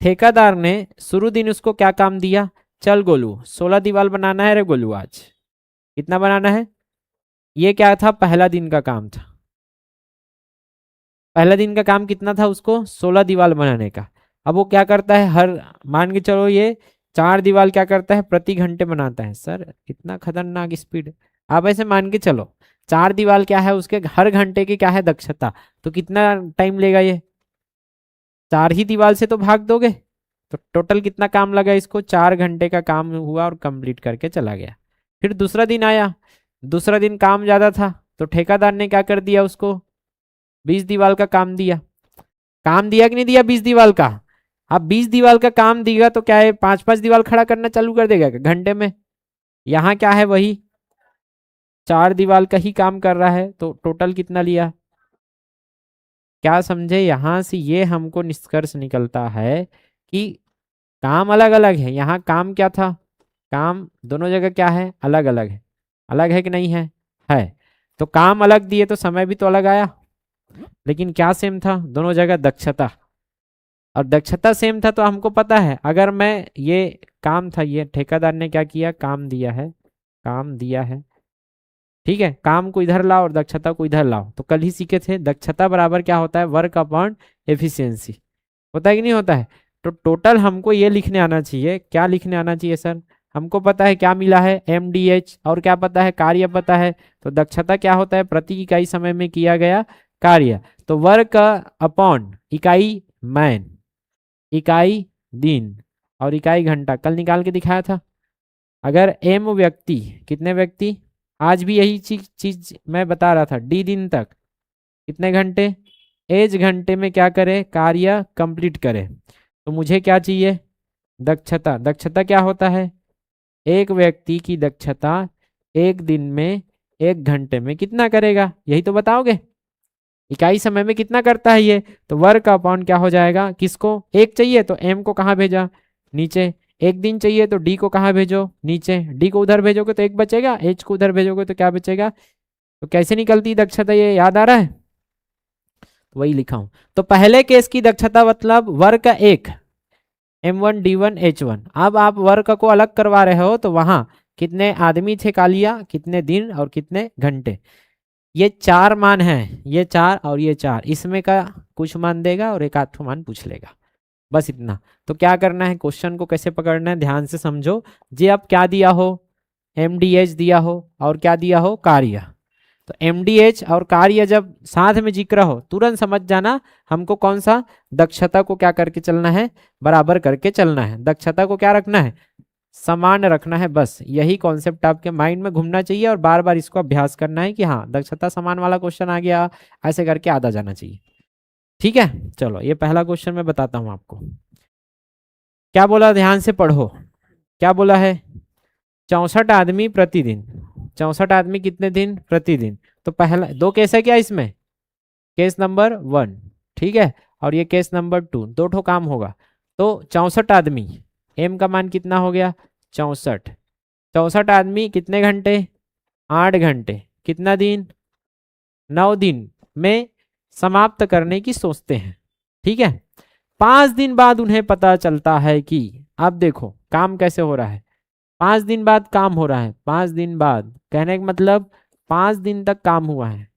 ठेकेदार ने शुरू दिन उसको क्या काम दिया, चल गोलू 16 दीवार बनाना है रे गोलू, आज कितना बनाना है। ये क्या था, पहला दिन का काम था। पहला दिन का काम कितना था उसको, 16 दीवार बनाने का। अब वो क्या करता है, हर, मान के चलो ये 4 दीवार क्या करता है, प्रति घंटे बनाता है। सर इतना खतरनाक स्पीड। आप ऐसे मान के चलो 4 दीवार क्या है उसके, हर घंटे की क्या है दक्षता, तो कितना टाइम लेगा ये, 4 ही दीवार से तो भाग दोगे। तो टोटल कितना काम लगा इसको, 4 घंटे का काम हुआ और कंप्लीट करके चला गया। फिर दूसरा दिन आया, दूसरा दिन काम ज्यादा था, तो ठेकेदार ने क्या कर दिया उसको, 20 दीवार का काम दिया। काम दिया कि नहीं दिया 20 दीवार का? अब 20 दीवार का काम दिया तो क्या है, 5-5 दीवार खड़ा करना चालू कर देगा घंटे में। यहाँ क्या है, वही 4 दीवार का ही काम कर रहा है, तो टोटल कितना लिया। क्या समझे, यहां से ये हमको निष्कर्ष निकलता है कि काम अलग अलग है। यहाँ काम क्या था, काम दोनों जगह क्या है, अलग अलग है। अलग है कि नहीं है, है। तो काम अलग दिए तो समय भी तो अलग आया, लेकिन क्या सेम था दोनों जगह, दक्षता। और दक्षता सेम था तो हमको पता है, अगर मैं ये काम था, ये ठेकेदार ने क्या किया, काम दिया है, काम दिया है, ठीक है, काम को इधर लाओ और दक्षता को इधर लाओ। तो कल ही सीखे थे दक्षता बराबर क्या होता है, वर्क अपॉन एफिशिएंसी। होता है कि नहीं होता है? तो टोटल हमको ये लिखने आना चाहिए, क्या लिखने आना चाहिए सर, हमको पता है क्या मिला है, MDH, और क्या पता है, कार्य पता है। तो दक्षता क्या होता है, प्रति इकाई समय में किया गया कार्य। तो वर्क अपॉन इकाई मैन, इकाई दिन, और इकाई घंटा कल निकाल के दिखाया था। अगर M व्यक्ति, कितने व्यक्ति, आज भी यही चीज मैं बता रहा था, D दिन तक कितने घंटे, H घंटे में क्या करे, कार्य कंप्लीट करे। तो मुझे क्या चाहिए, दक्षता। दक्षता क्या होता है, एक व्यक्ति की दक्षता एक दिन में 1 घंटे में कितना करेगा, यही तो बताओगे। इकाई समय में कितना करता है ये, तो वर्क अपॉन क्या हो जाएगा, किसको, एक चाहिए तो M को कहाँ भेजा, नीचे। एक दिन चाहिए तो D को कहाँ भेजो, नीचे। D को उधर भेजोगे तो 1 बचेगा, H को उधर भेजोगे तो क्या बचेगा। तो कैसे निकलती दक्षता, ये याद आ रहा है, तो वही लिखा हूं। तो पहले केस की दक्षता मतलब वर्क 1, M1 D1 H1। अब आप वर्क को अलग करवा रहे हो तो वहां कितने आदमी थे कालिया, कितने दिन और कितने घंटे। ये 4 मान हैं, ये 4 और ये 4, इसमें का कुछ मान देगा और एक आध मान पूछ लेगा, बस इतना। तो क्या करना है, क्वेश्चन को कैसे पकड़ना है, ध्यान से समझो। जी अब क्या दिया हो, MDH दिया हो और क्या दिया हो, कार्य। तो MDH और कार्य जब साथ में जिक्र हो तुरंत समझ जाना हमको कौन सा, दक्षता को क्या करके चलना है, बराबर करके चलना है। दक्षता को क्या रखना है, समान रखना है। बस यही कॉन्सेप्ट आपके माइंड में घूमना चाहिए और बार बार इसको अभ्यास करना है कि हाँ दक्षता समान वाला क्वेश्चन आ गया, ऐसे करके आता जाना चाहिए। ठीक है, चलो ये पहला क्वेश्चन मैं बताता हूं आपको। क्या बोला, ध्यान से पढ़ो। क्या बोला है, 64 आदमी प्रतिदिन, 64 आदमी कितने दिन, प्रतिदिन। तो पहला 2 केस है क्या इसमें, केस नंबर 1, ठीक है, और ये केस नंबर 2, 2 ठो काम होगा। तो 64 आदमी, M का मान कितना हो गया, 64। 64 आदमी कितने घंटे, 8 घंटे, कितना दिन, 9 दिन में समाप्त करने की सोचते हैं। ठीक है, 5 दिन बाद उन्हें पता चलता है कि, अब देखो काम कैसे हो रहा है, 5 दिन बाद काम हो रहा है, 5 दिन बाद कहने का मतलब 5 दिन तक काम हुआ है।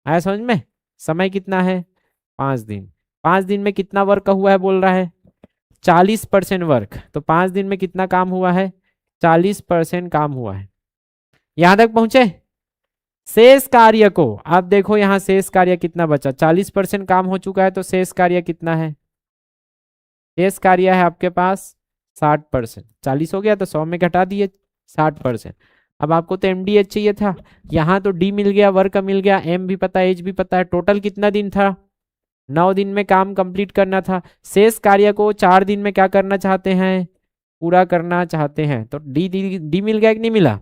आया समझ में? समय कितना है, 5 दिन। 5 दिन में कितना वर्क हुआ है बोल रहा है, 40% वर्क। तो 5 दिन में कितना काम हुआ है, 40% काम हुआ है। यहां तक पहुंचे? शेष कार्य को, आप देखो यहां शेष कार्य कितना बचा, 40% काम हो चुका है, तो शेष कार्य कितना है, शेष कार्य है आपके पास 60%। 40 हो गया तो 100 में घटा दिए 60%। अब आपको तो MDH चाहिए था, यहाँ तो D मिल गया, वर्क मिल गया, M भी पता है, H भी पता है। टोटल कितना दिन था, 9 दिन में काम कंप्लीट करना था। शेष कार्य को 4 दिन में क्या करना चाहते हैं, पूरा करना चाहते हैं। तो D मिल गया कि नहीं मिला,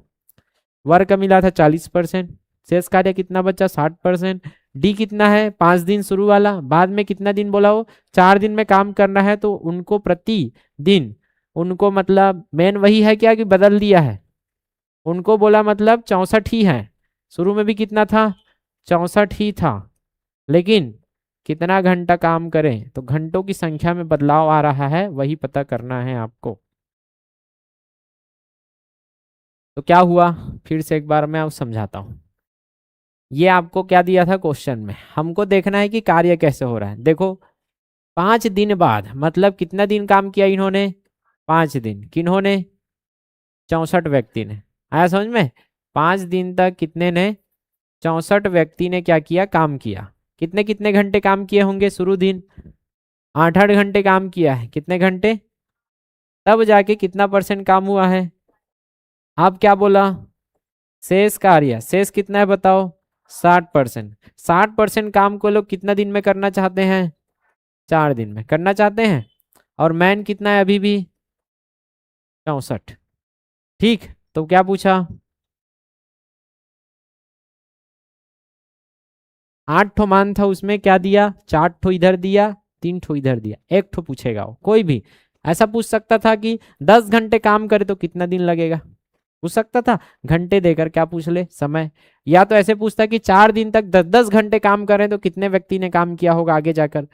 वर्क मिला था 40%, शेष कार्य कितना बचा 60%। डी कितना है, 5 दिन शुरू वाला, बाद में कितना दिन बोला हो, 4 दिन में काम करना है। तो उनको प्रति दिन, उनको मतलब मेन वही है क्या कि बदल दिया है, उनको बोला मतलब 64 ही है। शुरू में भी कितना था, 64 ही था, लेकिन कितना घंटा काम करें, तो घंटों की संख्या में बदलाव आ रहा है, वही पता करना है आपको। तो क्या हुआ, फिर से एक बार मैं अब समझाता हूं। ये आपको क्या दिया था क्वेश्चन में, हमको देखना है कि कार्य कैसे हो रहा है। देखो 5 दिन बाद मतलब कितना दिन काम किया इन्होंने, 5 दिन, किन्होंने, 64 व्यक्ति ने। आया समझ में? 5 दिन तक कितने ने, 64 व्यक्ति ने क्या किया, काम किया। कितने कितने घंटे काम किए होंगे, शुरू दिन 8-8 घंटे काम किया है, कितने घंटे, तब जाके कितना % काम हुआ है। आप क्या बोला, शेष कार्य, शेष कितना है बताओ, 60%। 60% काम को लोग कितना दिन में करना चाहते हैं, 4 दिन में करना चाहते हैं। और मैन कितना है अभी भी, 64। ठीक, तो क्या पूछा, 8 ठो मान था, उसमें क्या दिया, 4 ठो इधर दिया, 3 ठो इधर दिया, 1 ठो पूछेगा वो, कोई भी ऐसा पूछ सकता था कि 10 घंटे काम करे तो कितना दिन लगेगा, पूछ सकता था। घंटे देकर क्या पूछ ले, समय। या तो ऐसे पूछता कि 4 दिन तक 10-10 घंटे काम करें तो कितने व्यक्ति ने काम किया होगा आगे जाकर।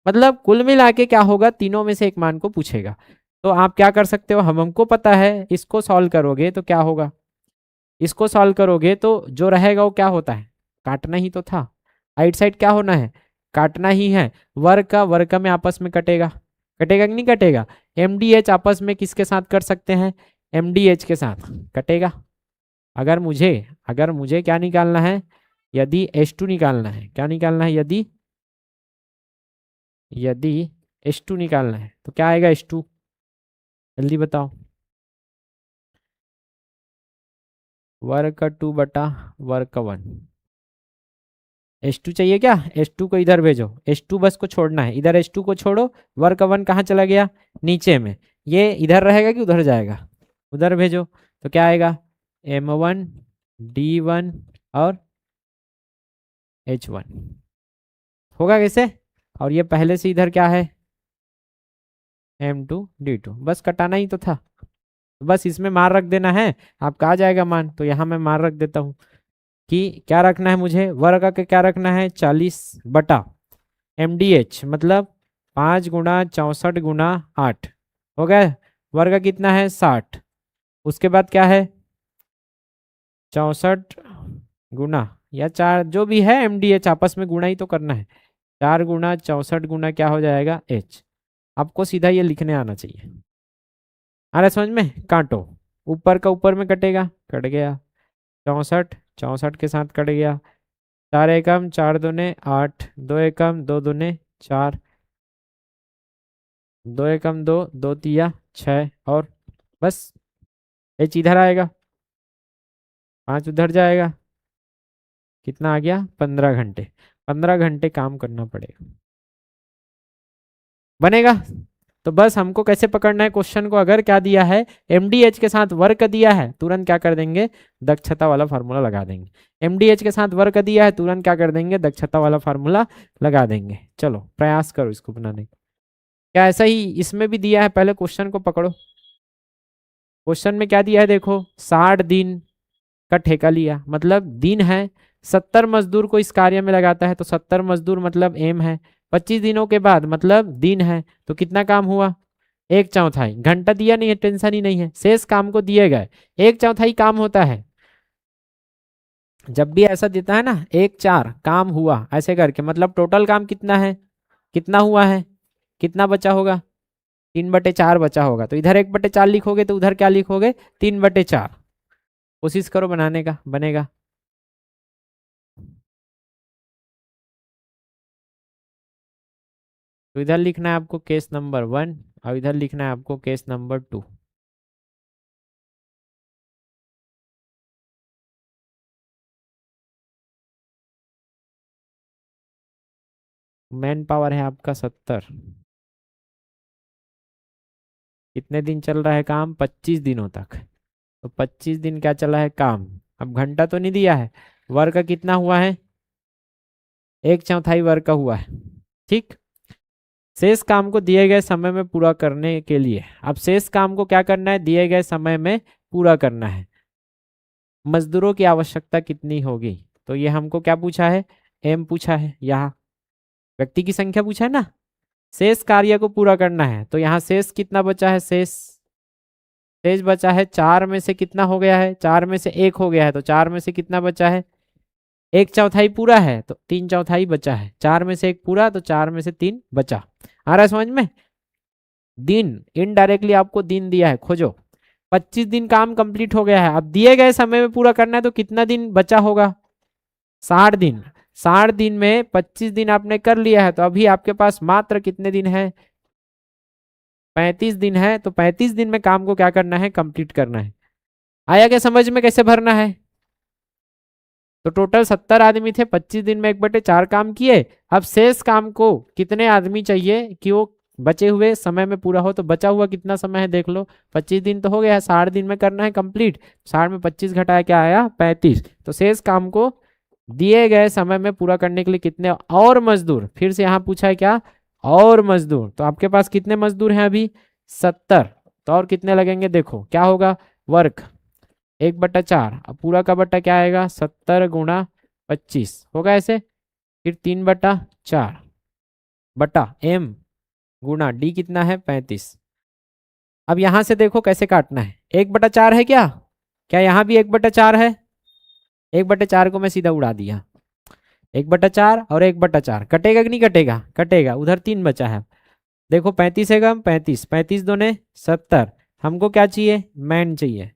मतलब कुल मिला के क्या होगा, तीनों में से एक मान को पूछेगा। तो आप क्या कर सकते हो, हमको पता है, इसको सॉल्व करोगे तो क्या होगा, इसको सॉल्व करोगे तो जो रहेगा वो क्या होता है, काटना ही तो था। राइट साइड क्या होना है, काटना ही है। वर्ग का वर्ग में आपस में कटेगा, कटेगा कि नहीं कटेगा। MDH आपस में किसके साथ कर सकते हैं, MDH के साथ कटेगा। अगर मुझे क्या निकालना है, यदि H2 निकालना है, क्या निकालना है, यदि H2 निकालना है तो क्या आएगा H2, जल्दी बताओ। वर्ग का 2 बटा वर्ग का 1। H2 चाहिए क्या, H2 को इधर भेजो, H2 बस को छोड़ना है, इधर H2 को छोड़ो। वर्ग का 1 कहाँ चला गया, नीचे में। ये इधर रहेगा कि उधर जाएगा, उधर भेजो। तो क्या आएगा, M1 D1 और H1 होगा कैसे। और ये पहले से इधर क्या है, M2 D2, बस कटाना ही तो था। बस इसमें मार रख देना है, आपका आ जाएगा मान। तो यहाँ मैं मार रख देता हूँ कि क्या रखना है मुझे, वर्ग का क्या रखना है, 40 बटा MDH मतलब 5 गुणा 64 गुणा 8 हो गया। वर्ग का कितना है, 60। उसके बाद क्या है, 64 गुना या 4, जो भी है MDH आपस में गुणा ही तो करना है। 4 गुणा 64 गुना क्या हो जाएगा H। आपको सीधा ये लिखने आना चाहिए। आ रहा है समझ में, काटो, ऊपर का ऊपर में कटेगा, कट गया। 64 64 के साथ कट गया। 4 एकम 4 दूने 8, 2 एकम 2 दूने 4, 2 एकम 2, 2 तिया 6, और बस H इधर आएगा, 5 उधर जाएगा। कितना आ गया, 15 घंटे। 15 घंटे काम करना पड़ेगा, बनेगा। तो बस हमको कैसे पकड़ना है क्वेश्चन को, अगर क्या दिया है, MDH के साथ वर्क दिया है, तुरंत क्या कर देंगे, दक्षता वाला फार्मूला लगा देंगे। MDH के साथ वर्क दिया है, तुरंत क्या कर देंगे, दक्षता वाला फार्मूला लगा देंगे। चलो प्रयास करो इसको बनाने का। क्या ऐसा ही इसमें भी दिया है, पहले क्वेश्चन को पकड़ो। क्वेश्चन में क्या दिया है देखो, 60 दिन का ठेका लिया, मतलब दिन है, 70 मजदूर को इस कार्य में लगाता है, तो 70 मजदूर मतलब एम है। 25 दिनों के बाद मतलब दिन है, तो कितना काम हुआ, 1/4। घंटा दिया नहीं है, टेंशन ही नहीं है, शेष काम को दिए गए 1/4 काम होता है। जब भी ऐसा देता है ना 1/4 काम हुआ ऐसे करके, मतलब टोटल काम कितना है, कितना हुआ है, कितना बचा होगा, 3/4 बचा होगा। तो इधर 1/4 लिखोगे तो उधर क्या लिखोगे, 3/4। कोशिश करो बनाने का, बनेगा। तो इधर लिखना है आपको केस नंबर 1 और इधर लिखना है आपको केस नंबर 2। मैन पावर है आपका 70। कितने दिन चल रहा है काम, 25 दिनों तक। तो 25 दिन क्या चला है काम। अब घंटा तो नहीं दिया है, वर्क का कितना हुआ है, 1/4 वर्क का हुआ है। ठीक, शेष काम को दिए गए समय में पूरा करने के लिए, अब शेष काम को क्या करना है, दिए गए समय में पूरा करना है। मजदूरों की आवश्यकता कितनी होगी, तो ये हमको क्या पूछा है, एम पूछा है, यहाँ व्यक्ति की संख्या पूछा है ना। शेष कार्य को पूरा करना है, तो यहाँ शेष कितना बचा है, शेष शेष बचा है 4 में से कितना हो गया है, 4 में से 1 हो गया है, तो 4 में से कितना बचा है, 1/4 पूरा है, तो 3/4 बचा है। 4 में से 1 पूरा, तो 4 में से 3 बचा। आ रहा है समझ में। दिन इनडायरेक्टली आपको दिन दिया है, खोजो। 25 दिन काम कंप्लीट हो गया है, अब दिए गए समय में पूरा करना है, तो कितना दिन बचा होगा, 60 दिन। 60 दिन में 25 दिन आपने कर लिया है, तो अभी आपके पास मात्र कितने दिन है, 35 दिन है। तो 35 दिन में काम को क्या करना है, कंप्लीट करना है। आया क्या समझ में कैसे भरना है। तो टोटल 70 आदमी थे, 25 दिन में 1/4 काम किए। अब शेष काम को कितने आदमी चाहिए कि वो बचे हुए समय में पूरा हो, तो बचा हुआ कितना समय है देख लो, 25 दिन तो हो गया है, 60 दिन में करना है कंप्लीट। 60 में 25 घटाया क्या आया, 35। तो शेष काम को दिए गए समय में पूरा करने के लिए कितने और मजदूर, फिर से यहाँ पूछा है क्या, और मजदूर। तो आपके पास कितने मजदूर हैं अभी, 70। तो और कितने लगेंगे, देखो क्या होगा, वर्क 1/4, अब पूरा का बट्टा क्या आएगा, 70 गुणा 25 होगा ऐसे। फिर 3/4 बटा एम गुणा डी कितना है, 35। अब यहां से देखो कैसे काटना है, 1/4 है क्या, क्या यहाँ भी 1/4 है, 1/4 को मैं सीधा उड़ा दिया। 1/4 और 1/4 कटेगा कि नहीं कटेगा, कटेगा। उधर 3 बचा है, देखो 35 है कम, 35 35 दोने 70। हमको क्या चाहिए, मैन चाहिए।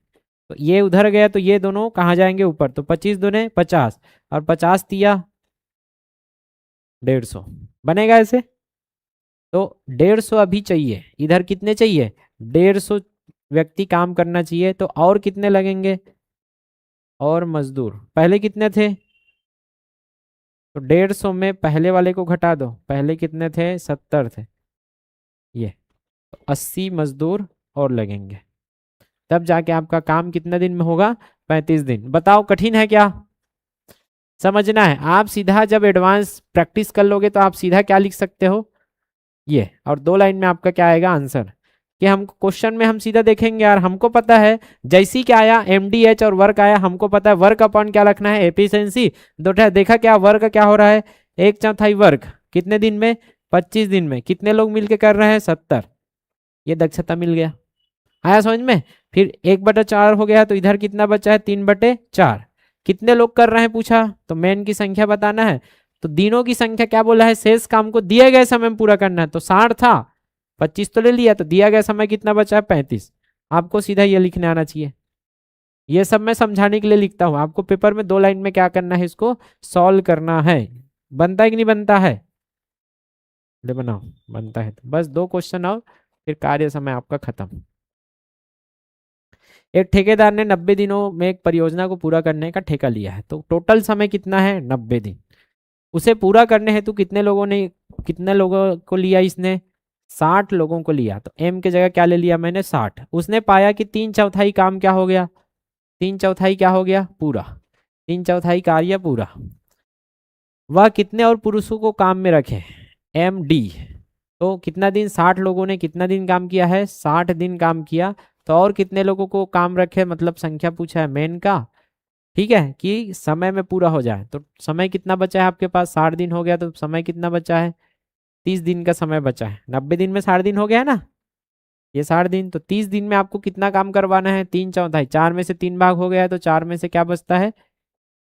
तो ये उधर गया, तो ये दोनों कहाँ जाएंगे, ऊपर। तो 25 दूने 50 और 50 तिया 150 बनेगा ऐसे। तो 150 अभी चाहिए, इधर कितने चाहिए, 150 व्यक्ति काम करना चाहिए। तो और कितने लगेंगे, और मजदूर पहले कितने थे, तो 150 में पहले वाले को घटा दो, पहले कितने थे, 70 थे। ये तो 80 मजदूर और लगेंगे, तब जाके आपका काम कितने दिन में होगा, 35 दिन। बताओ कठिन है क्या, समझना है। आप सीधा जब एडवांस प्रैक्टिस कर लोगे तो आप सीधा क्या लिख सकते हो, ये, और 2 लाइन में आपका क्या आएगा आंसर। कि हम क्वेश्चन में हम सीधा देखेंगे यार, हमको पता है जैसी क्या आया MDH और वर्क आया, हमको पता है वर्क अपॉन क्या रखना है, एफिशिएंसी। देखा क्या वर्क क्या हो रहा है, 1/4 वर्क कितने दिन में, 25 दिन में। कितने लोग मिलके कर रहे हैं, 70। ये दक्षता मिल गया, आया समझ में। फिर 1/4 हो गया, तो इधर कितना बचा है, 3/4। कितने लोग कर रहे हैं पूछा, तो मैन की संख्या बताना है। तो दिनों की संख्या क्या बोला है, शेष काम को दिए गए समय में पूरा करना है। तो 60 था, 25 तो ले लिया, तो दिया गया समय कितना बचा है, 35। आपको सीधा ये लिखने आना चाहिए। ये सब मैं समझाने के लिए लिखता हूँ, आपको पेपर में 2 लाइन में क्या करना है, इसको सॉल्व करना है। बनता है कि नहीं बनता है, ले बनाओ, बनता है। तो बस 2 क्वेश्चन और फिर कार्य समय आपका खत्म। एक ठेकेदार ने 90 दिनों में एक परियोजना को पूरा करने का ठेका लिया है, तो टोटल समय कितना है, 90 दिन। उसे पूरा करने हेतु कितने लोगों को लिया इसने, 60 लोगों को लिया। तो एम के जगह क्या ले लिया मैंने, 60। उसने पाया कि 3/4 काम क्या हो गया, 3/4 क्या हो गया, पूरा। 3/4 कार्य पूरा। वह कितने और पुरुषों को काम में रखे, MD। तो कितना दिन, 60 लोगों ने कितना दिन काम किया है, 60 दिन काम किया। तो और कितने लोगों को काम रखे, मतलब संख्या पूछा है मेन का, ठीक है, कि समय में पूरा हो जाए। तो समय कितना बचा है आपके पास, 60 दिन हो गया, तो समय कितना बचा है, 30 दिन का समय बचा है। 90 दिन में 60 दिन हो गया है ना, ये 60 दिन, तो 30 दिन में आपको कितना काम करवाना है, 3/4, 4 में से 3 भाग हो गया है, तो 4 में से क्या बचता है,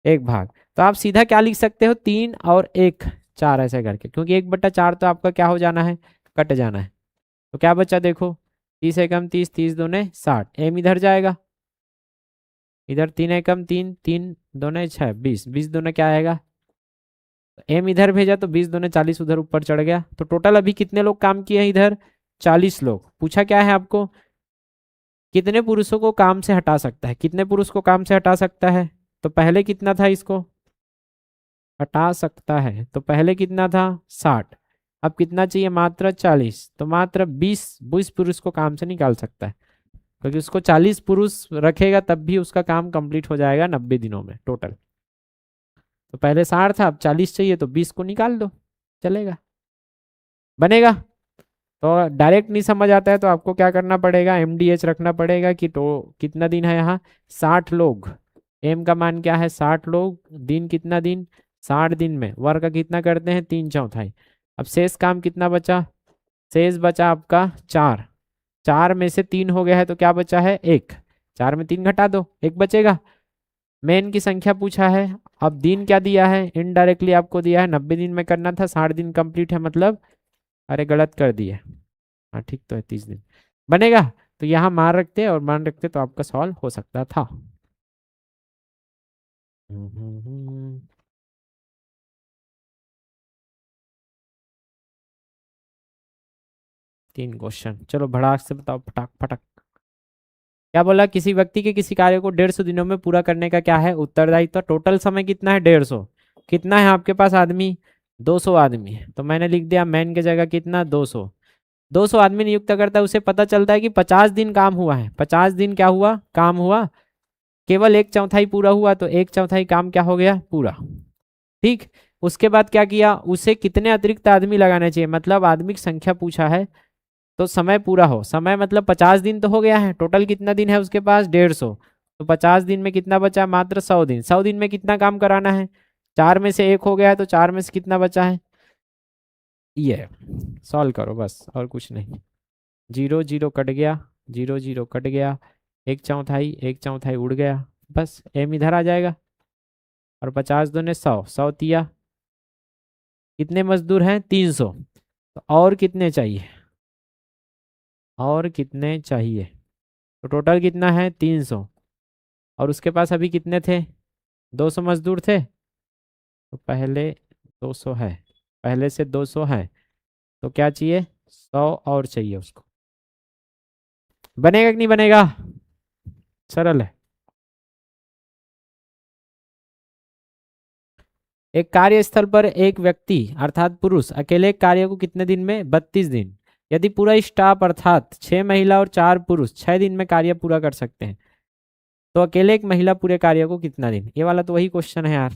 1 भाग। तो आप सीधा क्या लिख सकते हो, 3 और 1 4 ऐसे करके, क्योंकि 1/4 तो आपका क्या हो जाना है, कट जाना है। तो क्या बचा देखो, 30 एकम 30, 30 दूने 60, एम इधर जाएगा, इधर 3 एकम 3, 3 दूने 6, 20, 20 दूने क्या आएगा, एम इधर भेजा तो 20 दूने 40 उधर ऊपर चढ़ गया। तो टोटल अभी कितने लोग काम किए हैं इधर, 40 लोग। पूछा क्या है आपको, कितने पुरुषों को काम से हटा सकता है, कितने पुरुष को काम से हटा सकता है। तो पहले कितना था, इसको हटा सकता है तो पहले कितना था 60, अब कितना चाहिए मात्र 40, तो मात्र 20 पुरुष को काम से निकाल सकता है, क्योंकि उसको 40 पुरुष रखेगा तब भी उसका काम कंप्लीट हो जाएगा 90 दिनों में टोटल। तो पहले 60 था, अब 40 चाहिए, तो 20 को निकाल दो, चलेगा, बनेगा। तो डायरेक्ट नहीं समझ आता है तो आपको क्या करना पड़ेगा, MDH रखना पड़ेगा कि तो कितना दिन है यहाँ, 60 लोग, एम का मान क्या है 60 लोग, दिन कितना दिन, 60 दिन में वर्ग का कितना करते हैं 3/4। अब शेष काम कितना बचा, शेष बचा आपका 4, 4 में से 3 हो गया है तो क्या बचा है 1, 4 में 3 घटा दो 1 बचेगा। मेन की संख्या पूछा है, अब दिन क्या दिया है, इनडायरेक्टली आपको दिया है 90 दिन में करना था, 60 दिन कंप्लीट है मतलब, अरे गलत कर दिए, हाँ ठीक तो है 30 दिन बनेगा। तो यहाँ मान रखते और मान रखते तो आपका सॉल्व हो सकता था। हम्म। 3 क्वेश्चन, चलो भड़ाक से बताओ, फटाक फटाक। क्या बोला, किसी व्यक्ति के किसी कार्य को 150 दिनों में पूरा करने का क्या है उत्तरदायित्व, टोटल समय कितना है 150, कितना है आपके पास आदमी, 200 आदमी है, तो मैंने लिख दिया मैन की जगह कितना 200, 200 आदमी नियुक्त करता है, उसे पता चलता है कि 50 दिन काम हुआ है, 50 दिन क्या हुआ काम हुआ, केवल 1/4 पूरा हुआ, तो 1/4 काम क्या हो गया पूरा, ठीक। उसके बाद क्या किया, उसे कितने अतिरिक्त आदमी लगाने चाहिए, मतलब आदमी की संख्या पूछा है, तो समय पूरा हो, समय मतलब 50 दिन तो हो गया है, टोटल कितना दिन है उसके पास 150, तो 50 दिन में कितना बचा मात्र 100 दिन, 100 दिन में कितना काम कराना है, 4 में से 1 हो गया है, तो 4 में से कितना बचा है, ये सॉल्व करो बस और कुछ नहीं। 0 0 कट गया, 0 0 कट गया, 1/4 1/4 उड़ गया, बस एम इधर आ जाएगा, और 50 दूने 100, 100 तिया कितने मजदूर हैं 300, तो और कितने चाहिए, और कितने चाहिए, तो टोटल कितना है 300, और उसके पास अभी कितने थे 200 मजदूर थे, तो पहले 200 है, पहले से 200 है, तो क्या चाहिए 100 और चाहिए उसको, बनेगा कि नहीं बनेगा, सरल है। एक कार्यस्थल पर एक व्यक्ति अर्थात पुरुष अकेले कार्य को कितने दिन में 32 दिन, यदि पूरा स्टाफ अर्थात 6 महिला और 4 पुरुष 6 दिन में कार्य पूरा कर सकते हैं, तो अकेले एक महिला पूरे कार्य को कितना दिन, ये वाला तो वही क्वेश्चन है यार।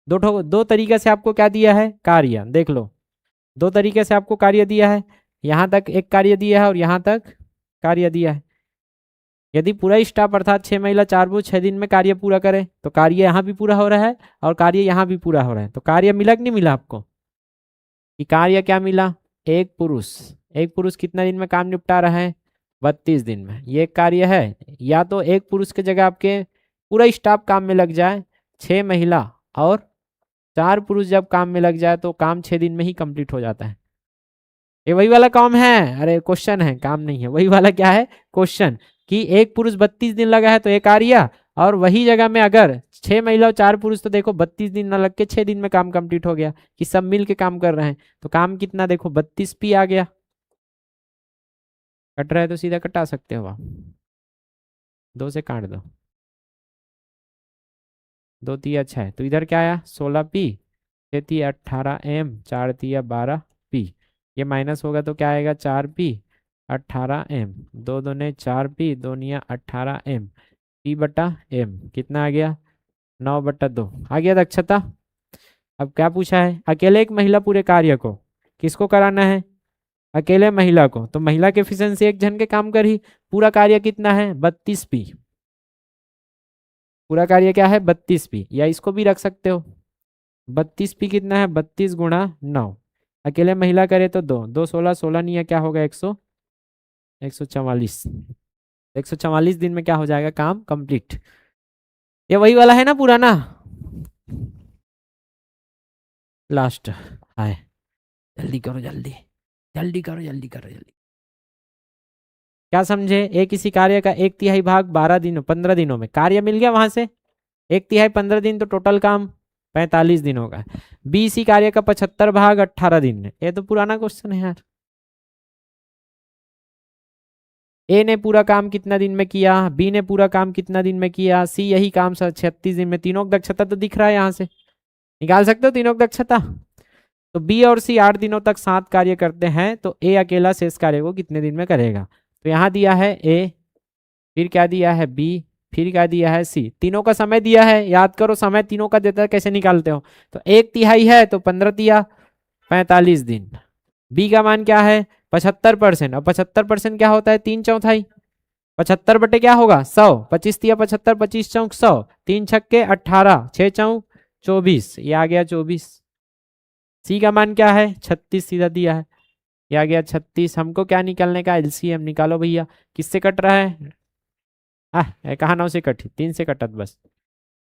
दो तरीके से आपको क्या दिया है कार्य, देख लो, दो तरीके से आपको कार्य दिया है, यहाँ तक एक कार्य दिया है और यहाँ तक कार्य दिया है। यदि पूरा स्टाफ अर्थात 6 महिला 4 पुरुष 6 दिन में कार्य पूरा करे, तो कार्य यहाँ भी पूरा हो रहा है और कार्य यहाँ भी पूरा हो रहा है, तो कार्य मिला कि नहीं मिला आपको, कि कार्य क्या मिला, एक पुरुष कितना दिन में काम निपटा रहा है 32 दिन में, ये एक कार्य है। या तो एक पुरुष की जगह आपके पूरा स्टाफ काम में लग जाए, 6 महिला और 4 पुरुष जब काम में लग जाए तो काम 6 दिन में ही कंप्लीट हो जाता है। ये वही वाला काम है, अरे क्वेश्चन है काम नहीं है, वही वाला क्या है क्वेश्चन, कि एक पुरुष 32 दिन लगा है तो एक कार्य, और वही जगह में अगर 6 महिला और 4 पुरुष, तो देखो 32 दिन ना लग के 6 दिन में काम कंप्लीट हो गया, कि सब मिल के काम कर रहे हैं, तो काम कितना देखो 32 पी आ गया, कट रहा है तो सीधा कटा सकते हो आप, 2 से काट दो, 2 तिया 6, तो इधर क्या आया 16 पी, 6 तिया 18 एम, 4 तिया 12 पी, ये माइनस होगा तो क्या आएगा 4 पी 18 एम, 2 दूने 4 पी, 2 निया 18 एम, पी बटा एम कितना आ गया 9/2 आ गया दक्षता। अब क्या पूछा है, अकेले एक महिला पूरे कार्य को किसको कराना है, अकेले महिला को, तो महिला की एफिशिएंसी एक जन के काम कर ही, पूरा कार्य कितना है 32 पी, पूरा कार्य क्या है 32p, या इसको भी रख सकते हो 32p कितना है 32 गुणा 9। अकेले महिला करे तो 2 2 16 16 नहीं है, क्या होगा 144। 144 दिन में क्या हो जाएगा काम कंप्लीट। ये वही वाला है ना पुराना लास्ट। हाय जल्दी करो जल्दी, जल्दी करो जल्दी करो जल्दी। क्या समझे, एक किसी कार्य का 1/3 भाग 12 दिनों 15 दिनों में कार्य मिल गया, वहां से 1/3 15 दिन तो टोटल काम 45 दिन होगा। बी इसी कार्य का 75 भाग 18 दिन में, ये तो पुराना क्वेश्चन है यार। ए ने पूरा काम कितना दिन में किया, बी ने पूरा काम कितना दिन में किया, सी यही काम 36 दिन में। तीनों की दक्षता तो दिख रहा है, यहाँ से निकाल सकते हो तीनों की दक्षता। तो बी और सी 8 दिनों तक 7 कार्य करते हैं, तो ए अकेला शेष कार्य को कितने दिन में करेगा। तो यहाँ दिया है ए, फिर क्या दिया है बी, फिर क्या दिया है सी, तीनों का समय दिया है। याद करो समय तीनों का देता है, कैसे निकालते हो। तो 1/3 है तो 15 दिया 45 दिन। बी का मान क्या है 75%, और 75% क्या होता है 3/4। 75 बटे क्या होगा 100, 25 दिया 75, 25 चौक 100, 3 छक्के 18, 6 चौक 24, ये आ गया 24। सी का मान क्या है 36 सीधा दिया है, ये आ गया 36। हमको क्या निकालने का एलसीएम निकालो भैया, किससे कट रहा है कहा 9 से कटी 3 से कटत बस।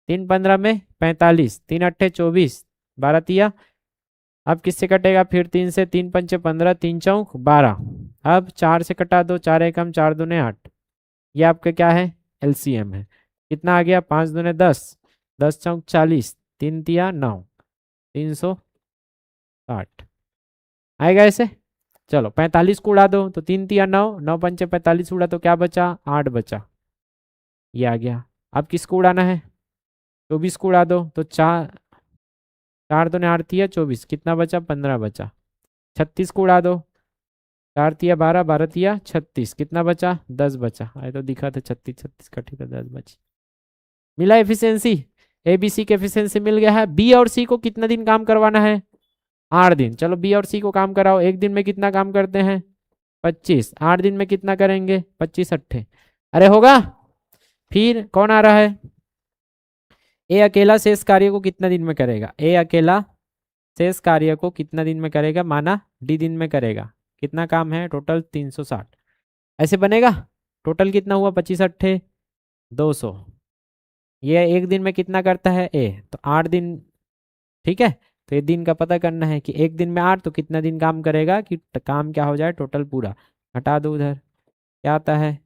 3 15 में 45, 3 अट्ठे 24, 12 तिया। अब किससे कटेगा फिर 3 से, 3 पंचे 15, 3 चौक 12। अब 4 से कटा दो, 4 एकम 4 दूने 8, ये आपका क्या है एलसीएम है। कितना आ गया 5 दूने 10, 10 चौक 40, 3 तिया 9, 360 आएगा ऐसे। चलो 45 को उड़ा दो तो 3 तिया 9, 9 पंचे 45 उड़ा तो क्या बचा 8 बचा, ये आ गया। अब किसको उड़ाना है 24 को उड़ा दो तो 4 4 दूने 8 तिया 24, कितना बचा 15 बचा। 36 को उड़ा दो, 4 तिया 12, 12 तिया 36, कितना बचा 10 बचा। आए तो दिखा था 36 36 कटी तो 10 बची। मिला एफिशिएंसी, ए बी सी के एफिशिएंसी मिल गया है। बी और सी को कितना दिन काम करवाना है 8 दिन। चलो बी और सी को काम कराओ, एक दिन में कितना काम करते हैं 25, 8 दिन में कितना करेंगे 25 अट्ठे, अरे होगा। फिर कौन आ रहा है ए अकेला शेष कार्य को कितना दिन में करेगा, ए अकेला शेष कार्य को कितना दिन में करेगा, माना डी दिन में करेगा। कितना काम है टोटल 360, ऐसे बनेगा। टोटल कितना हुआ 25 अट्ठे 200, ये एक दिन में कितना करता है ए, तो 8 दिन। ठीक है, तो ये दिन का पता करना है कि एक दिन में 8 तो कितना दिन काम करेगा, कि काम क्या हो जाए टोटल पूरा। हटा दो उधर, क्या आता है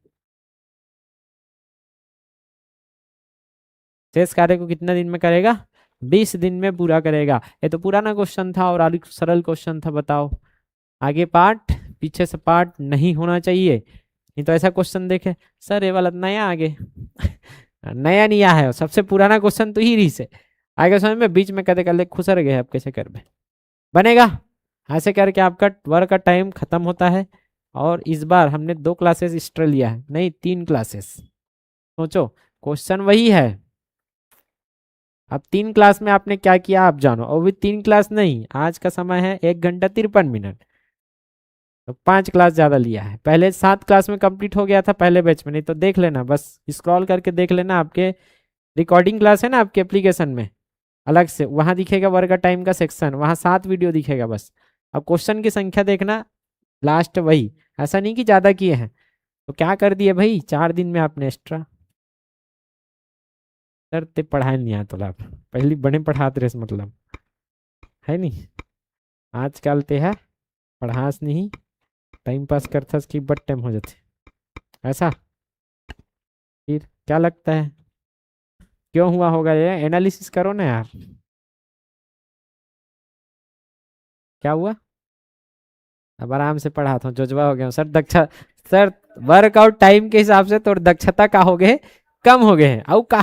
शेष कार्य को कितना दिन में करेगा 20 दिन में पूरा करेगा। ये तो पुराना क्वेश्चन था और सरल क्वेश्चन था। बताओ आगे पार्ट पीछे से पार्ट नहीं होना चाहिए, नहीं तो ऐसा क्वेश्चन देखे सर ये वाला नया आगे नया नहीं आया है, सबसे पुराना क्वेश्चन तो ही रही से आगे समझ में, बीच में कदे कर ले खुसर गए अब कैसे कर बनेगा। ऐसे करके आपका वर्क का टाइम खत्म होता है। और इस बार हमने 2 क्लासेस एक्स्ट्रा लिया है, नहीं 3 क्लासेस। सोचो क्वेश्चन वही है, अब 3 क्लास में आपने क्या किया आप जानो, और भी 3 क्लास नहीं, आज का समय है 1 घंटा 53 मिनट, तो 5 क्लास ज्यादा लिया है। पहले 7 क्लास में कंप्लीट हो गया था पहले बैच में, नहीं तो देख लेना बस स्क्रॉल करके देख लेना, आपके रिकॉर्डिंग क्लास है ना आपके एप्लीकेशन में अलग से, वहां दिखेगा वर्क का टाइम का सेक्शन, वहां 7 वीडियो दिखेगा बस। अब क्वेश्चन की संख्या देखना लास्ट वही, ऐसा नहीं कि ज्यादा किए हैं। तो क्या कर दिए भाई 4 दिन में आपने एक्स्ट्रा। सर ते पढ़ाए नहीं आया तो लाभ पहली बड़े पढ़ाते रहे मतलब है नहीं, आजकल ते है पढ़ास नहीं टाइम पास करता कि बट टाइम हो जाते ऐसा। फिर क्या लगता है क्यों हुआ होगा, ये एनालिसिस करो ना यार, क्या हुआ। अब आराम से पढ़ाता हूँ, जोजवा हो गया सर सर वर्कआउट टाइम के हिसाब से तो दक्षता का हो गए कम हो गए हैं। औ का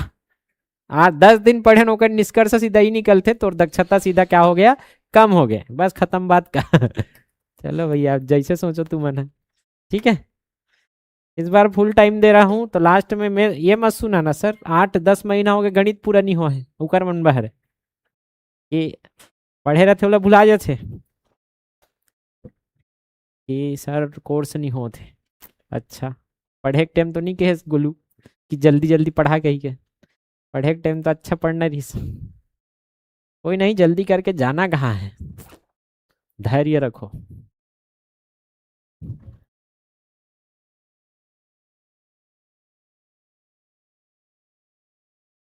10 दिन पढ़े नौकर निष्कर्ष सीधा ही निकलते, तो दक्षता सीधा क्या हो गया कम हो गए, बस खत्म बात का चलो भैया जैसे सोचो तू मन है। ठीक है, इस बार फुल टाइम दे रहा हूँ, तो लास्ट में मैं ये मत सुना ना सर 8-10 महीना हो गए गणित पूरा नहीं हुआ है, उकर मन बाहर कि पढ़े रहते बोला भुला जाते कि सर कोर्स नहीं होते। अच्छा पढ़े के टाइम तो नहीं कहे गोलू कि जल्दी जल्दी पढ़ा कही के, पढ़े के टाइम तो अच्छा पढ़ना रही। कोई नहीं, जल्दी करके जाना कहाँ है, धैर्य रखो।